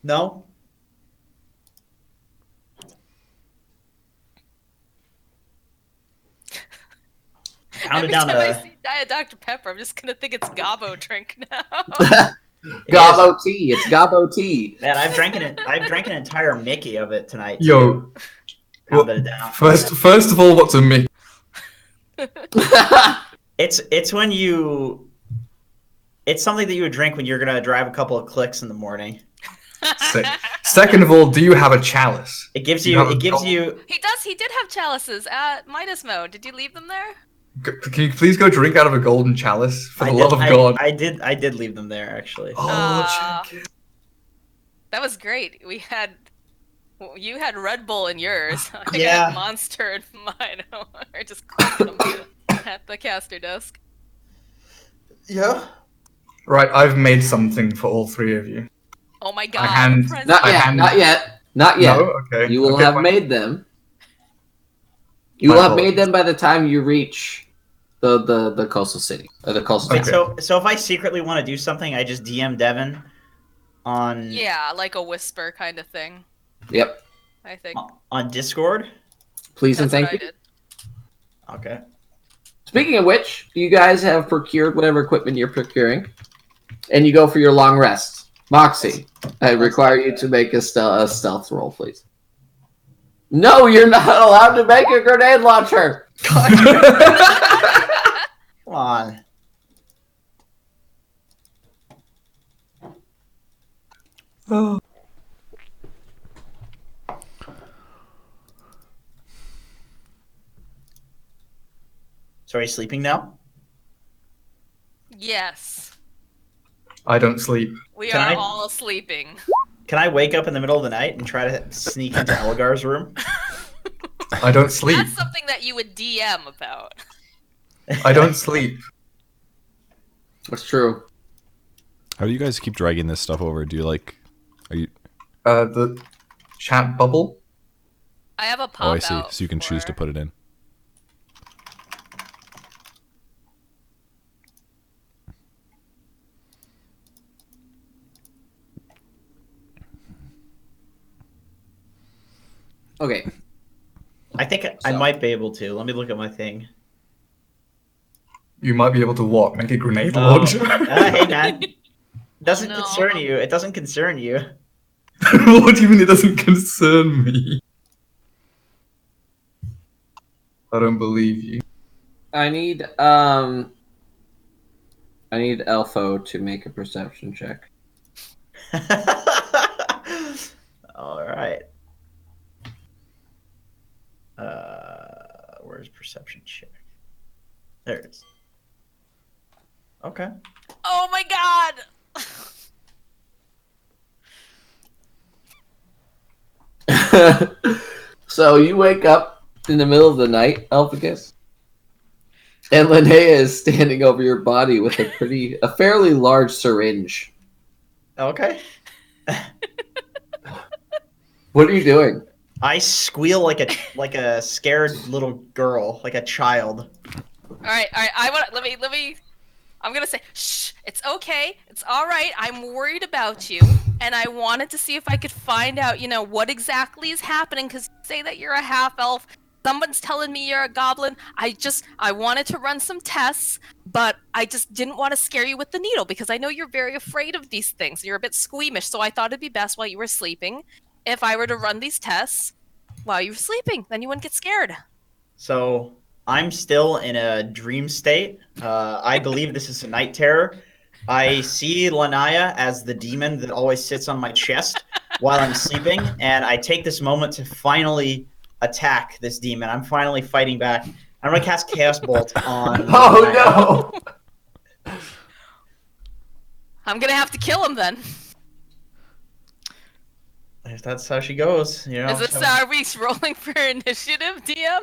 no? Pounded Every down time I a. see Diet Dr. Pepper, I'm just gonna think it's Gobbo drink now. Gobbo tea. It's Gobbo tea. Man, I've drank an entire Mickey of it tonight. Yo. Too. Pounded it down. First of all, what's a Mickey? It's when you. It's something that you would drink when you're gonna drive a couple of clicks in the morning. Second of all, do you have a chalice? It gives Do you. have It a gives gold- you. He did have chalices at Midas Mode. Did you leave them there? Can you please go drink out of a golden chalice? For the I love did- of God. I did leave them there actually. Oh, check it. That was great. You had Red Bull in yours. I think I Yeah. had Monster in mine. Or just clicking them at the caster desk. Yeah. Right, I've made something for all three of you. Oh my god. hand- present. Not I yet. hand- Not yet. Not yet. No? Okay. You will Okay, have fine. made them. You My will have apologies. made them by the time you reach the coastal city or the coastal. Wait, Okay. so if I secretly want to do something, I just DM Devin on Yeah, like a whisper kind of thing, Yep. I think. on Discord. Please and That's thank what you. I did. Okay. Speaking of which, you guys have procured whatever equipment you're procuring, and you go for your long rest. Moxie, I require you to make a stealth roll, please. No, you're not allowed to make a grenade launcher. Come on. So are you sleeping now? Yes. I don't sleep. We Can are I- all sleeping. Can I wake up in the middle of the night and try to sneak into Elgar's room? I don't sleep. That's something that you would DM about. I don't sleep. That's true. How do you guys keep dragging this stuff over? Do you like? Are you? The chat bubble. I have a pop Oh, I see. out So you can choose to for- put it in. Okay. I think I So- might be able to. Let me look at my thing. You might be able to what? Make a grenade Oh. launcher? Hey man, doesn't No. concern you. It doesn't concern you. What do you mean it doesn't concern me? I don't believe you. I need Elfo to make a perception check. All right. Where's perception check? There it is. Okay. Oh my god! So you wake up in the middle of the night, Elphicus, and Linnea is standing over your body with a fairly large syringe. Okay. What are you doing? I squeal like a scared little girl, like a child. Alright, let me I'm gonna say, shh, it's okay, it's alright, I'm worried about you, and I wanted to see if I could find out, what exactly is happening, because you say that you're a half-elf, someone's telling me you're a goblin, I wanted to run some tests, but I just didn't want to scare you with the needle, because I know you're very afraid of these things, you're a bit squeamish, so I thought it'd be best while you were sleeping, if I were to run these tests while you were sleeping, then you wouldn't get scared. So I'm still in a dream state. I believe this is a night terror. I see Lanaya as the demon that always sits on my chest while I'm sleeping, and I take this moment to finally attack this demon. I'm finally fighting back. I'm gonna cast Chaos Bolt on. Oh no! I'm gonna have to kill him then. If that's how she goes, you know. Is this are we rolling for initiative, DM?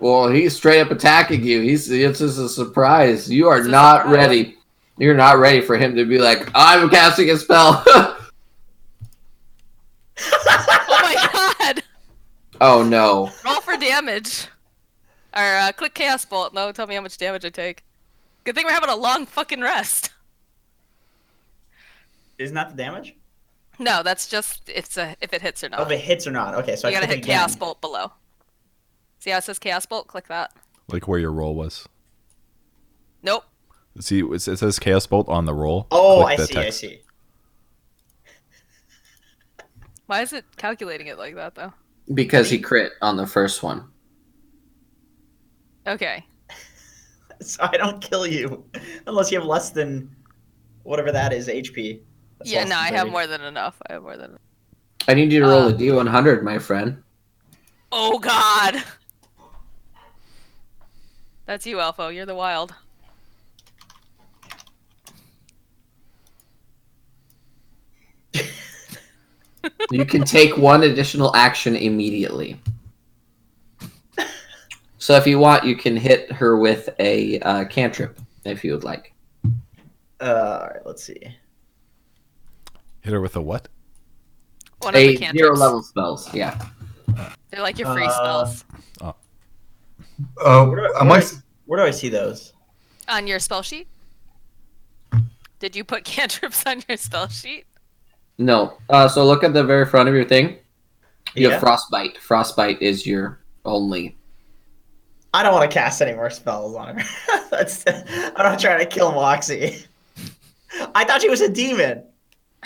Well, he's straight up attacking you. It's just a surprise. You are It's a not surprise. ready. You're not ready for him to be like, I'm casting a spell. Oh my god! Oh no. Roll for damage. Or click Chaos Bolt. No, tell me how much damage I take. Good thing we're having a long fucking rest. Isn't that the damage? No, that's just if it hits or not. Oh, if it hits or not. Okay, so You I gotta click hit again. Chaos Bolt below. See how it says Chaos Bolt? Click that. Like where your roll was. Nope. See, it says Chaos Bolt on the roll. Oh, Click I the see. text. I see. Why is it calculating it like that though? Because he crit on the first one. Okay. So I don't kill you unless you have less than whatever that is HP. That's Yeah, less no, than I have 30. more than enough. I have more than enough. I need you to roll a D100, my friend. Oh god! That's you, Alpha. You're the wild. You can take one additional action immediately. So if you want, you can hit her with a cantrip, if you would like. Alright, let's see. Hit her with a what? One of the A cantrips. 0 level spells, yeah. They're like your free spells. Where do I see those? On your spell sheet? Did you put cantrips on your spell sheet? No. So look at the very front of your thing. You Yeah. have Frostbite. Frostbite is your only. I don't want to cast any more spells on her. I'm not trying to kill Moxie. I thought she was a demon.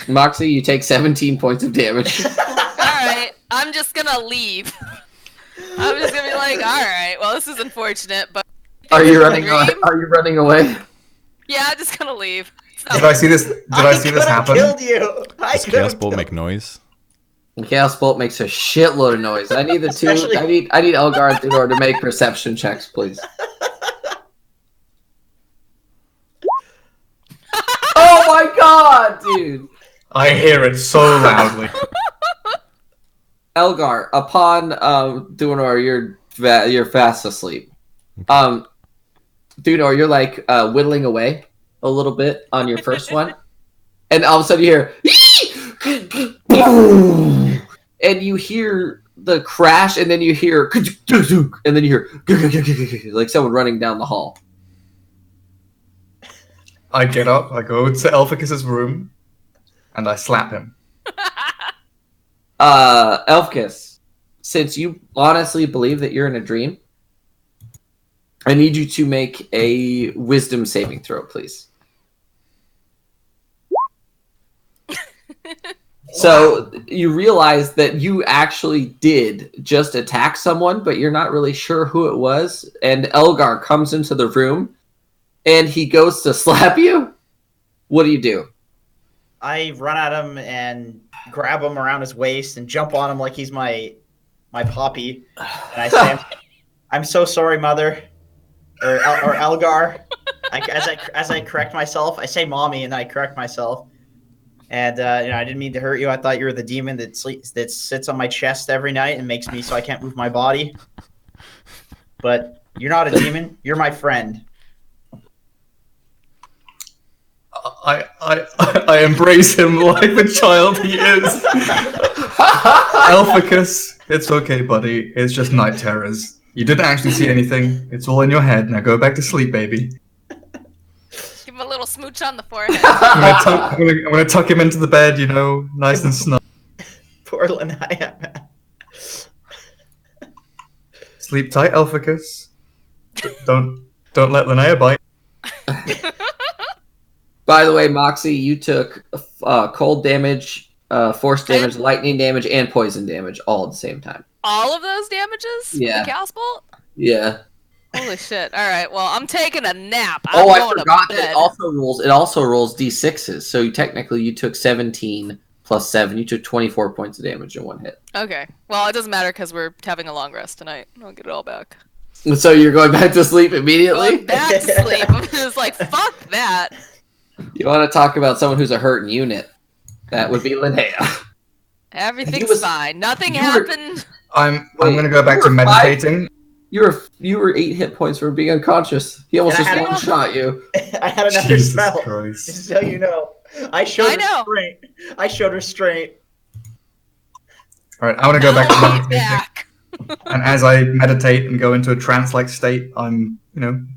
Moxie, you take 17 points of damage. Alright, I'm just gonna leave. I'm just gonna be like, alright, well this is unfortunate, but... Are you running Dream? away? Are you running away? Yeah, I'm just gonna leave. Did I see this? Did I see this could've happen? Killed you. I Does could've Chaos Bolt killed- make noise? Chaos Bolt makes a shitload of noise. I need the two. Especially- I need Elgar and Theodore to make perception checks, please. Oh my god, dude! I hear it so loudly. Elgar, upon Theodore, you're fast asleep. Theodore, you're like whittling away a little bit on your first one, and all of a sudden you hear, and you hear the crash, and then you hear, and then you hear like someone running down the hall. I get up, I go to Elphicus's room, and I slap him. Elfkiss, since you honestly believe that you're in a dream, I need you to make a wisdom saving throw, please. So you realize that you actually did just attack someone, but you're not really sure who it was. And Elgar comes into the room, and he goes to slap you. What do you do? I run at him and grab him around his waist and jump on him like he's my poppy. And I say, "I'm so sorry, mother," or Elgar. As I correct myself, I say "mommy" and then I correct myself. And I didn't mean to hurt you. I thought you were the demon that sits on my chest every night and makes me so I can't move my body. But you're not a demon. You're my friend. I embrace him like the child he is. Elphicus, it's okay, buddy. It's just night terrors. You didn't actually see anything. It's all in your head. Now go back to sleep, baby. Give him a little smooch on the forehead. I'm gonna tuck him into the bed, nice and snug. Poor Lanaya. Sleep tight, Elphicus. Don't let Linnea bite. By the way, Moxie, you took cold damage, force damage, lightning damage, and poison damage all at the same time. All of those damages? Yeah. With the Chaos Bolt? Yeah. Holy shit. Alright, well, I'm taking a nap. I going forgot to that bed. it also rolls d6s. So technically you took 17 plus 7. You took 24 points of damage in one hit. Okay. Well, it doesn't matter because we're having a long rest tonight. I'll get it all back. So you're going back to sleep immediately? Going back to sleep. I'm just like, fuck that. You want to talk about someone who's a hurting unit? That would be Linnea. Everything's fine. Nothing you were- happened. I'm Wait, going to go back you to were meditating. You were 8 hit points from being unconscious. He almost And I just had- one shot you. I had another Jesus spell. Christ. Just so you know, I showed I know. restraint. I showed restraint. All right, I want to go back to I'll be meditating. back. And as I meditate and go into a trance-like state, I'm,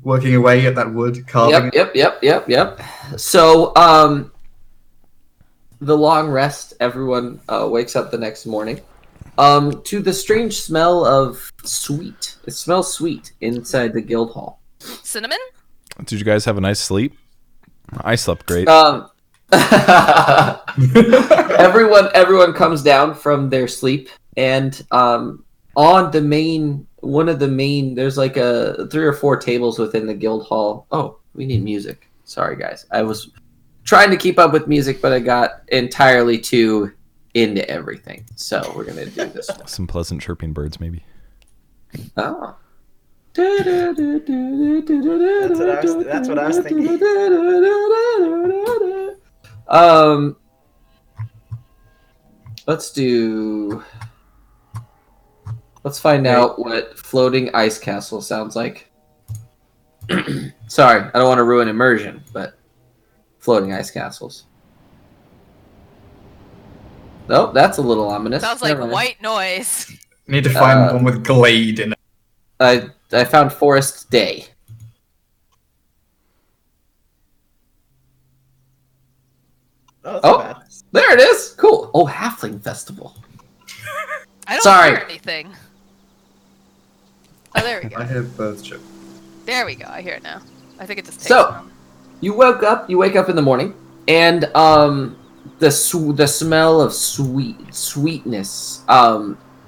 working away at that wood, carving it. Yep. So, the long rest, everyone wakes up the next morning to the strange smell of sweet. It smells sweet inside the guild hall. Cinnamon? Did you guys have a nice sleep? I slept great. Everyone comes down from their sleep, and on one of the main, there's like 3 or 4 tables within the guild hall. Oh, we need music. Sorry, guys. I was trying to keep up with music, but I got entirely too into everything. So we're gonna do this one. Some pleasant chirping birds, maybe. Oh. That's what I was thinking. Let's find out what floating ice castle sounds like. Sorry, I don't want to ruin immersion, but floating ice castles. Nope, that's a little ominous. Sounds like Never mind. white noise. Need to find one with glade in it. I found Forest Day. Oh, that's not bad. There it is. Cool. Oh, Halfling Festival. I don't Sorry. hear anything. Oh, there we I go. hear birds chirp. There we go. I hear it now. I think it just takes So- a moment. You wake up in the morning, and the smell of sweetness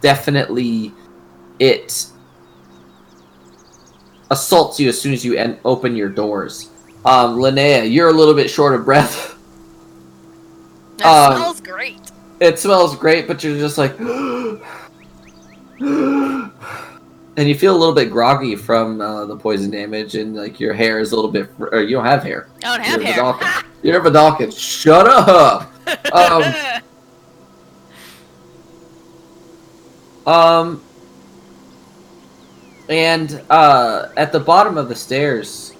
definitely it assaults you as soon as you open your doors. Linnea, you're a little bit short of breath. That smells great. It smells great, but you're just like and you feel a little bit groggy from the poison damage, and like your hair is a little bit or you don't have hair. I don't have You're hair. Vidalcan. You're Vidalcan. Shut up. And at the bottom of the stairs,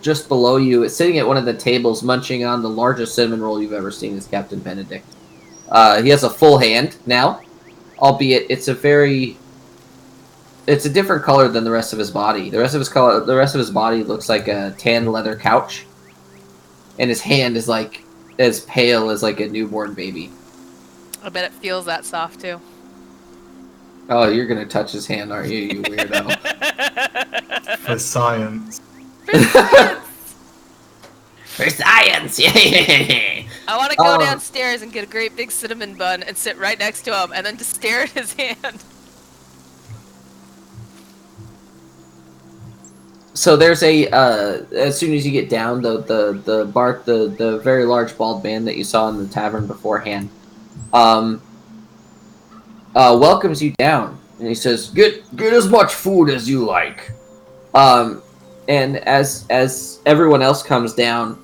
just below you, sitting at one of the tables, munching on the largest cinnamon roll you've ever seen, is Captain Benedict. He has a full hand now, albeit it's a different color than the rest of his body. The rest of his body looks like a tan leather couch, and his hand is like as pale as like a newborn baby. I bet it feels that soft too. Oh, you're gonna touch his hand, aren't you, you weirdo? For science. For science! I want to go downstairs and get a great big cinnamon bun and sit right next to him and then just stare at his hand. So there's as soon as you get down, the very large bald man that you saw in the tavern beforehand, welcomes you down, and he says, "Get as much food as you like." And as everyone else comes down,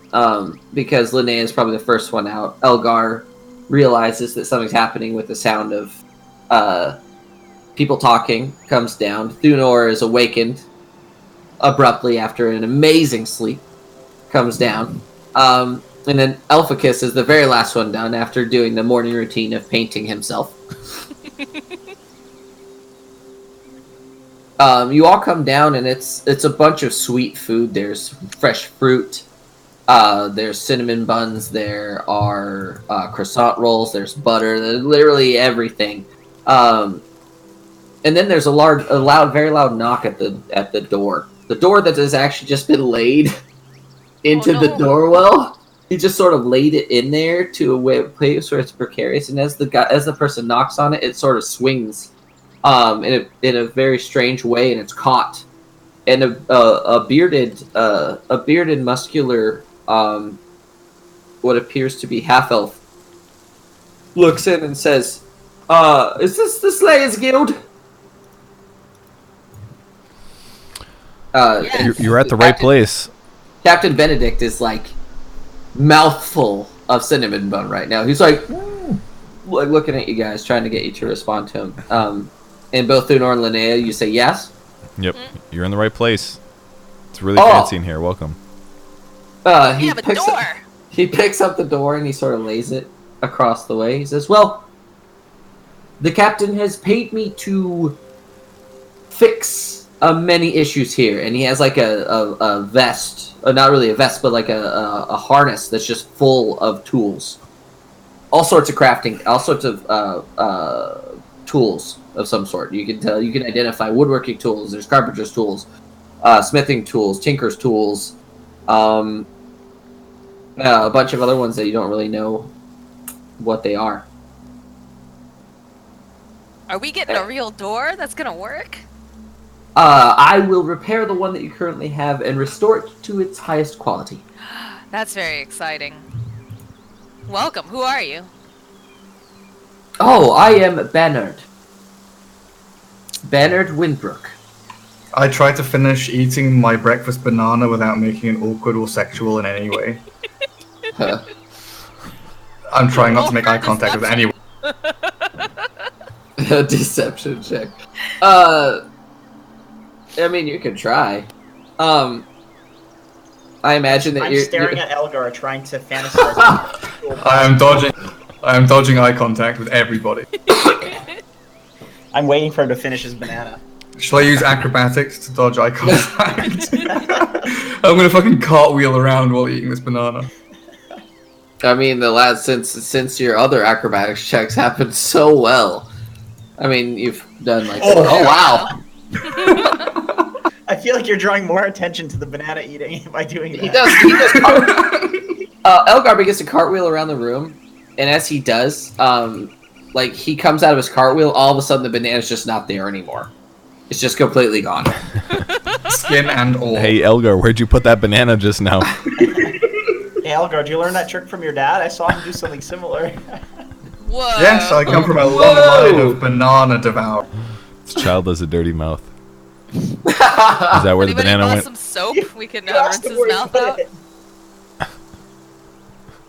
because Linnea is probably the first one out, Elgar realizes that something's happening with the sound of people talking, comes down. Thunor is awakened abruptly after an amazing sleep, comes down. And then Elphicus is the very last one done after doing the morning routine of painting himself. You all come down, and it's a bunch of sweet food. There's fresh fruit, there's cinnamon buns, there are croissant rolls, there's butter, there's literally everything. And then there's a very loud knock at the door. The door that has actually just been laid into the doorwell. He just sort of laid it in there to a place where it's precarious, and as the person knocks on it, it sort of swings in a very strange way, and it's caught. And a bearded, muscular, what appears to be half elf, looks in and says, "Is this the Slayers Guild?" You're at the right place. Captain Benedict is like mouthful of cinnamon bun right now. He's like, looking at you guys, trying to get you to respond to him. And both Thunor and Linnea, you say yes. Yep, you're in the right place. It's really Oh. fancy in here. Welcome. We have a door. He picks up the door and he sort of lays it across the way. He says, "Well, the captain has paid me to fix many issues here," and he has like a vest, not really a vest, but like a harness that's just full of tools, all sorts of crafting, all sorts of tools of some sort. You can identify woodworking tools. There's carpenter's tools, smithing tools, tinker's tools, a bunch of other ones that you don't really know what they are. Are we getting a real door that's gonna work? I will repair the one that you currently have and restore it to its highest quality. That's very exciting. Welcome. Who are you? Oh, I am Bernard. Bernard Windbrook. I tried to finish eating my breakfast banana without making it awkward or sexual in any way. Huh. I'm trying not to make Roll eye for contact with anyone. A deception check. I mean, you can try. I imagine that I'm you're staring at Elgar, trying to fantasize. I am dodging eye contact with everybody. I'm waiting for him to finish his banana. Shall I use acrobatics to dodge eye contact? I'm gonna fucking cartwheel around while eating this banana. I mean, the last since your other acrobatics checks happened so well. I mean, you've done like Oh, wow. I feel like you're drawing more attention to the banana eating by doing that. He does. Elgar begins to cartwheel around the room, and as he does, like he comes out of his cartwheel, all of a sudden the banana's just not there anymore. It's just completely gone. Skin and all. Hey, Elgar, where'd you put that banana just now? Hey, Elgar, did you learn that trick from your dad? I saw him do something similar. Whoa. Yes, I come from a long Whoa. line of banana devour. This child has a dirty mouth. Is that where the Anybody banana want went? some soap? We can You rinse asked him his where he mouth put out. it.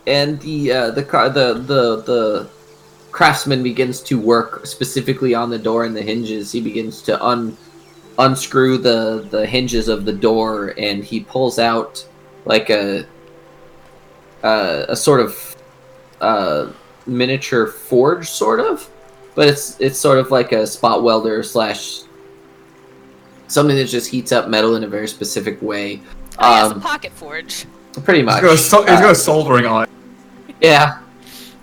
And the craftsman begins to work specifically on the door and the hinges. He begins to unscrew the hinges of the door, and he pulls out like a sort of miniature forge, sort of, but it's sort of like a spot welder slash something that just heats up metal in a very specific way. Oh, yeah, it's a pocket forge. Pretty much. He's got a soldering eye. Yeah.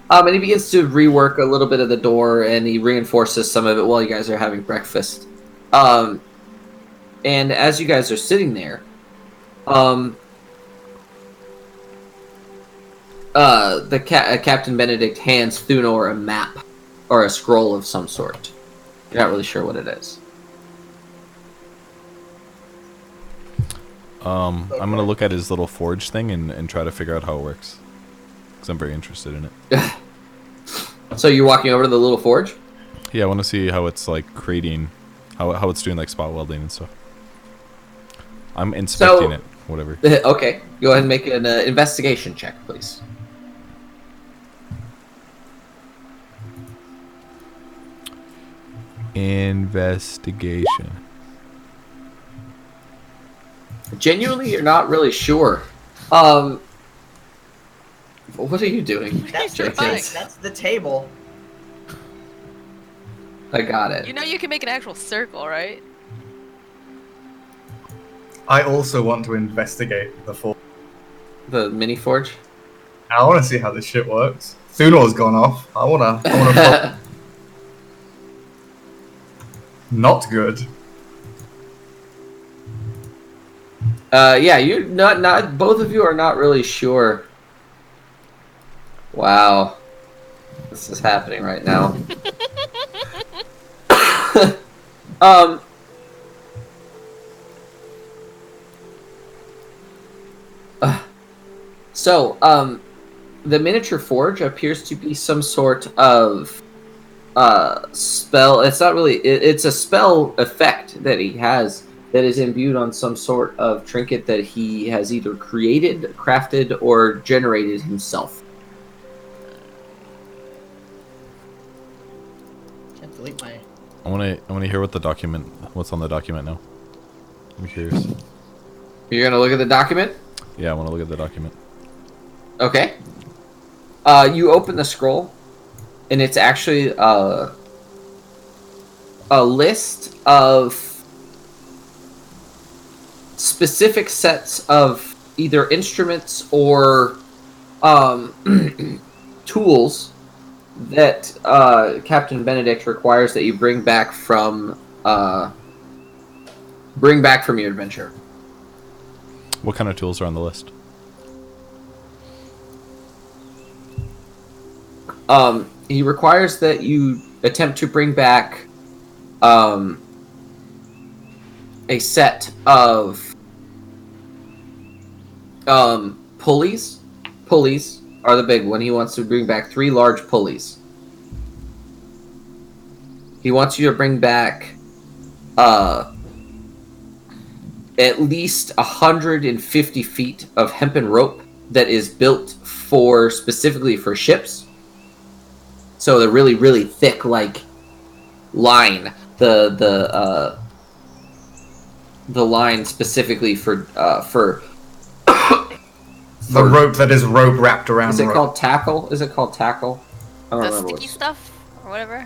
And he begins to rework a little bit of the door, and he reinforces some of it while you guys are having breakfast. And as you guys are sitting there, Captain Benedict hands Thunor a map or a scroll of some sort. You're not really sure what it is. I'm gonna look at his little forge thing and try to figure out how it works. Because I'm very interested in it. So you're walking over to the little forge? Yeah, I want to see how it's like creating, how it's doing like spot welding and stuff. I'm inspecting it, whatever. Okay, go ahead and make an investigation check, please. Investigation. Genuinely, you're not really sure. What are you doing? That's, Jenkins? that's the table. I got it. You know you can make an actual circle, right? I also want to investigate the forge. The mini forge? I want to see how this shit works. Thunor's gone off. I wanna. Not good. Yeah, you're not. Both of you are not really sure. Wow, this is happening right now. um. The miniature forge appears to be some sort of spell. It's not really. It's a spell effect that he has that is imbued on some sort of trinket that he has either created, crafted, or generated himself. Can't delete my. I want to hear what's on the document now. I'm curious. You're gonna look at the document? Yeah, I want to look at the document. Okay. You open the scroll, and it's actually a list of specific sets of either instruments or tools that Captain Benedict requires that you bring back from your adventure. What kind of tools are on the list? He requires that you attempt to bring back a set of pulleys. Pulleys are the big one. He wants to bring back 3 large pulleys. He wants you to bring back at least 150 feet of hempen rope that is built specifically for ships. So the really, really thick, like, line. The line specifically for The rope that is rope wrapped around. Is it rope. called tackle? Is it called tackle? I don't The remember. sticky stuff or whatever.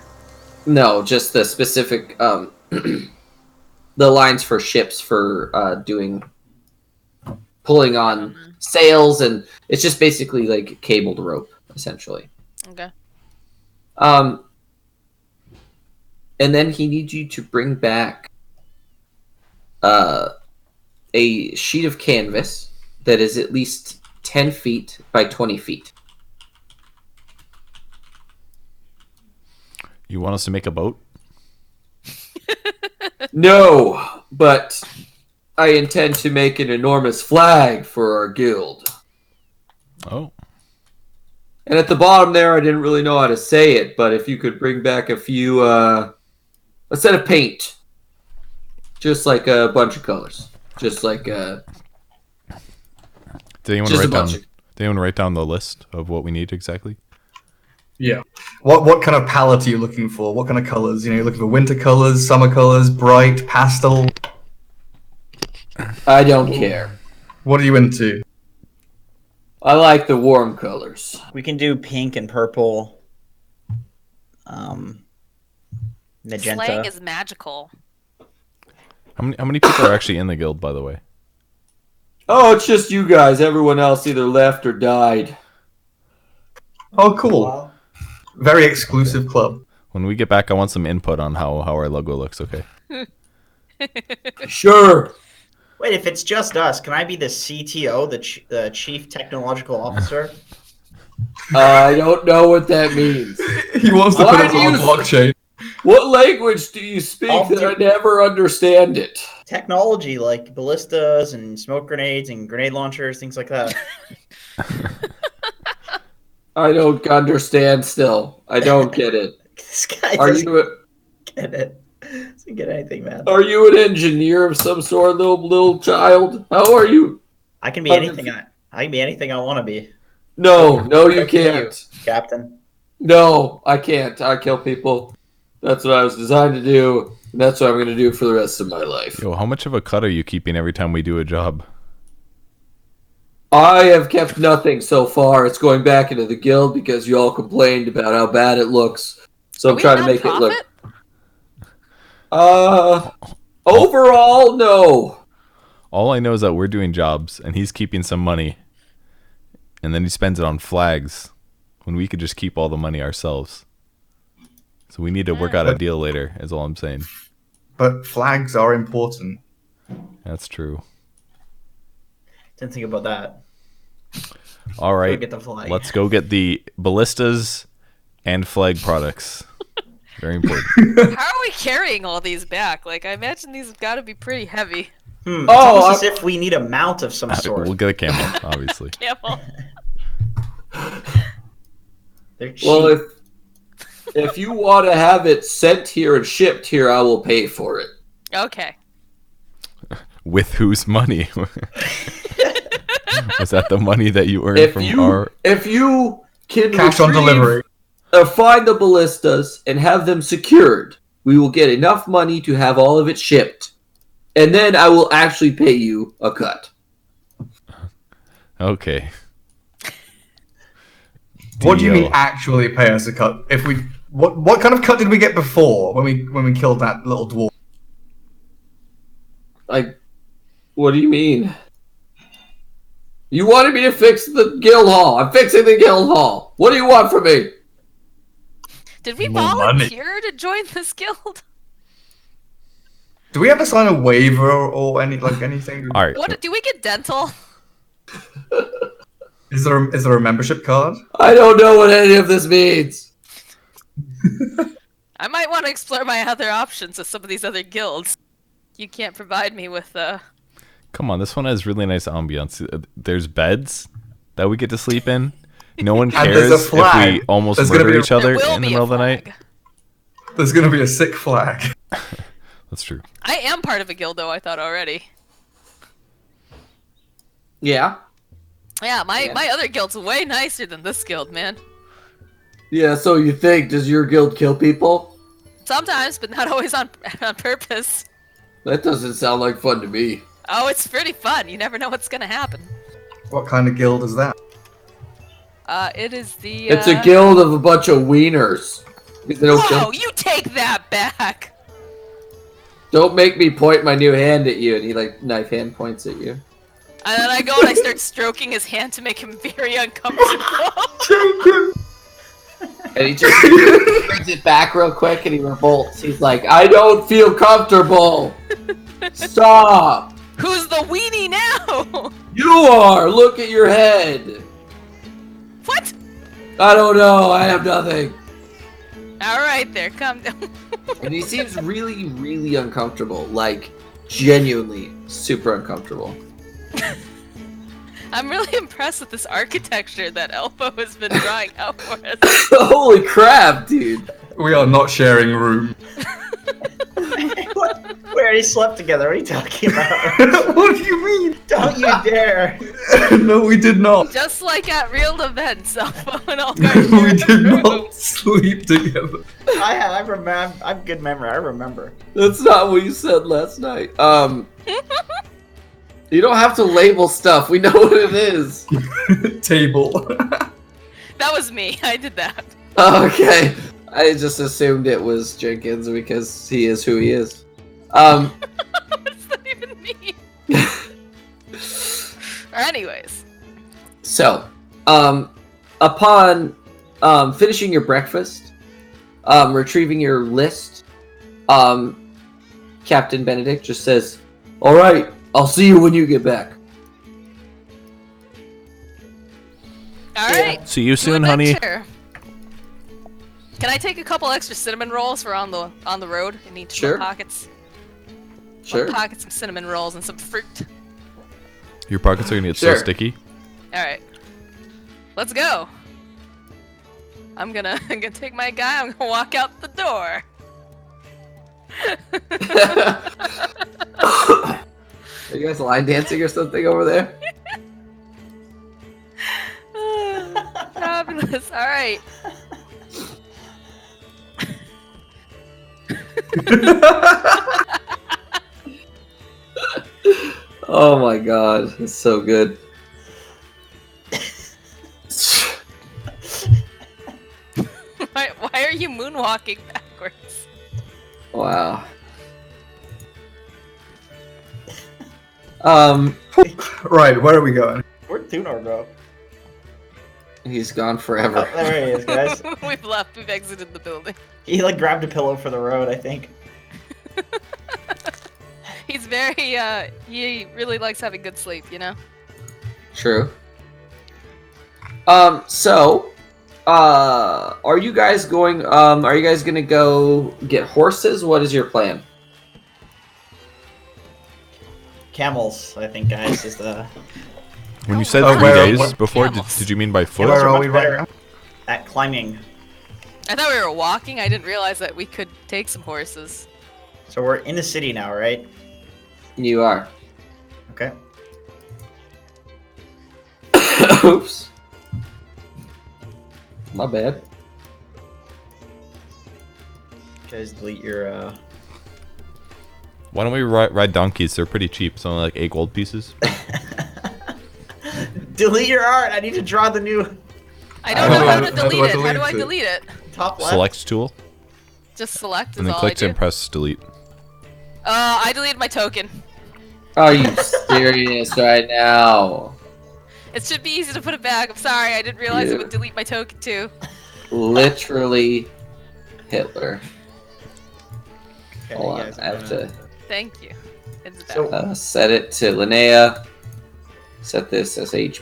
No, just the specific the lines for ships for pulling on sails, and it's just basically like cabled rope, essentially. Okay. And then he needs you to bring back a sheet of canvas that is at least 10 feet by 20 feet. You want us to make a boat? No, but I intend to make an enormous flag for our guild. Oh. And at the bottom there, I didn't really know how to say it, but if you could bring back a set of paint. Just like a bunch of colors. Just like Did anyone write down the list of what we need exactly? Yeah. What kind of palette are you looking for? What kind of colors? You know, you're looking for winter colors, summer colors, bright, pastel. I don't care. What are you into? I like the warm colors. We can do pink and purple. Magenta. Slang is magical. How many people are actually in the guild, by the way? Oh, it's just you guys. Everyone else either left or died. Oh, cool. Wow. Very exclusive club. When we get back, I want some input on how our logo looks, okay? Sure. Wait, if it's just us, can I be the CTO, the Chief Technological Officer? I don't know what that means. He wants to Why put it do on you- blockchain. What language do you speak that I never understand it? Technology, like ballistas and smoke grenades and grenade launchers, things like that. I don't understand still. I don't get it. This guy Are doesn't you get it. Doesn't get anything, man. are you an engineer of some sort, little child? How are you? I can be anything. I can be anything I want to be. No, you Up to you, can't. Captain. No, I can't. I kill people. That's what I was designed to do. And that's what I'm going to do for the rest of my life. Yo, how much of a cut are you keeping every time we do a job? I have kept nothing so far. It's going back into the guild because you all complained about how bad it looks. So I'm trying to make it look. Overall, no. All I know is that we're doing jobs, and he's keeping some money, and then he spends it on flags, when we could just keep all the money ourselves. So we need to work out a deal later, is all I'm saying. But flags are important. That's true. Didn't think about that. All right, Go get the flag. let's go get the ballistas and flag products. Very important. How are we carrying all these back? Like, I imagine these have got to be pretty heavy. It's Oh, almost as if we need a mount of some sort. We'll get a camel, obviously. Camel. They're cheap. Well, if you want to have it sent here and shipped here, I will pay for it. Okay. With whose money? Was that the money that you earned from our... If you can Cash on retrieve- delivery. find the ballistas and have them secured. We will get enough money to have all of it shipped. And then I will actually pay you a cut. Okay. What do you mean Deal. actually pay us a cut? If we what kind of cut did we get before when we killed that little dwarf? Like, what do you mean? You wanted me to fix the guild hall. I'm fixing the guild hall. What do you want from me? Did we More money. volunteer to join this guild? Do we have to sign a waiver or anything? All right. What do we get dental? Is there a membership card? I don't know what any of this means. I might want to explore my other options with some of these other guilds. You can't provide me with Come on, this one has really nice ambiance. There's beds that we get to sleep in. No one And there's a cares if flag. we almost There's gonna murder be a- each other There will in the be a middle of the night. flag. There's gonna be a sick flag. That's true. I am part of a guild, though, I thought already. Yeah. Yeah, my Yeah. other guild's way nicer than this guild, man. Yeah, so you think, does your guild kill people? Sometimes, but not always on purpose. That doesn't sound like fun to me. Oh, it's pretty fun. You never know what's gonna happen. What kind of guild is that? It is the. It's a guild of a bunch of wieners. They don't kill- Whoa! You take that back. Don't make me point my new hand at you. And he, like, knife hand points at you. And then I go and I start stroking his hand to make him very uncomfortable. And he just brings it back real quick and he revolts. He's like, I don't feel comfortable. Stop. Who's the weenie now? You are. Look at your head. What? I don't know. I have nothing. All right, there, calm down. And he seems really, really uncomfortable. Like, genuinely super uncomfortable. I'm really impressed with this architecture that Elfo has been drawing out for us. Holy crap, dude. We are not sharing room. We already slept together. What are you talking about? What do you mean? Don't you dare! No, we did not. Just like at real events, Elfo and all We did not sleep together. I remember. I have good memory. I remember. That's not what you said last night. You don't have to label stuff. We know what it is. Table. That was me. I did that. Okay. I just assumed it was Jenkins because he is who he is. What does that even mean? Anyways. So, upon finishing your breakfast, retrieving your list, Captain Benedict just says, "All right, I'll see you when you get back." All right. See you Good soon, honey. adventure. Can I take a couple extra cinnamon rolls for on the road? I need to Sure. fill pockets. Sure. I'll pocket some cinnamon rolls and some fruit. Your pockets are gonna get Sure. so sticky. All right. Let's go. I'm gonna take my guy. I'm gonna walk out the door. Are you guys line dancing or something over there? Fabulous. All right. Oh my god, it's so good. Why are you moonwalking backwards? Wow. Right, where are we going? Where'd Thunor go? He's gone Oh, forever. there he is, guys. We've left. We've exited the building. He like grabbed a pillow for the road, I think. He's very he really likes having good sleep, you know? True. So, are you guys gonna go get horses? What is your plan? Camels, I think, guys, is the When you said Oh, 3 where- days where- before, did, camels. did you mean by foot? Where are much we right better. now? at climbing. I thought we were walking. I didn't realize that we could take some horses. So we're in the city now, right? You are. Okay. Oops. My bad. guys delete your. Why don't we ride donkeys? They're pretty cheap. It's only like 8 gold pieces. Delete your art. I need to draw the new I don't know how to How do delete I it. How do I delete it? delete it? top left. Select tool, Just select is and then all click I to do. press delete. I deleted my token. Are you serious right now? It should be easy to put it back. I'm sorry, I didn't realize it would delete my token too. Literally Hitler. Okay, Hold you on, guys I have to Thank you. It's back. So- set it to Linnea. Set this as H.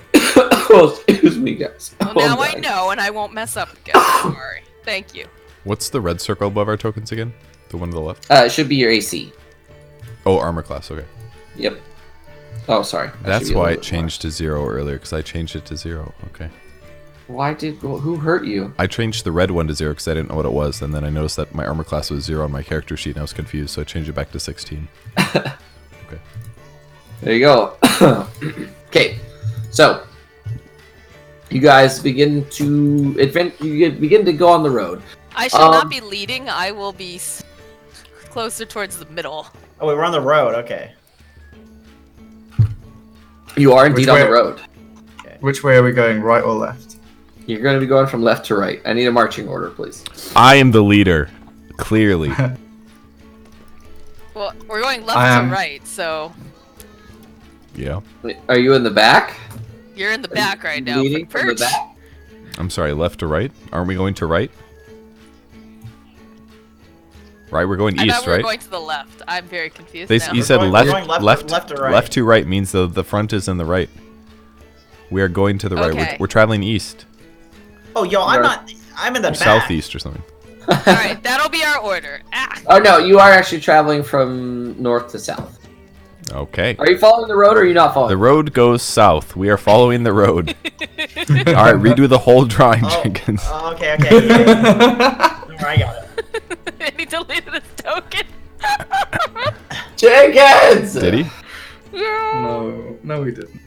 Oh, excuse me, guys. Well, Oh, now I God. know, and I won't mess up again. Don't worry. Thank you. What's the red circle above our tokens again? The one to the left? It should be your AC. Oh, armor class. Okay. Yep. Oh, sorry. That should That's be a why little it bit changed to 0 earlier, because I changed it to 0. Okay. more. Why did who hurt you? I changed the red one to 0 because I didn't know what it was, and then I noticed that my armor class was 0 on my character sheet, and I was confused, so I changed it back to 16. Okay. There you go. Okay, so you guys begin to begin to go on the road. I should not be leading. I will be closer towards the middle. Oh, wait, we're on the road. Okay. You are indeed Which on way? the road. Which way are we going, right or left? You're going to be going from left to right. I need a marching order, please. I am the leader. Clearly. Well, we're going I left am. to right, so Yeah. Are you in the back? you're in the back right now. Leading from the Perch. back? I'm sorry, left to right? Aren't we going to right? Right, we're going I east, thought we were right? going to the left. I'm very confused They, now. you said going- left, we're going left to right. Left to right means the front is in the right. We are going to the right. Okay. We're traveling east. Oh, yo, I'm not. I'm in the Or back. southeast or something. All right, that'll be our order. Ah. Oh no, you are actually traveling from north to south. Okay. Are you following the road or are you not following? The road goes south. We are following the road. Alright, redo the whole drawing, Oh, Jenkins. oh, okay. Yeah. Don't worry, I got it. And he deleted his token. Jenkins! Did he? No, we didn't.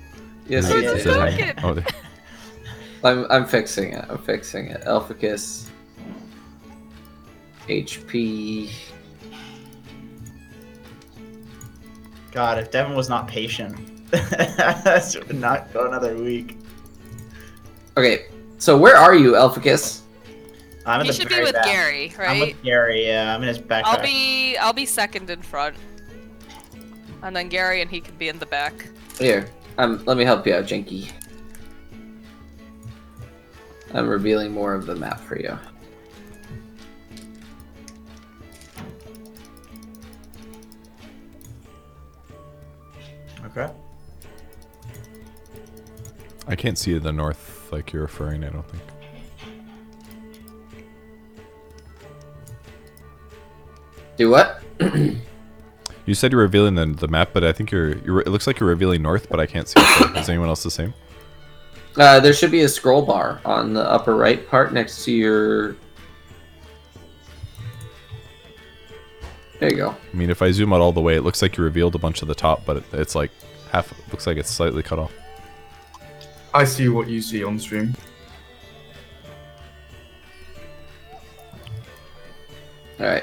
Yes, Oh, he yeah, did. yeah. Okay. Oh, there. I'm fixing it. I'm fixing it. Elficus. HP. God, if Devin was not patient, this would not go another week. Okay, so where are you, Elficus? I'm in You the should be very with back. Gary, I'm right? with Gary. Yeah, I'm in his back. I'll be second in front, and then Gary and he can be in the back. Here, let me help you out, Jenky. I'm revealing more of the map for you. Okay. I can't see the north like you're referring, I don't think. Do what? You said you're revealing the map, but I think it looks like you're revealing north, but I can't see it. Is anyone else the same? There should be a scroll bar on the upper right part next to your... There you go. I mean, if I zoom out all the way, it looks like you revealed a bunch of the top, but it's like half. Looks like it's slightly cut off. I see what you see on stream. Alright.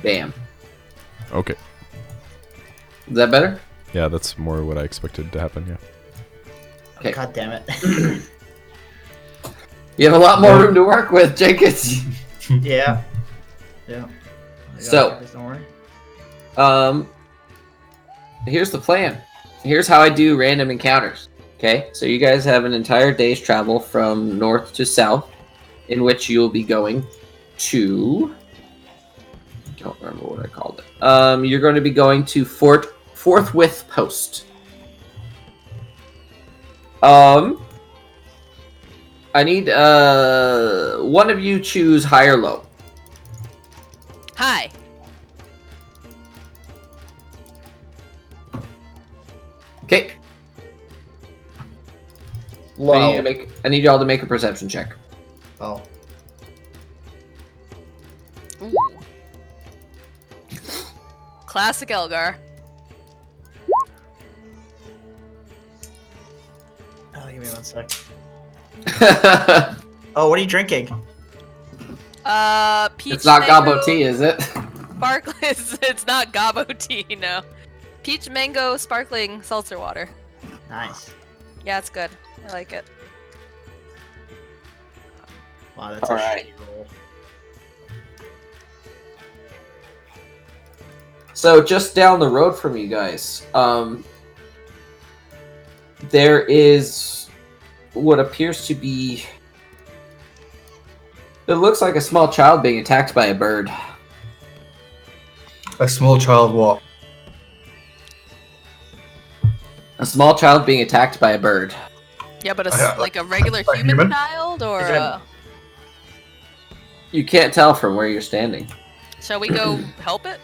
Bam. Okay. Is that better? Yeah, that's more what I expected to happen. Yeah. Okay. God damn it. You have a lot more room to work with, Jenkins. Yeah. Yeah. I got So- it, guys, don't worry. Here's the plan. Here's how I do random encounters. Okay, so you guys have an entire day's travel from north to south, in which you'll be going to... I don't remember what I called it. You're going to be going to Forthwith Post. I need one of you choose high or low. Hi. Okay. Low. I need y'all to make a perception check. Oh. Ooh. Classic Elgar. Oh, give me 1 sec. Oh, what are you drinking? Peach It's not mango, Gabo tea, is it? sparkling. It's not Gabo tea, no. Peach mango sparkling seltzer water. Nice. Yeah, it's good. I like it. Wow, that's All a right. shitty roll. So just down the road from you guys, there is what appears to be. It looks like a small child being attacked by a bird. A small child what? A small child being attacked by a bird. Yeah, but Like a regular a human? child, or Is it a- You can't tell from where you're standing. shall we go help it?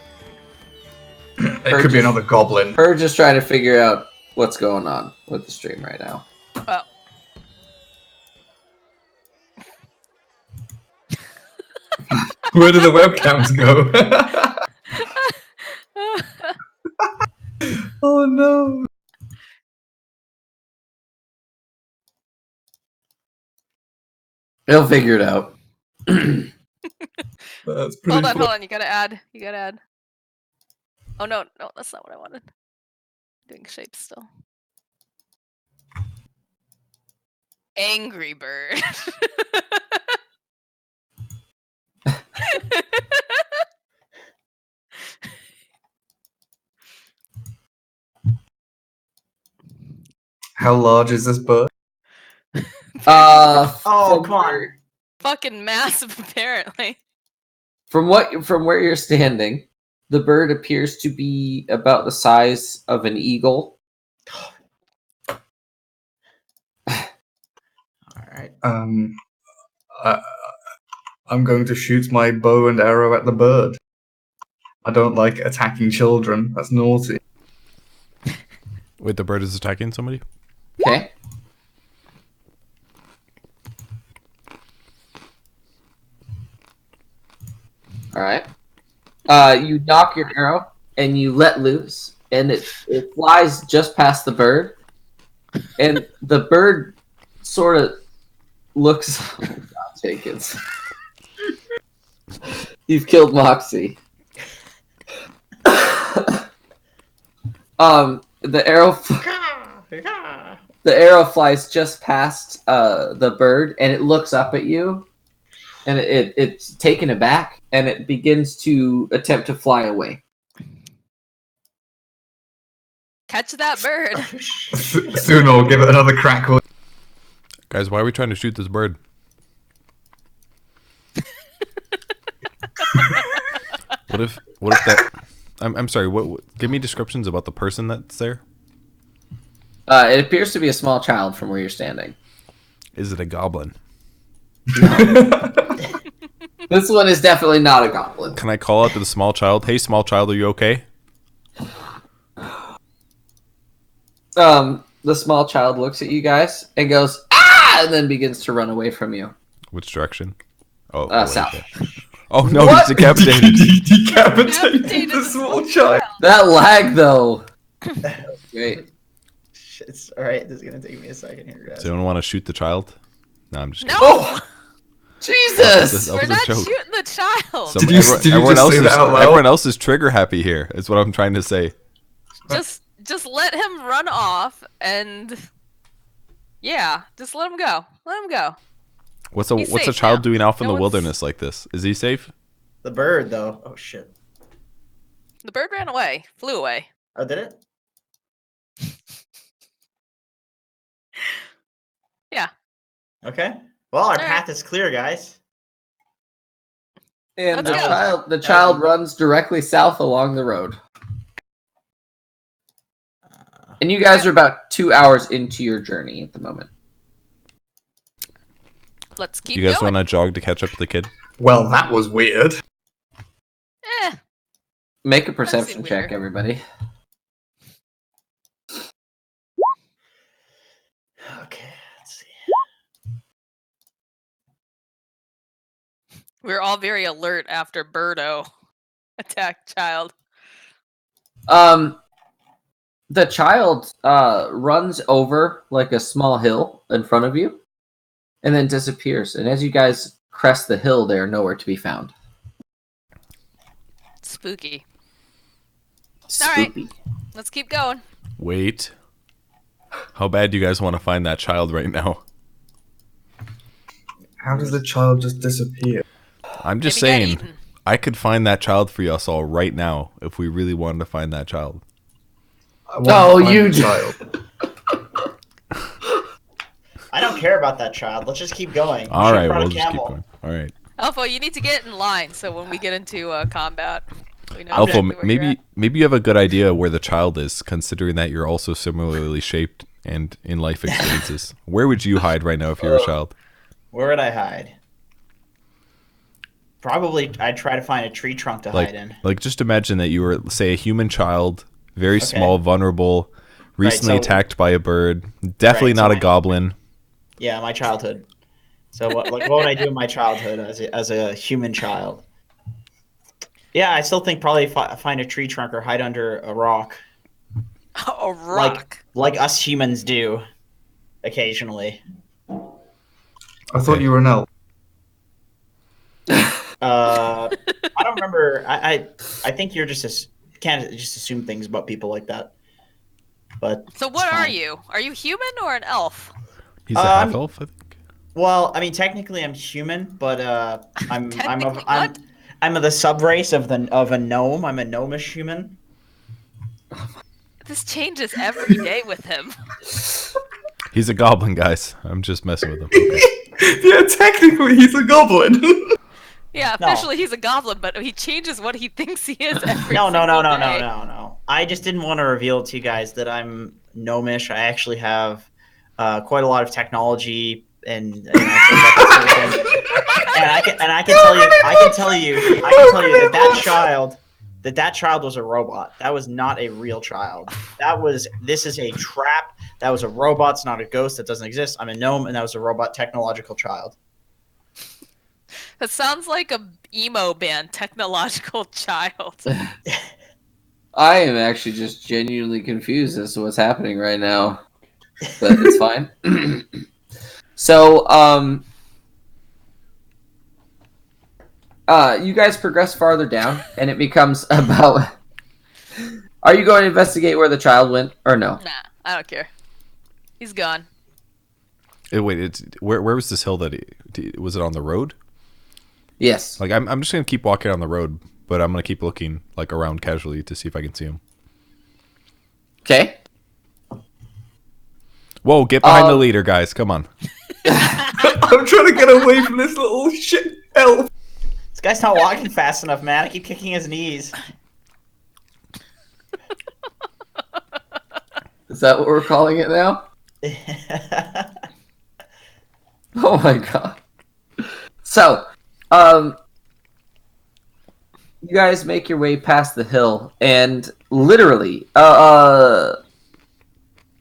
It could be another goblin. Her just trying to figure out what's going on with the stream right now. Oh. Where do the webcams go? Oh no. They'll figure it out. That's pretty Hold on. You gotta add. Oh no, that's not what I wanted. Doing shapes still. Angry bird. How large is this bird? Oh, From come on. where- Fucking massive, apparently. From where you're standing, the bird appears to be about the size of an eagle. Alright. I'm going to shoot my bow and arrow at the bird. I don't like attacking children. That's naughty. Wait, the bird is attacking somebody? Okay. All right. You knock your arrow and you let loose, and it flies just past the bird, and the bird sort of looks. Oh, God, Jenkins. You've killed Moxie. The arrow. The arrow flies just past the bird, and it looks up at you, and it's taken aback, and it begins to attempt to fly away. Catch that bird. Soon I'll give it another crack. Guys, why are we trying to shoot this bird? What if that... I'm sorry, what give me descriptions about the person that's there? It appears to be a small child from where you're standing. Is it a goblin? This one is definitely not a goblin. Can I call out to the small child? Hey, small child, are you okay? The small child looks at you guys and goes, "Ah!" and then begins to run away from you. Which direction? Oh, South. Oh no, What? he's decapitated. Decapitated the small child. That lag, though. Great. It's alright, this is gonna take me a second here, guys. Does anyone want to shoot the child? No, I'm just No, kidding. Oh, Jesus! That we're was a not joke. shooting the child. So Did you just say that out loud? everyone else is trigger happy here, is what I'm trying to say. Just let him run off, and yeah, just let him go. Let him go. What's He's a safe child now. doing out in No the one's- wilderness like this? Is he safe? The bird, though. Oh shit. The bird ran away, flew away. Oh, did it? Yeah. Okay. Well, our Alright. path is clear, guys. And Let's go. the child runs directly south along the road. And you guys are about 2 hours into your journey at the moment. Let's keep You guys going. want to jog to catch up with the kid? Well, that was weird. Eh, Make a perception seemed check, weird. everybody. Okay, let's see. we're all very alert after Birdo attacked child. The child runs over like a small hill in front of you, and then disappears. And as you guys crest the hill, they are nowhere to be found. Spooky. All right. Spooky. Let's keep going. Wait. How bad do you guys want to find that child right now? How does the child just disappear? I'm just Maybe get saying, eaten. I could find that child for us all right now if we really wanted to find that child. I want Oh, to find you the child. I don't care about that child. Let's just keep going. All Shoot right, front we'll of just keep camel. going. All right. Alpha, you need to get in line so when we get into combat, we know Alpha, exactly where you're maybe you have a good idea where the child is, considering that you're also similarly shaped and in life experiences. Where would you hide right now if you're a child? Where would I hide? Probably I'd try to find a tree trunk to hide in. Like, just imagine that you were, say, a human child, very small, vulnerable, recently so- attacked by a bird, definitely Right, so not a my- goblin. Yeah, my childhood. So what would I do in my childhood as a human child? Yeah, I still think probably find a tree trunk or hide under a rock, at. A rock. like us humans do, occasionally. I thought you were an elf. I don't remember. I think you're can't just assume things about people like that. But So what it's are fine. you? Are you human or an elf? He's a half elf, I think. Well, I mean, technically I'm human, but Technically what? I'm of the subrace of a gnome. I'm a gnomish human. This changes every day with him. He's a goblin, guys. I'm just messing with him. Okay. Yeah, technically he's a goblin. Yeah, No. officially he's a goblin, but he changes what he thinks he is every No. single day. I just didn't want to reveal to you guys that I'm gnomish. I actually have quite a lot of technology and I can tell you that child was a robot. That was not a real child. This is a trap. That was a robot. It's not a ghost that doesn't exist. I'm a gnome, and that was a robot technological child. That sounds like a emo band, technological child. I am actually just genuinely confused as to what's happening right now. But it's fine. So, you guys progress farther down, and it becomes about... Are you going to investigate where the child went, or no? Nah, I don't care. He's gone. Wait, where was this hill was it on the road? Yes. Like, I'm just going to keep walking on the road, but I'm going to keep looking, like, around casually to see if I can see him. Okay. Whoa, get behind the leader, guys. Come on. I'm trying to get away from this little shit elf. This guy's not walking fast enough, man. I keep kicking his knees. Is that what we're calling it now? Oh my god. So, you guys make your way past the hill, and literally,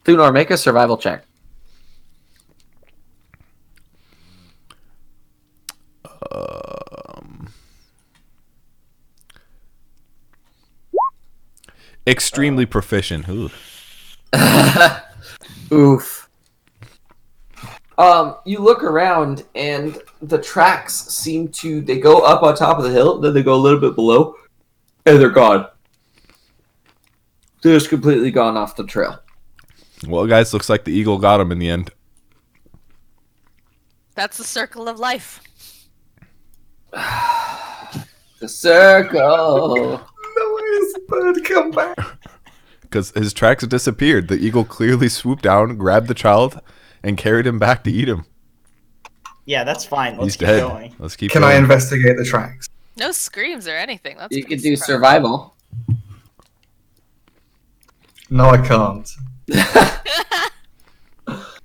Thunor, make a survival check. Extremely proficient. Ooh. Oof. You look around, and the tracks they go up on top of the hill, then they go a little bit below, and they're gone. They're just completely gone off the trail. Well, guys, looks like the eagle got him in the end. That's the circle of life. The circle. No, his bird come back. Because his tracks disappeared. The eagle clearly swooped down, grabbed the child, and carried him back to eat him. Yeah, that's fine. Let's He's keep dead. going. Let's keep Can going. I investigate the tracks? No screams or anything. That's You pretty can do surprising. survival. No, I can't.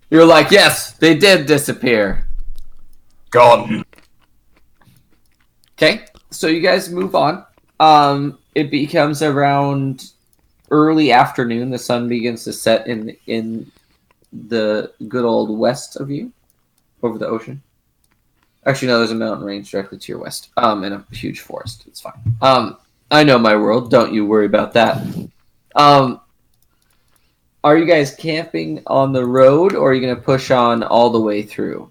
You're like, yes, they did disappear. Gone. Okay, so you guys move on. It becomes around early afternoon. The sun begins to set in the good old west of you, over the ocean. Actually, no, there's a mountain range directly to your west, and a huge forest. It's fine. I know my world. Don't you worry about that. Are you guys camping on the road, or are you going to push on all the way through?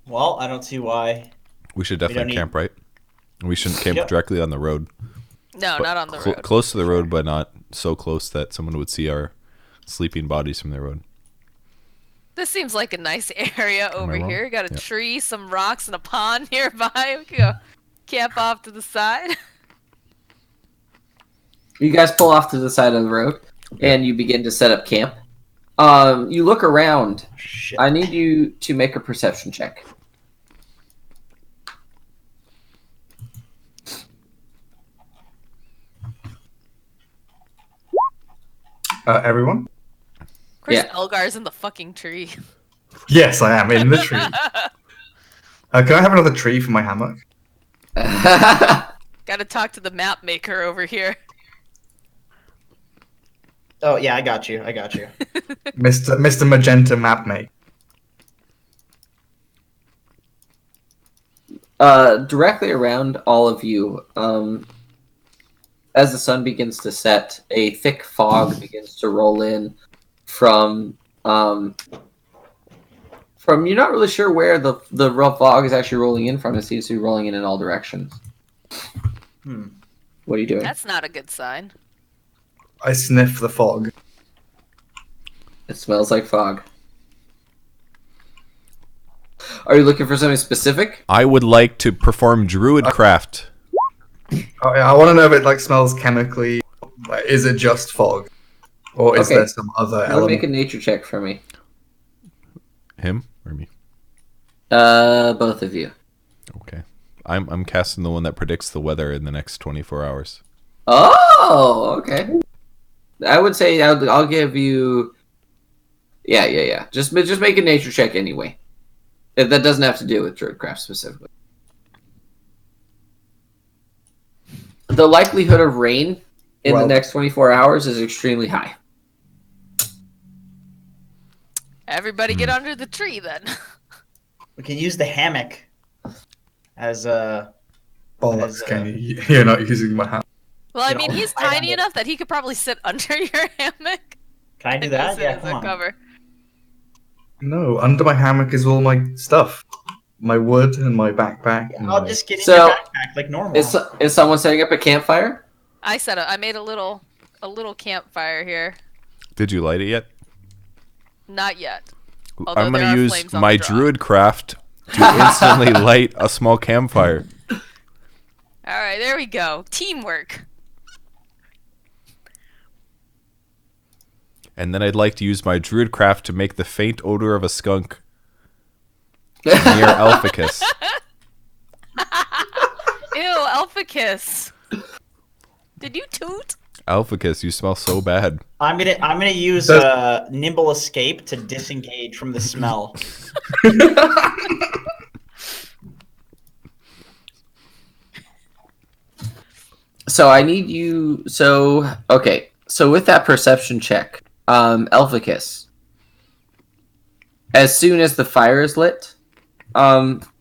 Well, I don't see why. We should don't definitely need- camp, right? We shouldn't camp Yep. directly on the road. No, But not on the road. Close to the road, but not so close that someone would see our sleeping bodies from the road. This seems like a nice area over wrong? here. Got a Yeah. tree, some rocks, and a pond nearby. We could go camp off to the side. You guys pull off to the side of the road, and you begin to set up camp. You look around. Shit. I need you to make a perception check. Everyone? Of course, Yeah. Elgar's in the fucking tree. Yes, I am in the tree. Can I have another tree for my hammock? Gotta talk to the map maker over here. Oh yeah, I got you. Mr. Magenta Map Mate. Directly around all of you, as the sun begins to set, a thick fog begins to roll in from you're not really sure where the rough fog is actually rolling in from. It seems to be rolling in all directions. What are you doing? That's not a good sign. I sniff the fog. It smells like fog. Are you looking for something specific? I would like to perform druidcraft. Oh, yeah, I want to know if it like smells chemically. Like, is it just fog, or is Okay. there some other Make element? a nature check for me. Him or me? Both of you. Okay. I'm casting the one that predicts the weather in the next 24 hours. Oh, okay. I would say I'll give you. Yeah. Just make a nature check anyway. That doesn't have to do with druidcraft specifically. The likelihood of rain in the Well- next 24 hours is extremely high. Everybody get under the tree then. We can use the hammock as a. Bollocks, Kenny. You're not using my hammock. Well, I You mean, know, he's I tiny don't- enough that he could probably sit under your hammock. Can I do and that? use it Yeah, as come a on. cover. No, under my hammock is all my stuff. My wood and my backpack. and I'll my- just get in So- your backpack like normal. Is someone setting up a campfire? I made a little campfire here. Did you light it yet? Not yet. Although I'm there going are to use flames on my the draw. druidcraft to instantly light a small campfire. All right, there we go. Teamwork. And then I'd like to use my druidcraft to make the faint odor of a skunk near Elphicus. Ew, Elphicus. Did you toot? Elphicus, you smell so bad. I'm gonna use Does- nimble escape to disengage from the smell. So I need you. Okay. So with that perception check, Elphicus, as soon as the fire is lit,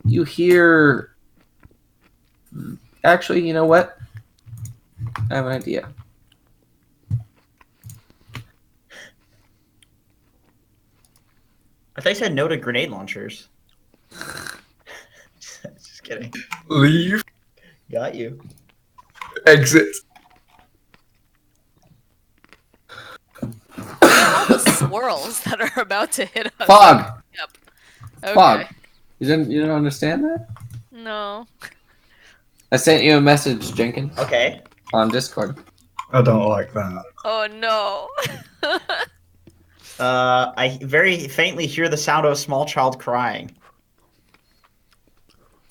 you hear. Actually, you know what? I have an idea. I thought you said no to grenade launchers. Just kidding. Leave. Got you. Exit. All the swirls that are about to hit us. Fog. Yep. Okay. Fog. You didn't understand that? No. I sent you a message, Jenkins, Okay. on Discord. I don't like that. Oh no. I very faintly hear the sound of a small child crying.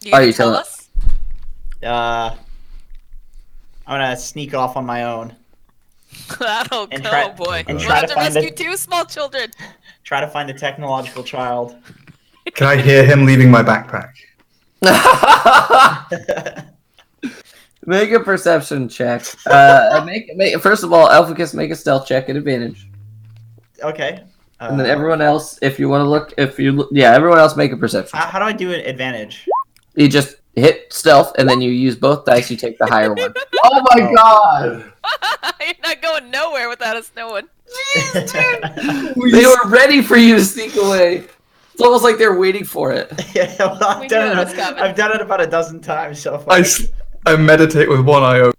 You Are gonna you tell telling- us? I'm gonna sneak off on my own. That'll And go, try- boy. and We'll try have to to find rescue the- 2 small children. Try to find the technological child. Can I hear him leaving my backpack? Make a perception check. First of all, Elphicus, make a stealth check at advantage, Okay. and then everyone else, if you want to look, everyone else make a perception. How do I do an advantage? You just hit stealth, and then you use both dice. You take the higher one. Oh my god! You're not going nowhere without us knowing. They were ready for you to sneak away. It's almost like they're waiting for it. Yeah, well, We knew it was coming. I've done it about a dozen times so far. I meditate with one eye open.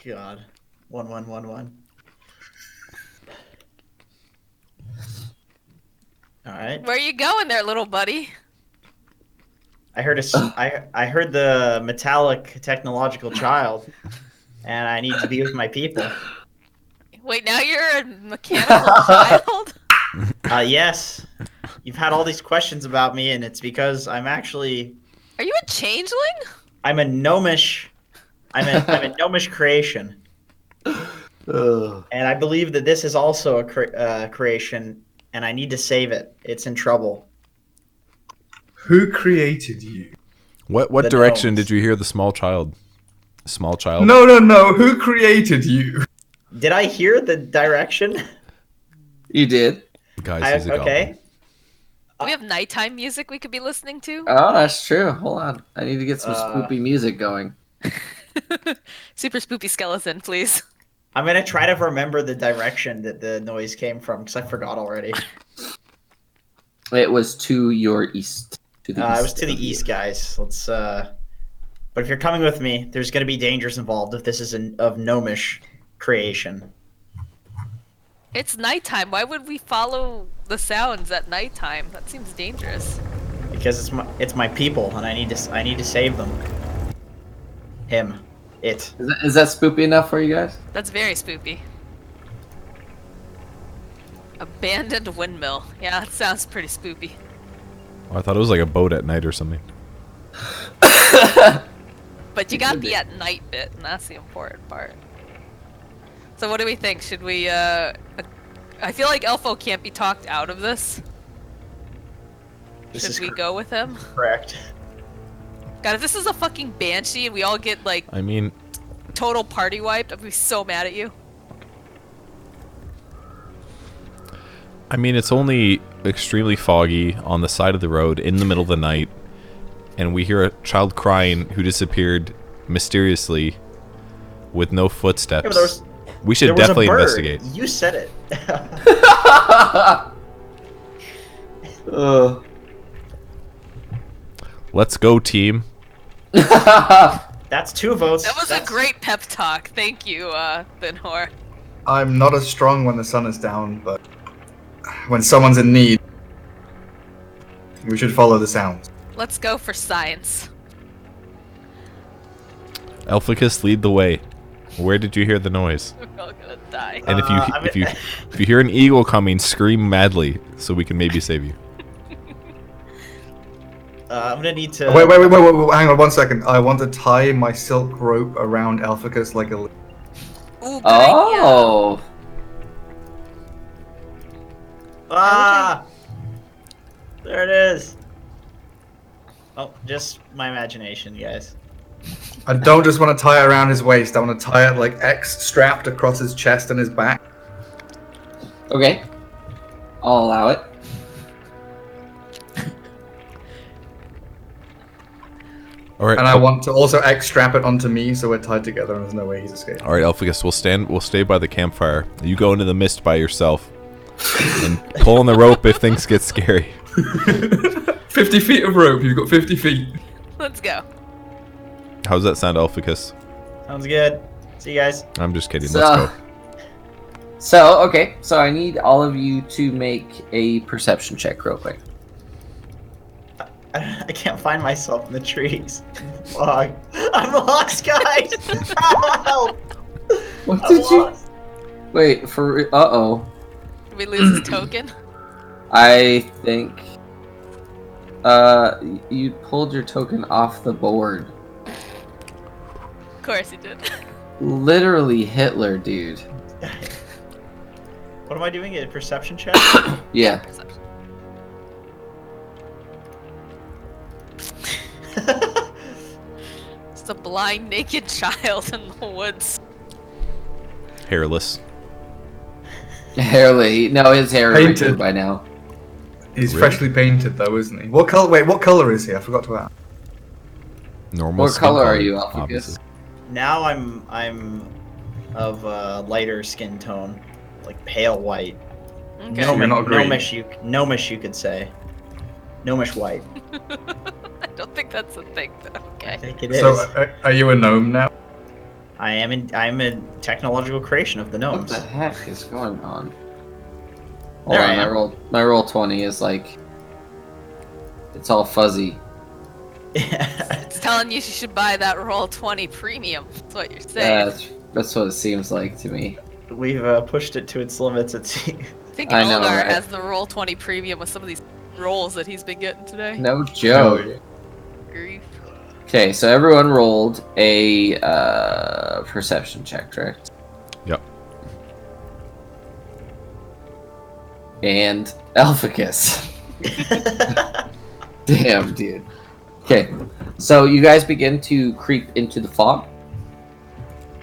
God. 1111. All right. Where you going there, little buddy? I heard I heard the metallic technological child, and I need to be with my people. Wait, now you're a mechanical child? Yes. You've had all these questions about me, and it's because I'm actually Are you a changeling? I'm a gnomish creation, Ugh. and I believe that this is also a creation, and I need to save it. It's in trouble. Who created you? What The direction gnomes. did you hear the small child? Small child? No. Who created you? Did I hear the direction? You did. Guys, he's a Okay. goblin. Do we have nighttime music we could be listening to? Oh, that's true. Hold on. I need to get some Uh, spoopy music going. Super spoopy skeleton, please. I'm gonna try to remember the direction that the noise came from because I forgot already. It was to your east. To the east. It was to the of you. east, guys. Let's. But if you're coming with me, there's gonna be dangers involved if this is of gnomish creation. It's nighttime. Why would we follow the sounds at nighttime? That seems dangerous. Because it's my people, and I need to save them. Him, it. Is that spoopy enough for you guys? That's very spoopy. Abandoned windmill. Yeah, that sounds pretty spoopy. Oh, I thought it was like a boat at night or something. But you got the at night bit, and that's the important part. So what do we think? Should we, I feel like Elfo can't be talked out of this. This Should is we go with him? correct. God, if this is a fucking banshee and we all get, like, I mean, total party wiped, I'd be so mad at you. it's only extremely foggy on the side of the road in the middle of the night, and we hear a child crying who disappeared mysteriously with no footsteps. Yeah, but We should there was definitely a bird. investigate. You said it. Let's go, team. That's 2 votes. That was That's- a great pep talk. Thank you, Benhor. I'm not as strong when the sun is down, but when someone's in need, we should follow the sounds. Let's go for science. Elficus, lead the way. Where did you hear the noise? We're all gonna die. And if you I mean- if you hear an eagle coming, scream madly so we can maybe save you. I'm gonna need to. Wait, hang on 1 second. I want to tie my silk rope around Elficus like a... Ooh, good idea. Oh. Ah! There it is. Oh, just my imagination, guys. I don't just want to tie it around his waist. I want to tie it like X strapped across his chest and his back. Okay. I'll allow it. All right. And I want to also X strap it onto me so we're tied together and there's no way he's escaping. All right, Elficus, we'll stay by the campfire. You go into the mist by yourself and pull on the rope if things get scary. 50 feet of rope. You've got 50 feet. Let's go. How's that sound, Elficus? Sounds good. See you guys. I'm just kidding. So- Let's go. So I need all of you to make a perception check real quick. I can't find myself in the trees. Fuck. I'm lost, guys. Help! What I'm did you? lost. Wait for. Uh-oh. Did we lose his token? I think. You pulled your token off the board. Of course he did. Literally Hitler, dude. What am I doing? A perception check? Yeah. Perception. It's a blind, naked child in the woods. Hairless. Hairly. No, his hair is Painted. wrinkled by now. He's Really? freshly painted though, isn't he? What color? Wait, what color is he? I forgot to ask. Normal. What skin color are you, Alphacus? obviously. Now I'm of a lighter skin tone, like pale white. Okay. So you're not green. Gnomish, you could say. Gnomish white. I don't think that's a thing, but I okay. think it is. So are you a gnome now? I'm a technological creation of the What gnomes. the heck is going on? There Hold I on, am. my roll 20 is like, it's all fuzzy. It's telling you should buy that roll 20 premium. That's what you're saying. That's what it seems like to me. We've pushed it to its limits. Thinking I know, Elgar right? has the roll 20 premium with some of these rolls that he's been getting today. No joke. No. Grief. Okay, so everyone rolled a perception check, correct? Yep. And Elphicus. Damn, dude. Okay, so you guys begin to creep into the fog,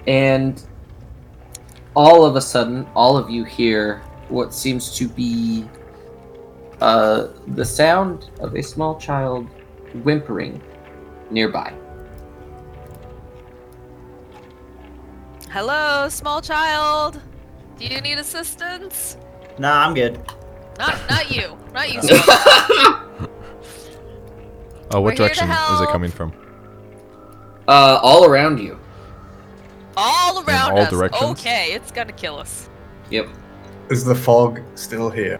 and all of a sudden, all of you hear what seems to be the sound of a small child whimpering nearby. Hello, small child. Do you need assistance? Nah, I'm good. Not you. Not you, small child. Oh, We're what here to direction is it help. coming from? All around you. All around all us. directions? Okay, it's gonna kill us. Yep. Is the fog still here?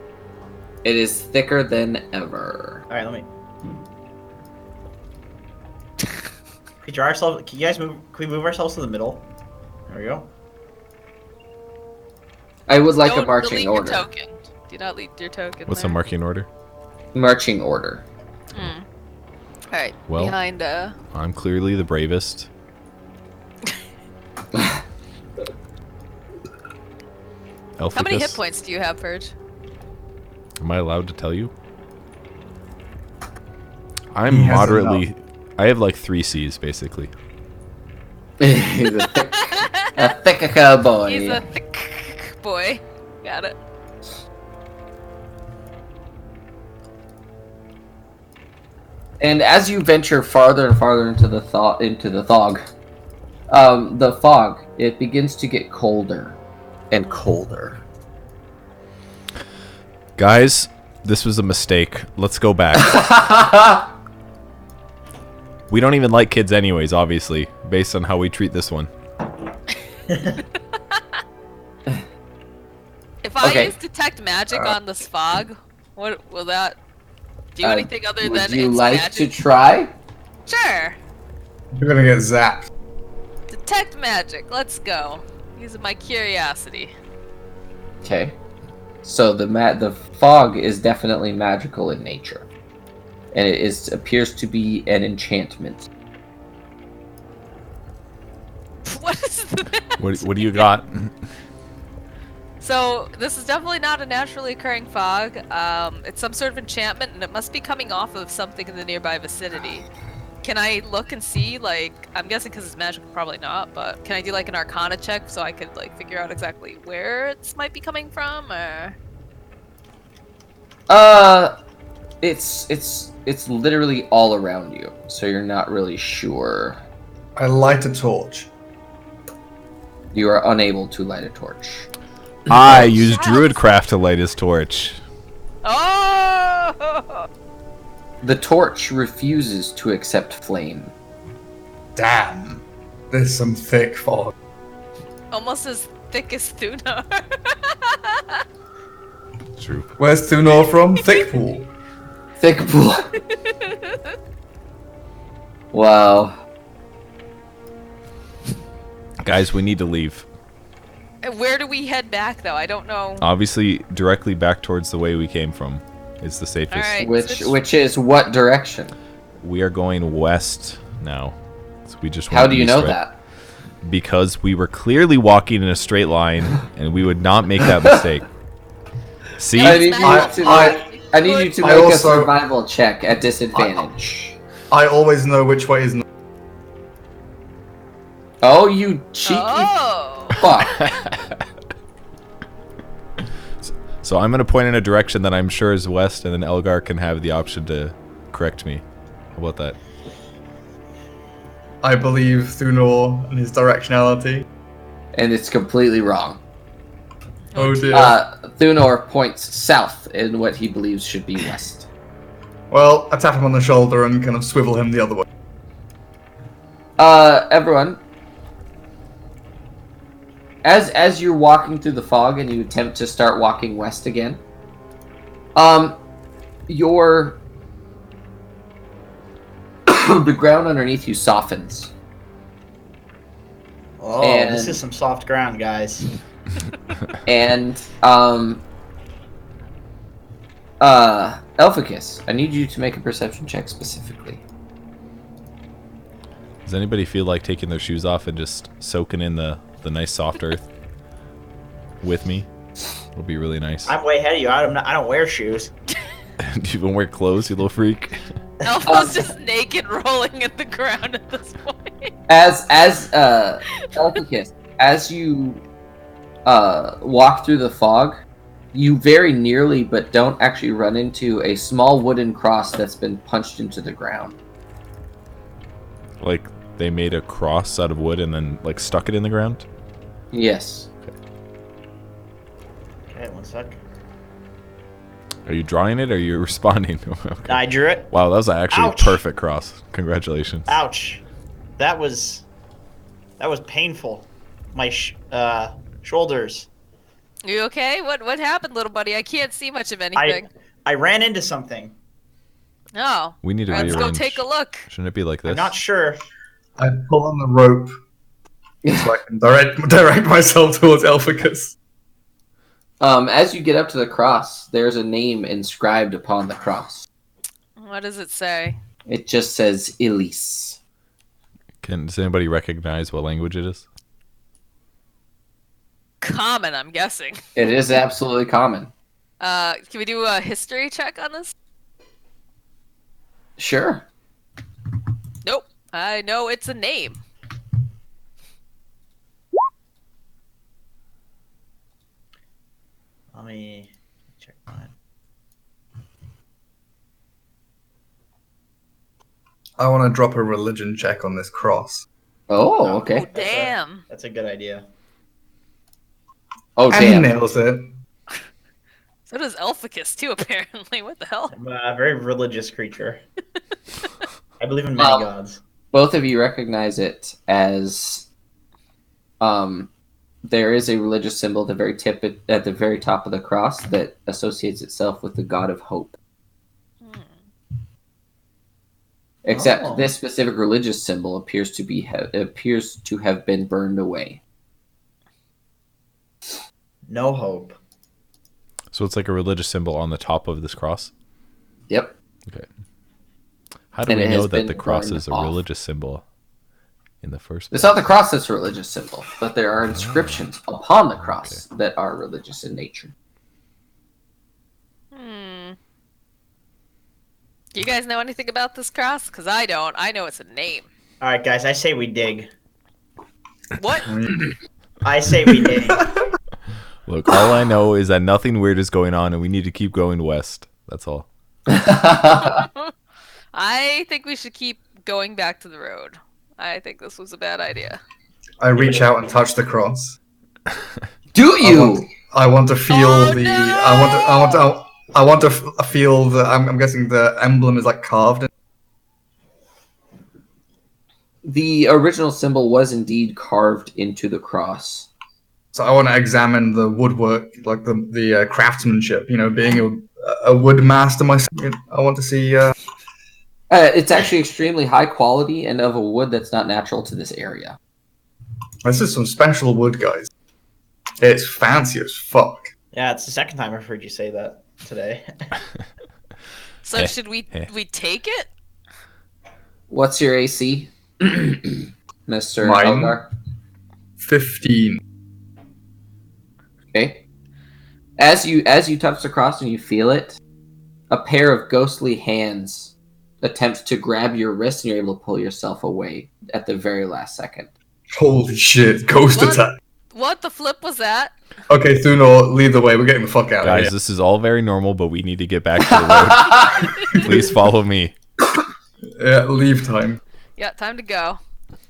It is thicker than ever. All right, let me. Can we draw ourselves? Can you guys move? Can we move ourselves to the middle? There we go. I would like a Don't marching delete order. Your token. Do not leave your token. What's there. the marking order? Marching order. Alright, Well- behind I'm clearly the bravest. how many hit Elphicus, points do you have, Purge? am I allowed to tell you? I'm He has moderately. I have like 3 C's basically. He's a thick boy. He's a thick boy. Got it. And as you venture farther and farther into the fog, it begins to get colder and colder. Guys, this was a mistake. Let's go back. We don't even like kids anyways, obviously, based on how we treat this one. If I Okay. use detect magic on this fog, what will that do? Uh, Anything other Would than you it's like magic? to try? Sure. You're gonna get zapped. Detect magic. Let's go. Using my curiosity. Okay. So the fog is definitely magical in nature, and it appears to be an enchantment. What is that? What do you got? So this is definitely not a naturally occurring fog. It's some sort of enchantment, and it must be coming off of something in the nearby vicinity. Can I look and see? Like, I'm guessing because it's magical, probably not. But can I do like an Arcana check so I could like figure out exactly where it might be coming from? Or It's literally all around you, so you're not really sure. I light a torch. You are unable to light a torch. I use Druidcraft to light his torch. oh! The torch refuses to accept flame. Damn. There's some thick fog. Almost as thick as Thunar. True. Where's Thunor from? Thickpool. Thick pool. Wow. Guys, we need to leave. Where do we head back, though? I don't know. Obviously, directly back towards the way we came from is the safest. Alright. Which is what direction? We are going west now. So we just How went do you east, know right? that? Because we were clearly walking in a straight line, and we would not make that mistake. See? I need I you to I make a also- survival check at disadvantage. I always know which way is north. Oh, you cheeky Oh! fuck. So I'm going to point in a direction that I'm sure is west, and then Elgar can have the option to correct me. How about that? I believe Thunor and his directionality. And it's completely wrong. Oh dear. Thunor points south in what he believes should be west. Well, I tap him on the shoulder and kind of swivel him the other way. Everyone, as you're walking through the fog and you attempt to start walking west again, your the ground underneath you softens. Oh, And- this is some soft ground, guys. And Elphicus, I need you to make a perception check specifically. Does anybody feel like taking their shoes off and just soaking in the nice soft earth with me? It'll be really nice. I'm way ahead of you. I don't wear shoes. Do you even wear clothes, you little freak? Elfo's just naked rolling in the ground at this point. As Elphicus, as you walk through the fog, you very nearly but don't actually run into a small wooden cross that's been punched into the ground. Like they made a cross out of wood and then like stuck it in the ground? Yes. Okay, one sec. Are you drawing it or are you responding? Okay. I drew it. Wow, that was actually Ouch. a perfect cross. Congratulations. Ouch. That was painful. My shoulders. You okay? What happened, little buddy? I can't see much of anything. I ran into something. Oh. We need to Let's rearrange. go take a look. Shouldn't it be like this? I'm not sure. I pull on the rope so I can direct myself towards Elphicus. As you get up to the cross, there's a name inscribed upon the cross. What does it say? It just says Elise. Does anybody recognize what language it is? Common, I'm guessing. It is absolutely common. Can we do a history check on this? Sure. Nope. I know it's a name. Let me check mine. I want to drop a religion check on this cross. Oh, okay. Oh, damn. That's a good idea. Oh, And he damn. nails it. So does Elphicus, too, apparently. What the hell? I'm a very religious creature. I believe in many Well- gods. Both of you recognize it as there is a religious symbol at the very tip at the very top of the cross that associates itself with the god of hope. Except Oh. this specific religious symbol appears to have been burned away. No hope. So it's like a religious symbol on the top of this cross? Yep. Okay. How do And we it has know that been the cross burned is a off. religious symbol in the first place? It's not the cross that's a religious symbol, but there are inscriptions upon the cross that are religious in nature. Do you guys know anything about this cross? Because I don't. I know it's a name. All right, guys. I say we dig. What? I say we dig. Look, all I know is that nothing weird is going on and we need to keep going west. That's all. I think we should keep going back to the road. I think this was a bad idea. I reach out and touch the cross. Do you? I want to feel Oh, the. no! I want to feel the. I'm guessing the emblem is like carved in. The original symbol was indeed carved into the cross. So I want to examine the woodwork, like the craftsmanship. You know, being a wood master myself, I want to see. It's actually extremely high quality and of a wood that's not natural to this area. This is some special wood, guys. It's fancy as fuck. Yeah, it's the second time I've heard you say that today. So Eh, should we eh. take it? What's your AC, Mr. Mine? Elgar? 15. Okay. As you touch the cross and you feel it, a pair of ghostly hands attempt to grab your wrist and you're able to pull yourself away at the very last second. Holy shit! Ghost What? attack. What the flip was that? Okay, Thunor, lead the way. We're getting the fuck out of Guys, here. this is all very normal, but we need to get back to the road. Please follow me. Yeah, leave time. Yeah, time to go.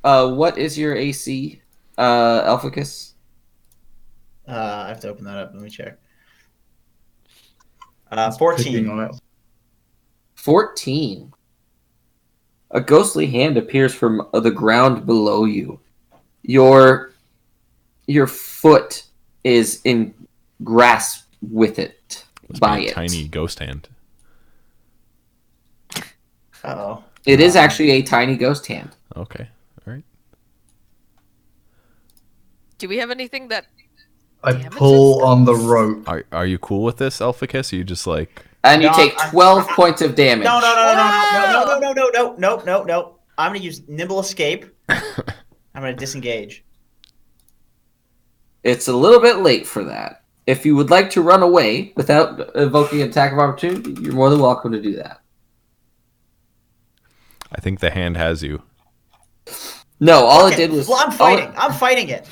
What is your AC, Elphicus? I have to open that up. Let me check. It's 14. picking on it. 14. A ghostly hand appears from the ground below you. Your foot is in grasp with it Must be by a it. tiny ghost hand. Uh-oh. It is actually a tiny ghost hand. Okay. All right. Do we have anything that I damages pull on the ghosts? rope. Are you cool with this, Alphacus? Or you just like And you No, take I'm- 12 points of damage. No, no, no, no, Whoa! no, no, no, no, no, no, no, no. I'm gonna use nimble escape. I'm gonna disengage. It's a little bit late for that. If you would like to run away without evoking an attack of opportunity, you're more than welcome to do that. I think the hand has you. No, all Fuck it did was... Well, I'm fighting. I'm fighting it.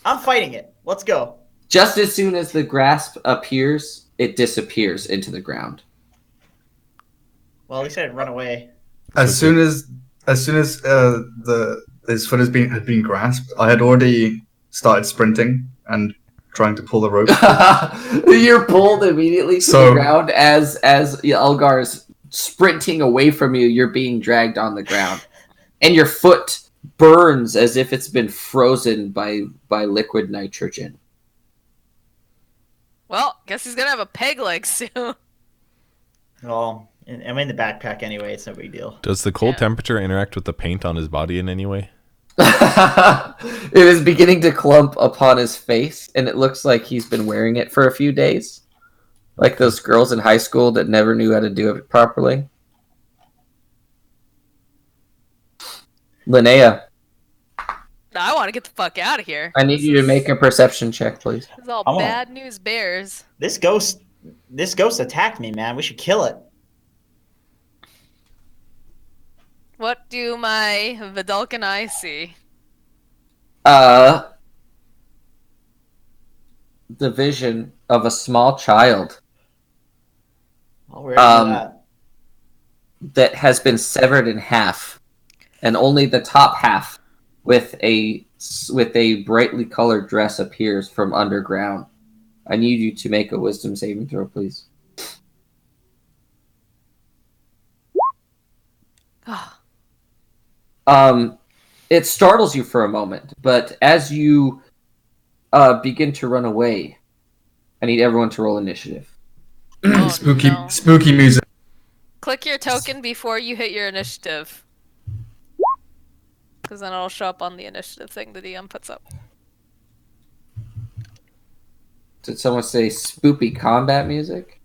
I'm fighting it. Let's go. Just as soon as the grasp appears, it disappears into the ground. Well, at least I didn't run away. As soon as his foot had been grasped, I had already started sprinting and trying to pull the rope. You're pulled immediately to the ground as Elgar is sprinting away from you. You're being dragged on the ground, and your foot burns as if it's been frozen by liquid nitrogen. Well, guess he's gonna have a peg leg soon. Well, I'm in the backpack anyway. It's no big deal. Does the cold Yeah. temperature interact with the paint on his body in any way? It is beginning to clump upon his face, and it looks like he's been wearing it for a few days. Like those girls in high school that never knew how to do it properly. Linnea, I want to get the fuck out of here. I need you to make a perception check, please. This is all I wanna- bad news bears. This ghost attacked me, man. We should kill it. What do my Vidalcan eyes see? The vision of a small child Oh, we're gonna do that. that has been severed in half, and only the top half with a brightly colored dress appears from underground. I need you to make a wisdom saving throw, please. It startles you for a moment, but as you begin to run away, I need everyone to roll initiative. Oh, spooky, no. spooky music. Click your token before you hit your initiative. Because then it'll show up on the initiative thing the DM puts up. Did someone say spoopy combat music?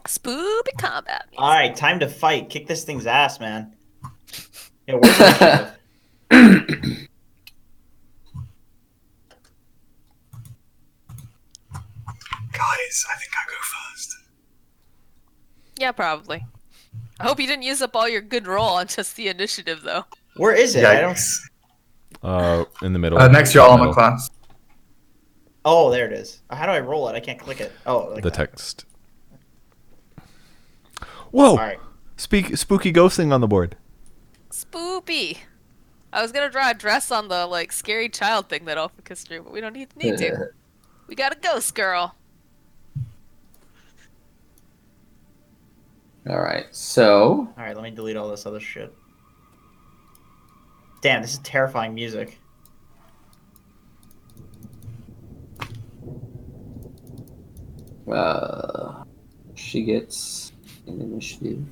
Spoopy combat music. All right, time to fight. Kick this thing's ass, man. Yeah, where's the initiative? Guys, I think I go first. Yeah, probably. I hope you didn't use up all your good roll on just the initiative, though. Where is it? I don't. Yikes. In the middle. Next to your armor Middle. class. Oh, there it is. How do I roll it? I can't click it. Oh, like The that. text. Whoa! All right. Spooky ghosting on the board. Spoopy. I was gonna draw a dress on the like scary child thing that Elphicus drew, but we don't need to. We got a ghost girl. All right, so All right, let me delete all this other shit. Damn, this is terrifying music. she gets an initiative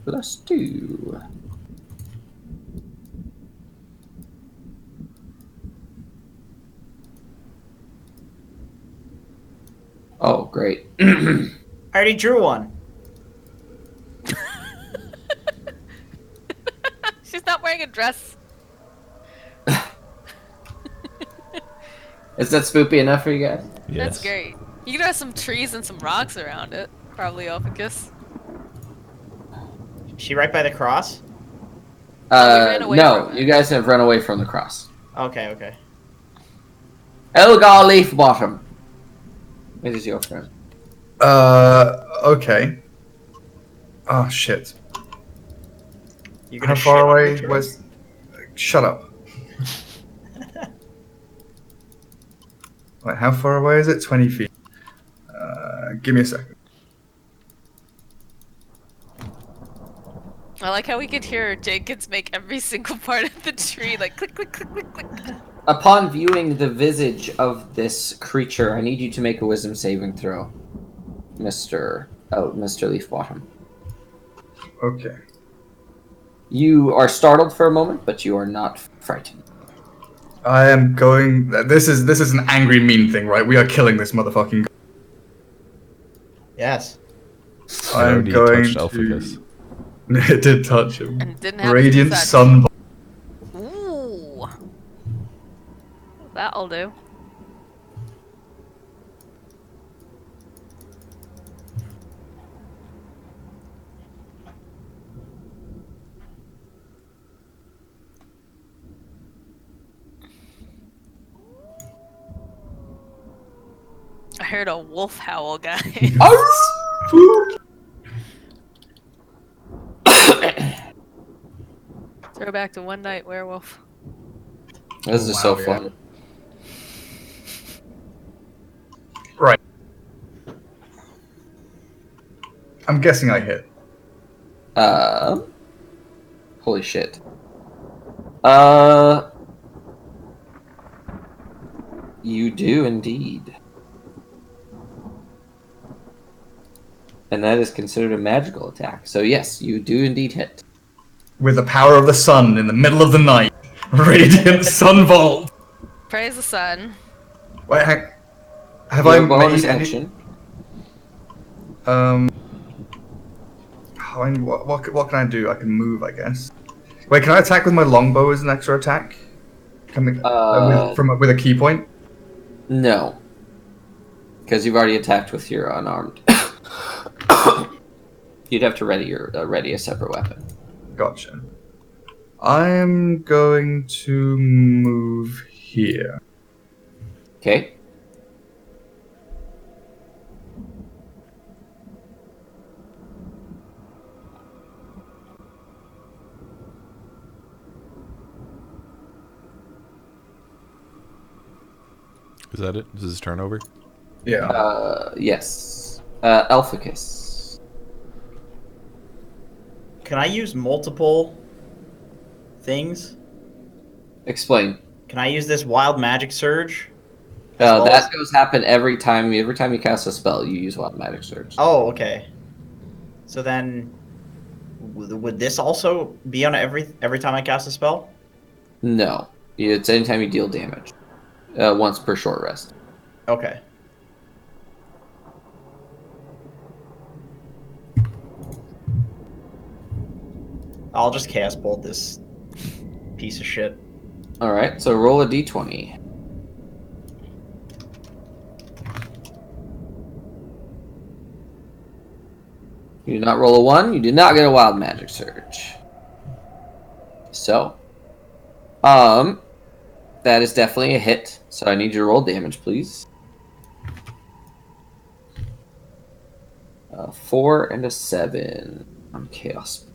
+2. Oh, great. I already drew one. She's not wearing a dress. Is that spoopy enough for you guys? Yes. That's great. You can have some trees and some rocks around it. Probably Elphicus. Is she right by the cross? we ran away No, from it. you guys have run away from the cross. Okay, okay. Elgar Leaf Bottom. It is your turn. Okay. Oh, shit. You How gonna far shit on away Richard? was... Shut up. Wait, how far away is it? 20 feet. Give me a second. I like how we could hear Jenkins make every single part of the tree like click, click, click, click, click. Upon viewing the visage of this creature, I need you to make a wisdom saving throw, Mr. Leafbottom. Okay. You are startled for a moment, but you are not frightened. I am going. This is an angry, mean thing, right? We are killing this motherfucking guy. Yes. It I'm already going touched Elphicus. to. It did touch him. And didn't have Radiant to touch. sun. Ooh. That'll do. I heard a wolf howl, guys. Throwback to One Night Werewolf. This is so Wow, yeah. fun. Right. I'm guessing I hit. Holy shit. You do indeed. And that is considered a magical attack. So yes, you do indeed hit. With the power of the sun in the middle of the night. Radiant sun vault. Praise the sun. Wait, have Your I bonus made any? action. What can I do? I can move, I guess. Wait, can I attack with my longbow as an extra attack? Coming with a key point. No. Because you've already attacked with your unarmed. You'd have to ready a separate weapon. Gotcha. I am going to move here. Okay. Is that it? Is this turn over? Yeah. Yes. Elphicus. Can I use multiple things? Explain. Can I use this wild magic surge? As well That as- goes happen every time you cast a spell. You use Wild Magic Surge. Oh, okay. So then, would this also be on every time I cast a spell? No, it's anytime you deal damage. Once per short rest. Okay. I'll just cast bolt this piece of shit. All right, so roll a d20. You do not roll a 1. You do not get a Wild Magic Surge. So, that is definitely a hit. So I need you to roll damage, please. 4 and a 7 on Chaos.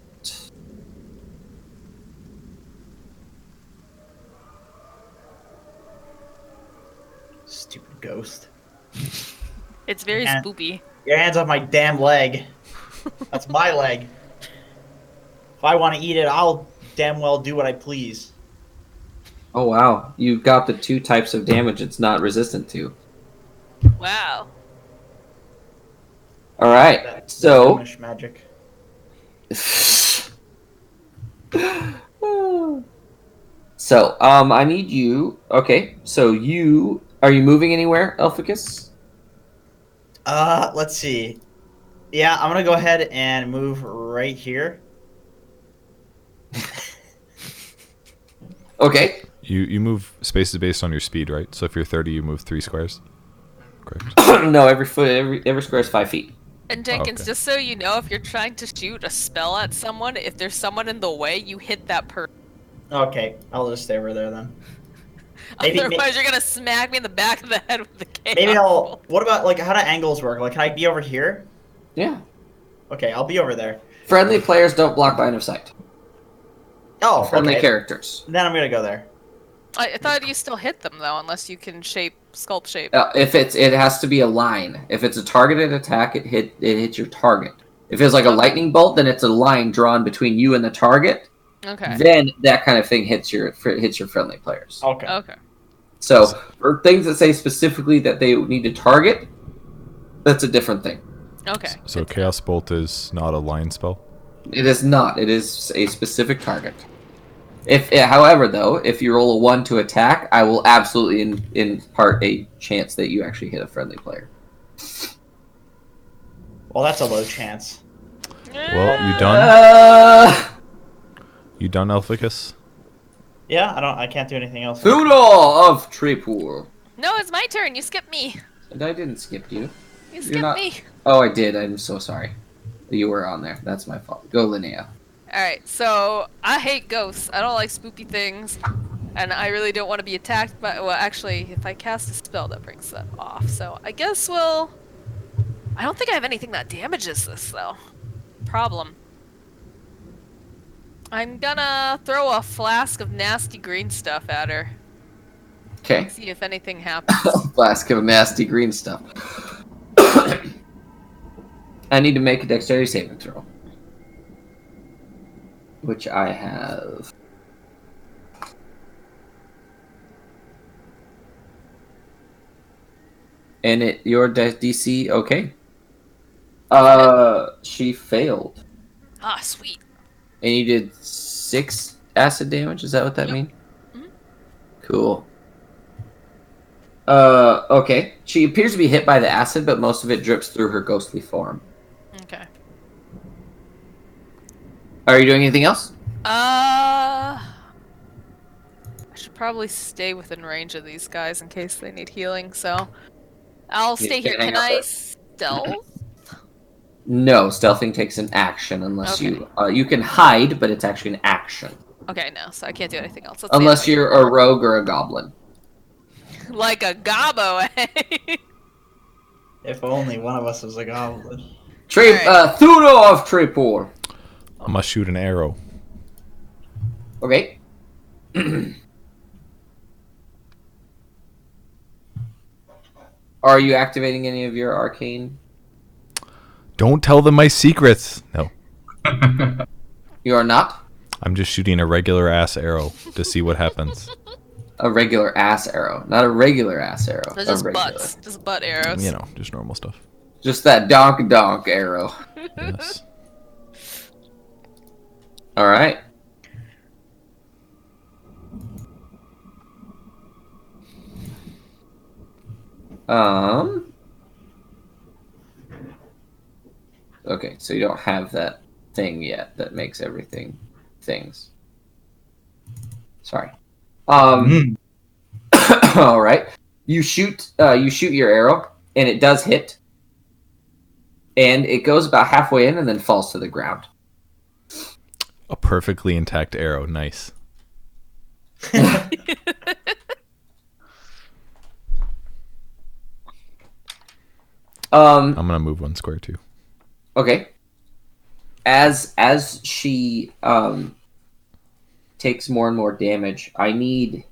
Stupid ghost. It's very Yeah. spoopy. Your hands off my damn leg. That's my leg. If I want to eat it, I'll damn well do what I please. Oh wow, you got the 2 types of damage it's not resistant to. Wow. All right, That's so Danish magic. so I need you. Okay, so you are you moving anywhere, Elphicus? Let's see. Yeah, I'm gonna go ahead and move right here. Okay. You move spaces based on your speed, right? So if you're 30, you move 3 squares. Correct. No, every square is 5 feet. And Jenkins, Okay. just so you know, if you're trying to shoot a spell at someone, if there's someone in the way, you hit that person. Okay, I'll just stay over there then. Maybe- Otherwise, you're gonna smack me in the back of the head with the chaos. Maybe I'll. bolt. What about like how do angles work? Like, can I be over here? Yeah. Okay, I'll be over there. Friendly players don't block line of sight. Oh, Friendly okay. characters. Then I'm gonna go there. I thought you still hit them though, unless you can sculpt shape. If it has to be a line. If it's a targeted attack, it hits your target. If it's like a lightning bolt, then it's a line drawn between you and the target. Okay. Then that kind of thing hits your friendly players. Okay. Okay. So for things that say specifically that they need to target, that's a different thing. Okay. So Chaos Bolt is not a line spell? It is not. It is a specific target. However, though, if you roll a 1 to attack, I will absolutely impart a chance that you actually hit a friendly player. Well, that's a low chance. Well, you done? You done, Elficus? Yeah, I can't do anything else. Thuno of Trepur. No, it's my turn. You skipped me. And I didn't skip you. You skipped me. Oh, I did. I'm so sorry. You were on there. That's my fault. Go, Linnea. Alright, so I hate ghosts. I don't like spooky things. And I really don't want to be attacked by. Well, actually, if I cast a spell, that brings that off. So I guess we'll. I don't think I have anything that damages this, though. Problem. I'm gonna throw a flask of nasty green stuff at her. Okay. See if anything happens. Flask of nasty green stuff. I need to make a dexterity saving throw. Which I have. And your DC, okay. She failed. Ah, sweet. And you did 6 acid damage, is that what that Yep. means? Mhm. Cool. Okay. She appears to be hit by the acid, but most of it drips through her ghostly form. Okay. Are you doing anything else? I should probably stay within range of these guys in case they need healing, so I'll You stay here. can't hang Can out I there. stealth? No, stealthing takes an action unless Okay. you can hide, but it's actually an action. Okay, no, so I can't do anything else. Let's Unless stay you're a rogue or a goblin. like a gobbo, eh? If only one of us was a goblin. Alright. Thuno of Trepor. I must shoot an arrow. Okay. Are you activating any of your arcane? Don't tell them my secrets! No. You are not? I'm just shooting a regular ass arrow to see what happens. A regular ass arrow. Not a regular ass arrow. They're A just regular. butts. Just butt arrows. You know, just normal stuff. Just that donk arrow. Yes. Alright. Okay, so you don't have that thing yet that makes everything things. Sorry. All right. You shoot your arrow and it does hit. And it goes about halfway in and then falls to the ground. A perfectly intact arrow. Nice. I'm gonna move 1 square too. Okay. As she takes more and more damage, I need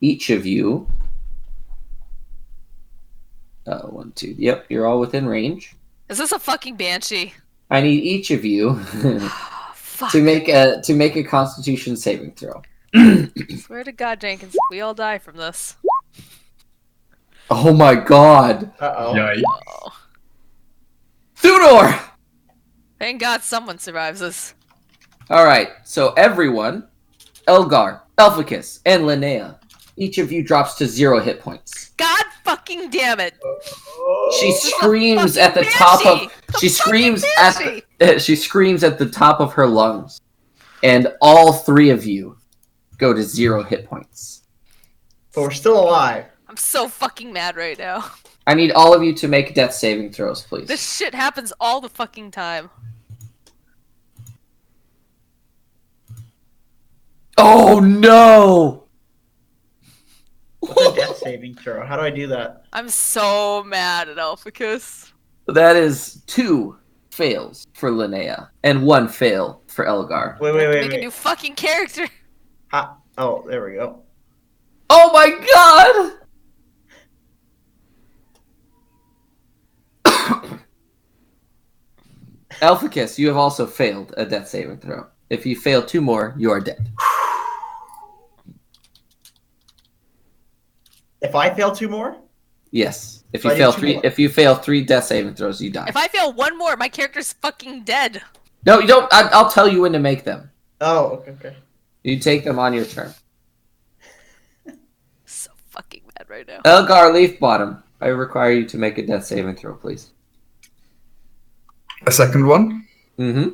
each of you. 1, 2. Yep, you're all within range. Is this a fucking banshee? I need each of you Fuck. to make a Constitution saving throw. Swear to God, Jenkins, we all die from this. Oh my God, Uh-oh. Yikes. Oh. Thunor! Thank God someone survives this. All right, so everyone, Elgar, Elficus, and Linnea, each of you drops to 0 hit points. God fucking damn it! She This is a screams fucking at the top banshee! of. She A screams fucking at. She screams at the top of her lungs, and all 3 of you go to 0 hit points. But we're still alive. I'm so fucking mad right now. I need all of you to make death saving throws, please. This shit happens all the fucking time. Oh no! What's a death saving throw? How do I do that? I'm so mad at Elficus. That is 2 fails for Linnea and 1 fail for Elgar. Wait, I have to wait, make a new wait. fucking character. Oh, there we go. Oh my god! Alphacus, you have also failed a death saving throw. If you fail 2 more, you are dead. If I fail 2 more? Yes. If So you I fail did 2 3, more. if you fail 3 death saving throws, you die. If I fail one more, my character's fucking dead. No, you don't. I'll tell you when to make them. Oh, okay. You take them on your turn. So fucking mad right now. Elgar Leafbottom, I require you to make a death saving throw, please. A second one. Mm-hmm.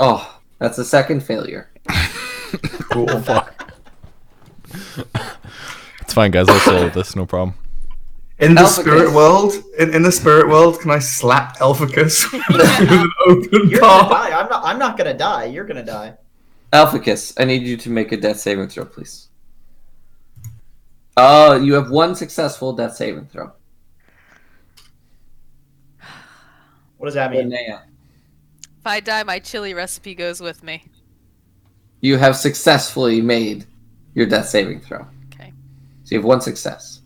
Oh, that's a second failure. Cool. Fuck. It's fine, guys. I'll solve this. No problem. In the Alphacus. spirit world, in the spirit world, can I slap Alphacus with an open You're gonna palm? die. I'm not gonna die. You're gonna die. Alphacus, I need you to make a death saving throw, please. You have 1 successful death saving throw. What does that mean? Linnea, If I die, my chili recipe goes with me. you have successfully made your death saving throw. Okay. So you have 1 success.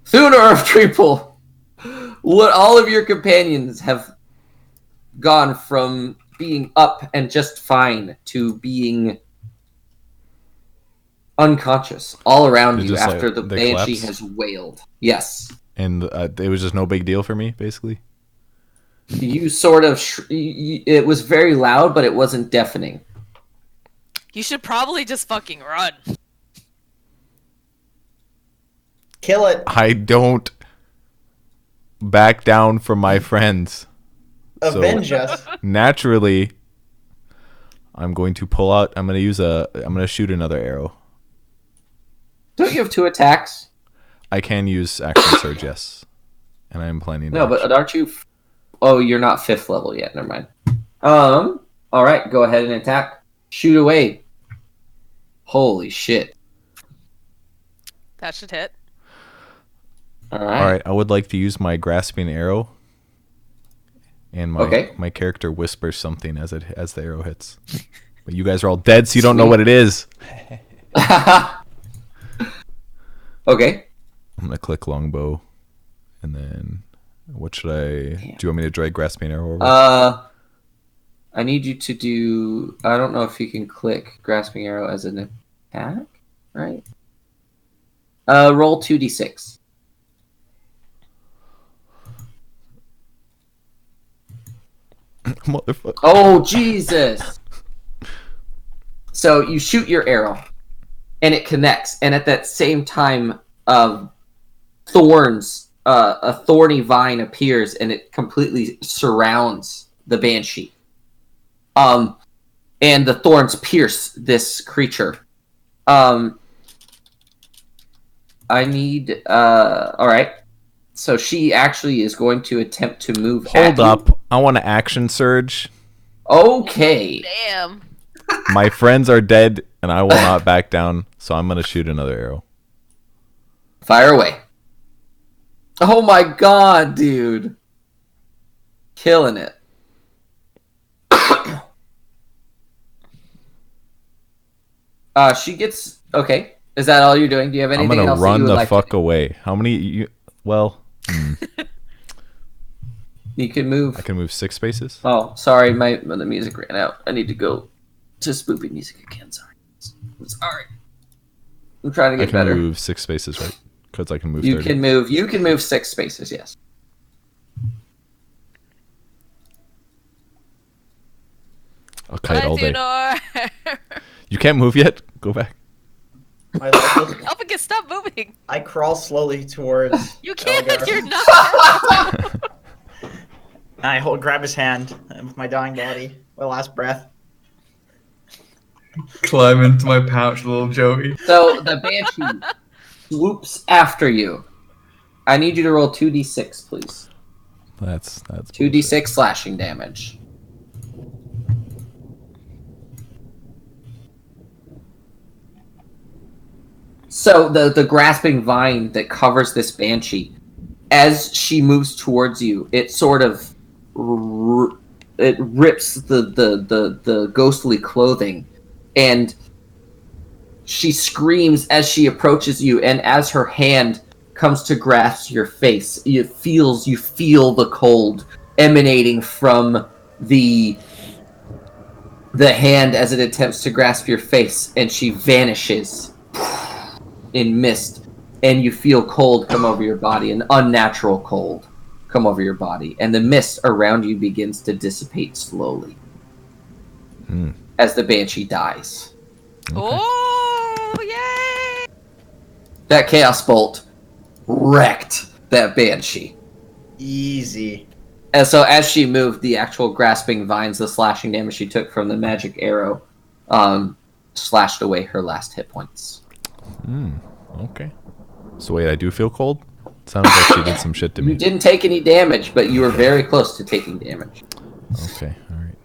Thuner of Treepool, what all of your companions have gone from being up and just fine to being unconscious all around They you just, like, after the they banshee collapse? has wailed. Yes. And it was just no big deal for me, basically. You sort of it was very loud, but it wasn't deafening. You should probably just fucking run. Kill it. I don't back down from my friends. Avenge us. Naturally, I'm going to pull out. I'm going to shoot another arrow. Don't you have 2 attacks? I can use action surge, yes, and I'm planning. No, but aren't you? Oh, you're not 5th level yet. Never mind. All right, go ahead and attack. Shoot away. Holy shit! That should hit. All All right. right, I would like to use my grasping arrow, and my Okay. my character whispers something as the arrow hits. But you guys are all dead, so you don't know what it is. Okay. I'm gonna click longbow, and then what should I? Do you want me to drag grasping arrow over? I need you to do. I don't know if you can click grasping arrow as an attack, right? Roll 2d6. Motherfucker. Oh Jesus! So you shoot your arrow, and it connects, and at that same time, thorns, a thorny vine appears, and it completely surrounds the banshee. And the thorns pierce this creature. I need. All right. So she actually is going to attempt to move. Hold up! I want to action surge. Okay. Damn. My friends are dead, and I will not back down. So I'm gonna shoot another arrow. Fire away. Oh my god, dude. Killing it. She gets... Okay. Is that all you're doing? Do you have I'm anything gonna else that run you would the like fuck to do? away. How many? You can move... I can move 6 spaces. Oh, sorry. The music ran out. I need to go to spoopy music again. Sorry. I'm sorry. I'm trying to I get can better. move 6 spaces, right? Because I can move You 30. can move 6 spaces, yes. I'll kite all day. Dunor. You can't move yet? Go back. My life is- Elphicus, stop moving. I crawl slowly towards. You can't. Elgar. You're not. And I grab his hand with my dying body, my last breath. Climb into my pouch, little Joey. So the banshee swoops after you. I need you to roll 2d6, please. That's 2d6 slashing damage. So the grasping vine that covers this banshee, as she moves towards you, it sort of it rips the ghostly clothing, and She screams as she approaches you, and as her hand comes to grasp your face, you feel the cold emanating from the hand as it attempts to grasp your face, and she vanishes in mist, and you feel cold come over your body, an unnatural cold come over your body, and the mist around you begins to dissipate slowly as the banshee dies. Oh, yay! That chaos bolt wrecked that banshee. Easy. And so as she moved, the actual grasping vines, the slashing damage she took from the magic arrow, slashed away her last hit points. Okay. So wait, I do feel cold? Sounds like she did some shit to You me. didn't take any damage, but you were very close to taking damage. Okay, alright.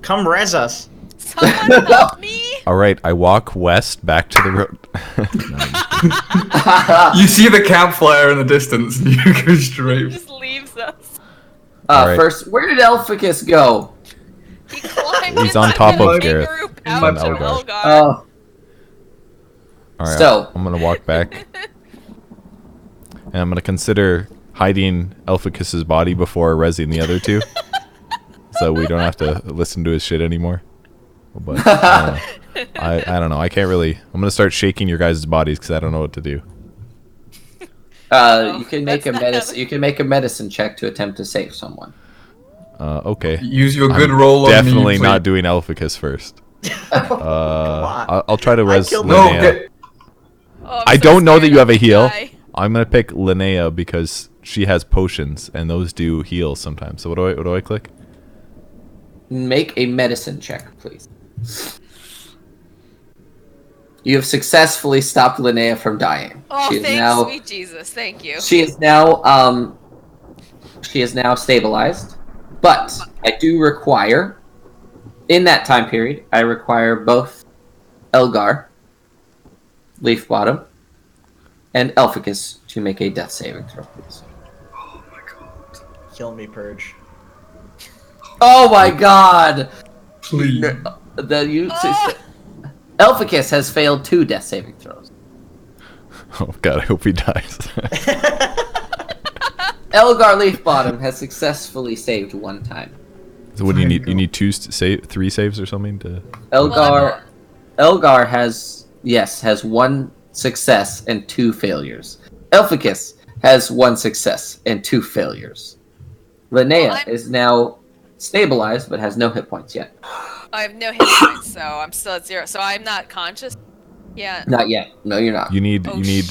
Come res us. Someone help me! Alright, I walk west back to the road. No, You see the campfire in the distance, and you go straight. Just leaves us. Alright. First, where did Elphicus go? He climbed He's in on like top a of big Gareth. group He's out on to Elgar. Elgar. Oh, Alright, So- I'm gonna walk back. And I'm gonna consider hiding Elphicus's body before rezzing the other two. So we don't have to listen to his shit anymore. But I don't know. I can't really. I'm gonna start shaking your guys' bodies because I don't know what to do. you can make that's a not medicine. how- You can make a medicine check to attempt to save someone. Okay. Use your good I'm roll on me. definitely please. not doing Elphicus first. on. I'll try to res killed No, Linnea. get, Oh, I'm I so don't know that scared you have I'm a heal. gonna die. I'm gonna pick Linnea because she has potions and those do heal sometimes. So what do I click? Make a medicine check, please. You have successfully stopped Linnea from dying. Oh, she is thanks, now. sweet Jesus. Thank you. She is now. She is now stabilized, but I do require, in that time period, I require both Elgar, Leafbottom, and Elphicus to make a death saving throw, please. Kill me, Purge. Oh my God! please. Elphicus has failed 2 death saving throws. Oh god, I hope he dies. Elgar Leafbottom has successfully saved 1 time. So what do you need? You need 3 saves or something to. Elgar has 1 success and 2 failures. Elphicus has 1 success and 2 failures. Linnea is now stabilized but has no hit points yet. I have no hit points, so I'm still at 0. So I'm not conscious. Yeah. Not yet. No, you're not. You need Oh, shit.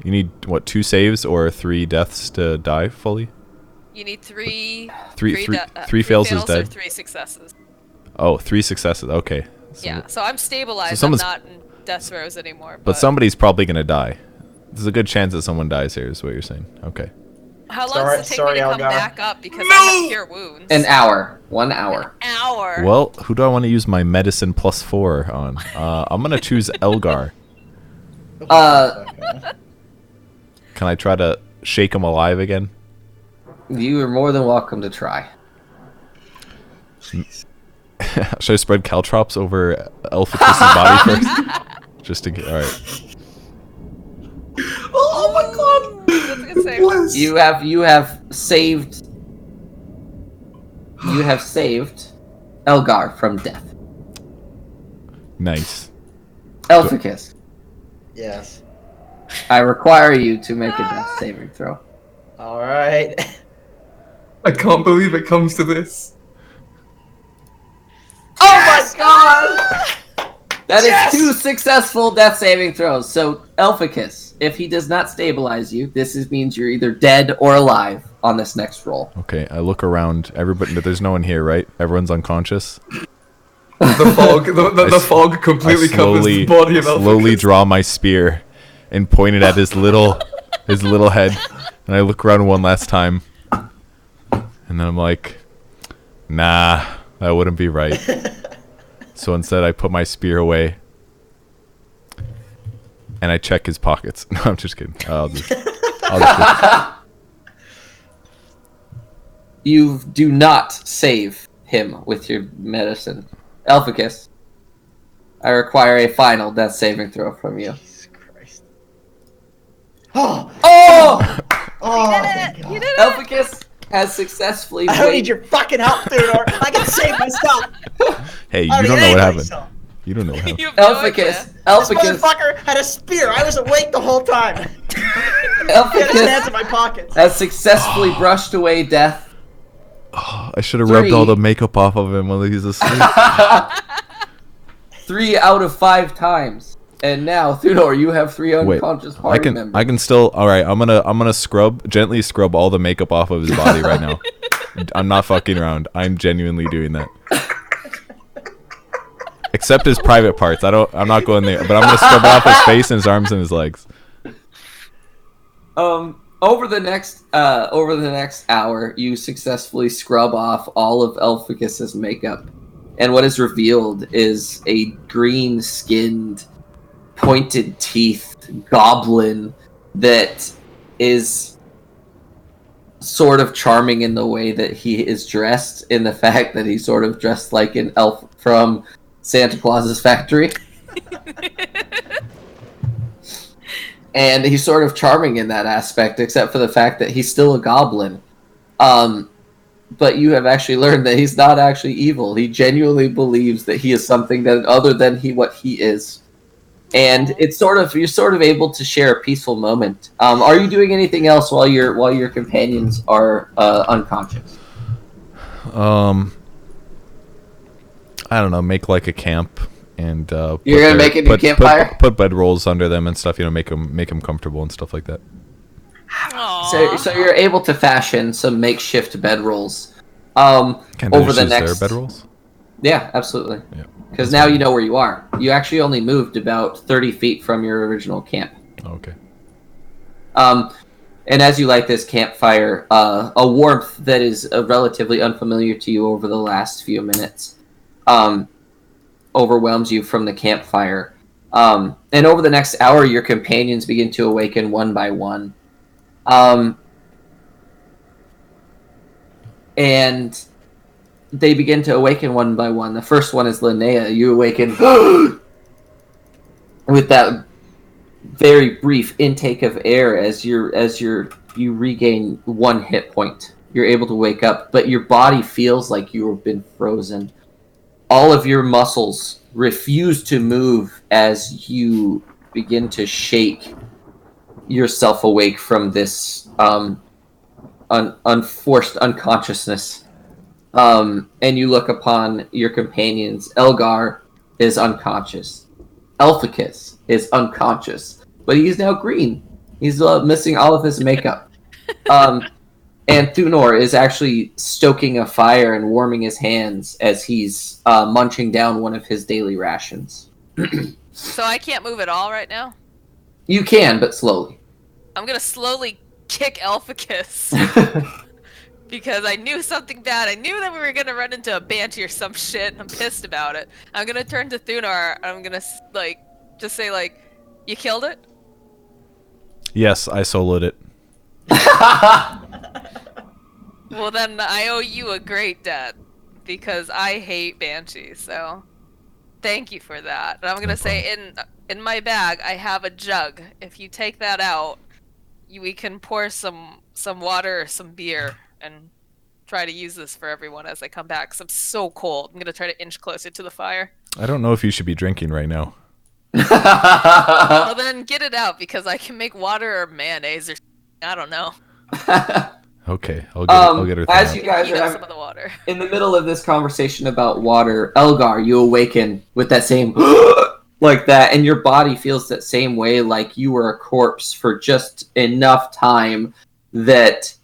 you need what 2 saves or 3 deaths to die fully? You need 3. Three Three fails is or dead. 3 successes. Oh, 3 successes. Okay. So, Yeah. So I'm stabilized. So I'm someone's- not in death throes anymore. But somebody's probably gonna die. There's a good chance that someone dies here. Is what you're saying? Okay. How long Sorry- does it take sorry, me to come Elgar. back up because I have cure wounds? An hour. 1 hour. Hour. Well, who do I want to use my medicine +4 on? I'm gonna choose Elgar. Can I try to shake him alive again? You are more than welcome to try. Should I spread caltrops over Elphicus's body first? Just to get. All right. Oh my god! That's a good save. Bless. You have saved Elgar from death. Nice. Elphicus, Yes. I require you to make a death saving throw. All right. I can't believe it comes to this. Oh my god! That is 2 successful death saving throws. So, Elphicus, if he does not stabilize you, means you're either dead or alive on this next roll. Okay. I look around. Everybody. There's no one here, right? Everyone's unconscious. The fog, the fog completely covers the body of slowly Elphicus. draw my spear and point it at his little head, and I look around one last time, and then I'm like, nah, that wouldn't be right. So instead, I put my spear away, and I check his pockets. No, I'm just kidding. I'll just You do not save him with your medicine. Elphicus, I require a final death saving throw from you. Jesus Christ. Oh! Oh! Oh, You did thank it! God. You did it! Elficus has successfully I don't need waited. your fucking help, Theodore. I can save myself. Hey, I you don't don't need know what anybody's happened. help. You don't know what happened. You have no idea. This Elficus motherfucker had a spear. I was awake the whole time. He had his Elficus hands in my pockets. has successfully brushed away death. Oh, I should have rubbed all the makeup off of him while he's asleep. 3 out of 5 times. And now, Thunor, you have 3 unconscious I party can members. I can still. All right, I'm gonna gently scrub all the makeup off of his body right now. I'm not fucking around. I'm genuinely doing that. Except his private parts. I'm not going there. But I'm gonna scrub off his face and his arms and his legs. Over the next hour, you successfully scrub off all of Elficus's makeup, and what is revealed is a green-skinned, pointed-teethed goblin that is sort of charming in the way that he is dressed, in the fact that he's sort of dressed like an elf from Santa Claus's factory. And he's sort of charming in that aspect, except for the fact that he's still a goblin. But you have actually learned that he's not actually evil. He genuinely believes that he is something that other than what he is. And it's you're sort of able to share a peaceful moment. Are you doing anything else while your companions are unconscious? I don't know. Make like a camp and You're gonna make a new campfire? Put bedrolls under them and stuff. Make them comfortable and stuff like that. Aww. So you're able to fashion some makeshift bedrolls. Can Over they the use next their bedrolls? Yeah, absolutely. Yeah. Because now you know where you are. You actually only moved about 30 feet from your original camp. Okay. And as you light this campfire, a warmth that is relatively unfamiliar to you over the last few minutes overwhelms you from the campfire. And over the next hour, your companions begin to awaken one by one. And they begin to awaken one by one. The first one is Linnea. You awaken with that very brief intake of air as you regain 1 hit point. You're able to wake up, but your body feels like you have been frozen. All of your muscles refuse to move as you begin to shake yourself awake from this unforced unconsciousness. And you look upon your companions. Elgar is unconscious. Elficus is unconscious, but he's now green. He's missing all of his makeup. And Thunor is actually stoking a fire and warming his hands as he's munching down one of his daily rations. So I can't move at all right now? You can, but slowly. I'm gonna slowly kick Elficus. Because I knew something bad. I knew that we were gonna run into a banshee or some shit, and I'm pissed about it. I'm gonna turn to Thunar, and I'm gonna, just say, you killed it? Yes, I soloed it. Well, then I owe you a great debt. Because I hate banshees, so... Thank you for that. And I'm gonna say, in my bag, I have a jug. If you take that out, we can pour some water or some beer and try to use this for everyone as I come back, because I'm so cold. I'm gonna try to inch closer to the fire. I don't know if you should be drinking right now. Well then, get it out, because I can make water or mayonnaise or I don't know. Okay, I'll get her. As you guys Heat up are some of the water. in the middle of this conversation about water, Elgar, you awaken with that same like that, and your body feels that same way, like you were a corpse for just enough time that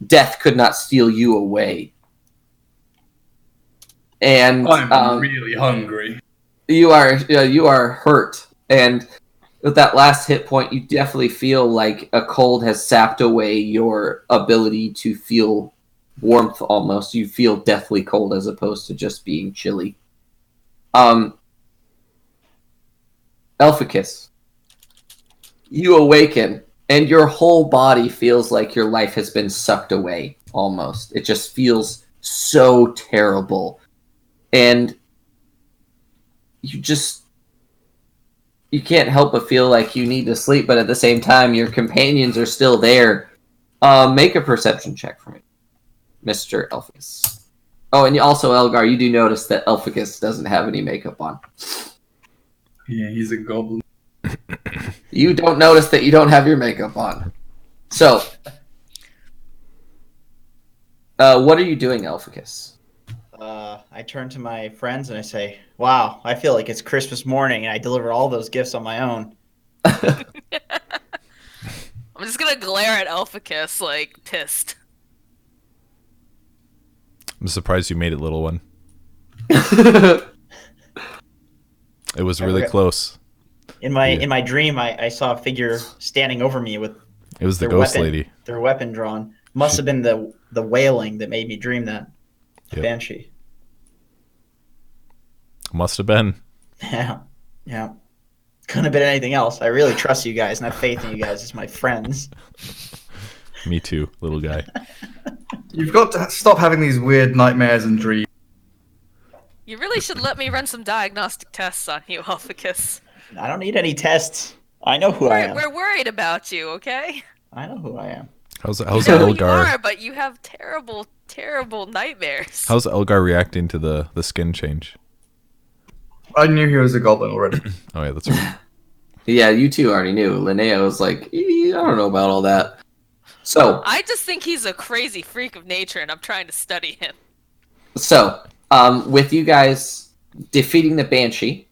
death could not steal you away. And I'm really hungry. you are hurt, and with that last hit point, you definitely feel like a cold has sapped away your ability to feel warmth. Almost, you feel deathly cold as opposed to just being chilly. Elficus, you awaken, and your whole body feels like your life has been sucked away. Almost, it just feels so terrible, and you just you can't help but feel like you need to sleep, but at the same time, your companions are still there. Make a perception check for me, Mr. Elphicus. Oh, and also, Elgar, you do notice that Elphicus doesn't have any makeup on. Yeah, he's a goblin. You don't notice that you don't have your makeup on. So, what are you doing, Elphicus? I turn to my friends and I say, "Wow, I feel like it's Christmas morning, and I deliver all those gifts on my own." I'm just gonna glare at Elphicus, like, pissed. I'm surprised you made it, little one. It was really close. In my dream, I saw a figure standing over me with It was the their ghost weapon, lady. their weapon drawn. Must have been the wailing that made me dream that. Yep. Banshee. Must have been. Yeah. Couldn't have been anything else. I really trust you guys and have faith in you guys as my friends. Me too, little guy. You've got to stop having these weird nightmares and dreams. You really should let me run some diagnostic tests on you, Elphicus. I don't need any tests. I know who I am. We're worried about you, okay? I know who I am. How's You know who you Elgar? are, but you have terrible, terrible nightmares. How's Elgar reacting to the skin change? I knew he was a goblin already. Oh yeah, that's right. Yeah, you two already knew. Linnea was like, I don't know about all that. So, I just think he's a crazy freak of nature, and I'm trying to study him. With you guys defeating the Banshee,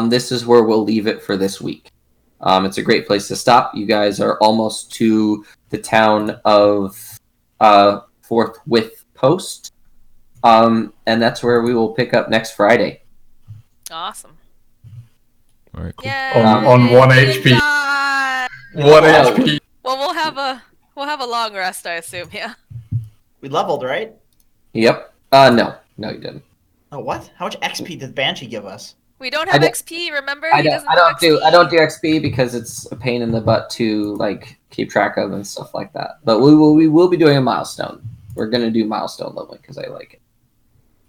this is where we'll leave it for this week. It's a great place to stop. You guys are almost to the town of Forthwith Post, and that's where we will pick up next Friday. Awesome. All right, cool. Yeah. On 1 HP. 1 HP. Well, we'll have a long rest, I assume. Yeah. We leveled, right? Yep. No, you didn't. Oh, what? How much XP did Banshee give us? We don't have don't- XP. Remember? I He don't, doesn't I have don't do XP. I don't do XP because it's a pain in the butt to like keep track of and stuff like that. But we will be doing a milestone. We're gonna do milestone leveling because I like it.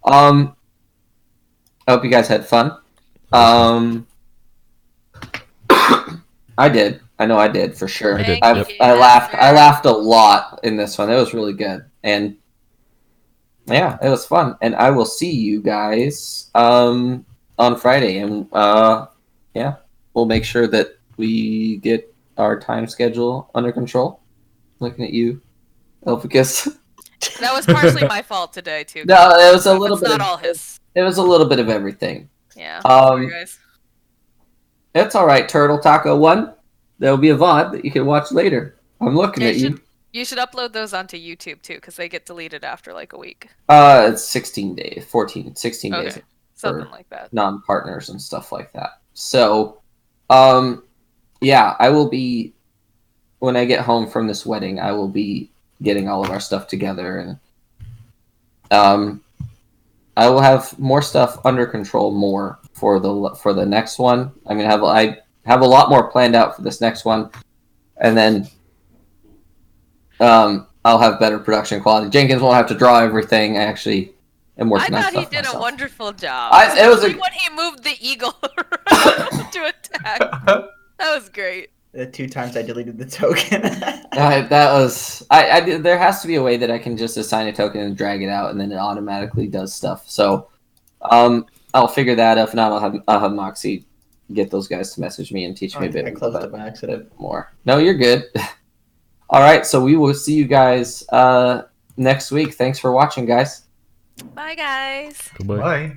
I hope you guys had fun. I did. I know I did for sure. I did, Thank you. I laughed. I laughed a lot in this one. It was really good, and yeah, it was fun. And I will see you guys on Friday, and yeah, we'll make sure that we get our time schedule under control. Looking at you, Elphicus. That was partially my fault today too. No, it was a little It's bit. not all his. It was a little bit of everything. Yeah. Um, Sorry, guys. It's all right, Turtle Taco 1. There'll be a VOD that you can watch later. I'm looking Yeah, at you. You should upload those onto YouTube too, because they get deleted after like a week. It's 16 days, 16 days Okay. Something like that. non-partners and stuff like that. So, yeah, I will be, when I get home from this wedding, I will be getting all of our stuff together, and I will have more stuff under control more for the next one. I mean, I have a lot more planned out for this next one, and then I'll have better production quality. Jenkins won't have to draw everything. I actually am working on I stuff thought he did myself. a wonderful job. It was Especially when he moved the eagle around to attack. That was great. The 2 times I deleted the token. That was I did. There has to be a way that I can just assign a token and drag it out, and then it automatically does stuff. So, I'll figure that out. If not, I'll have Moxie get those guys to message me and teach me a bit I closed it by accident. more. No, you're good. All right, so we will see you guys next week. Thanks for watching, guys. Bye, guys. Goodbye. Bye.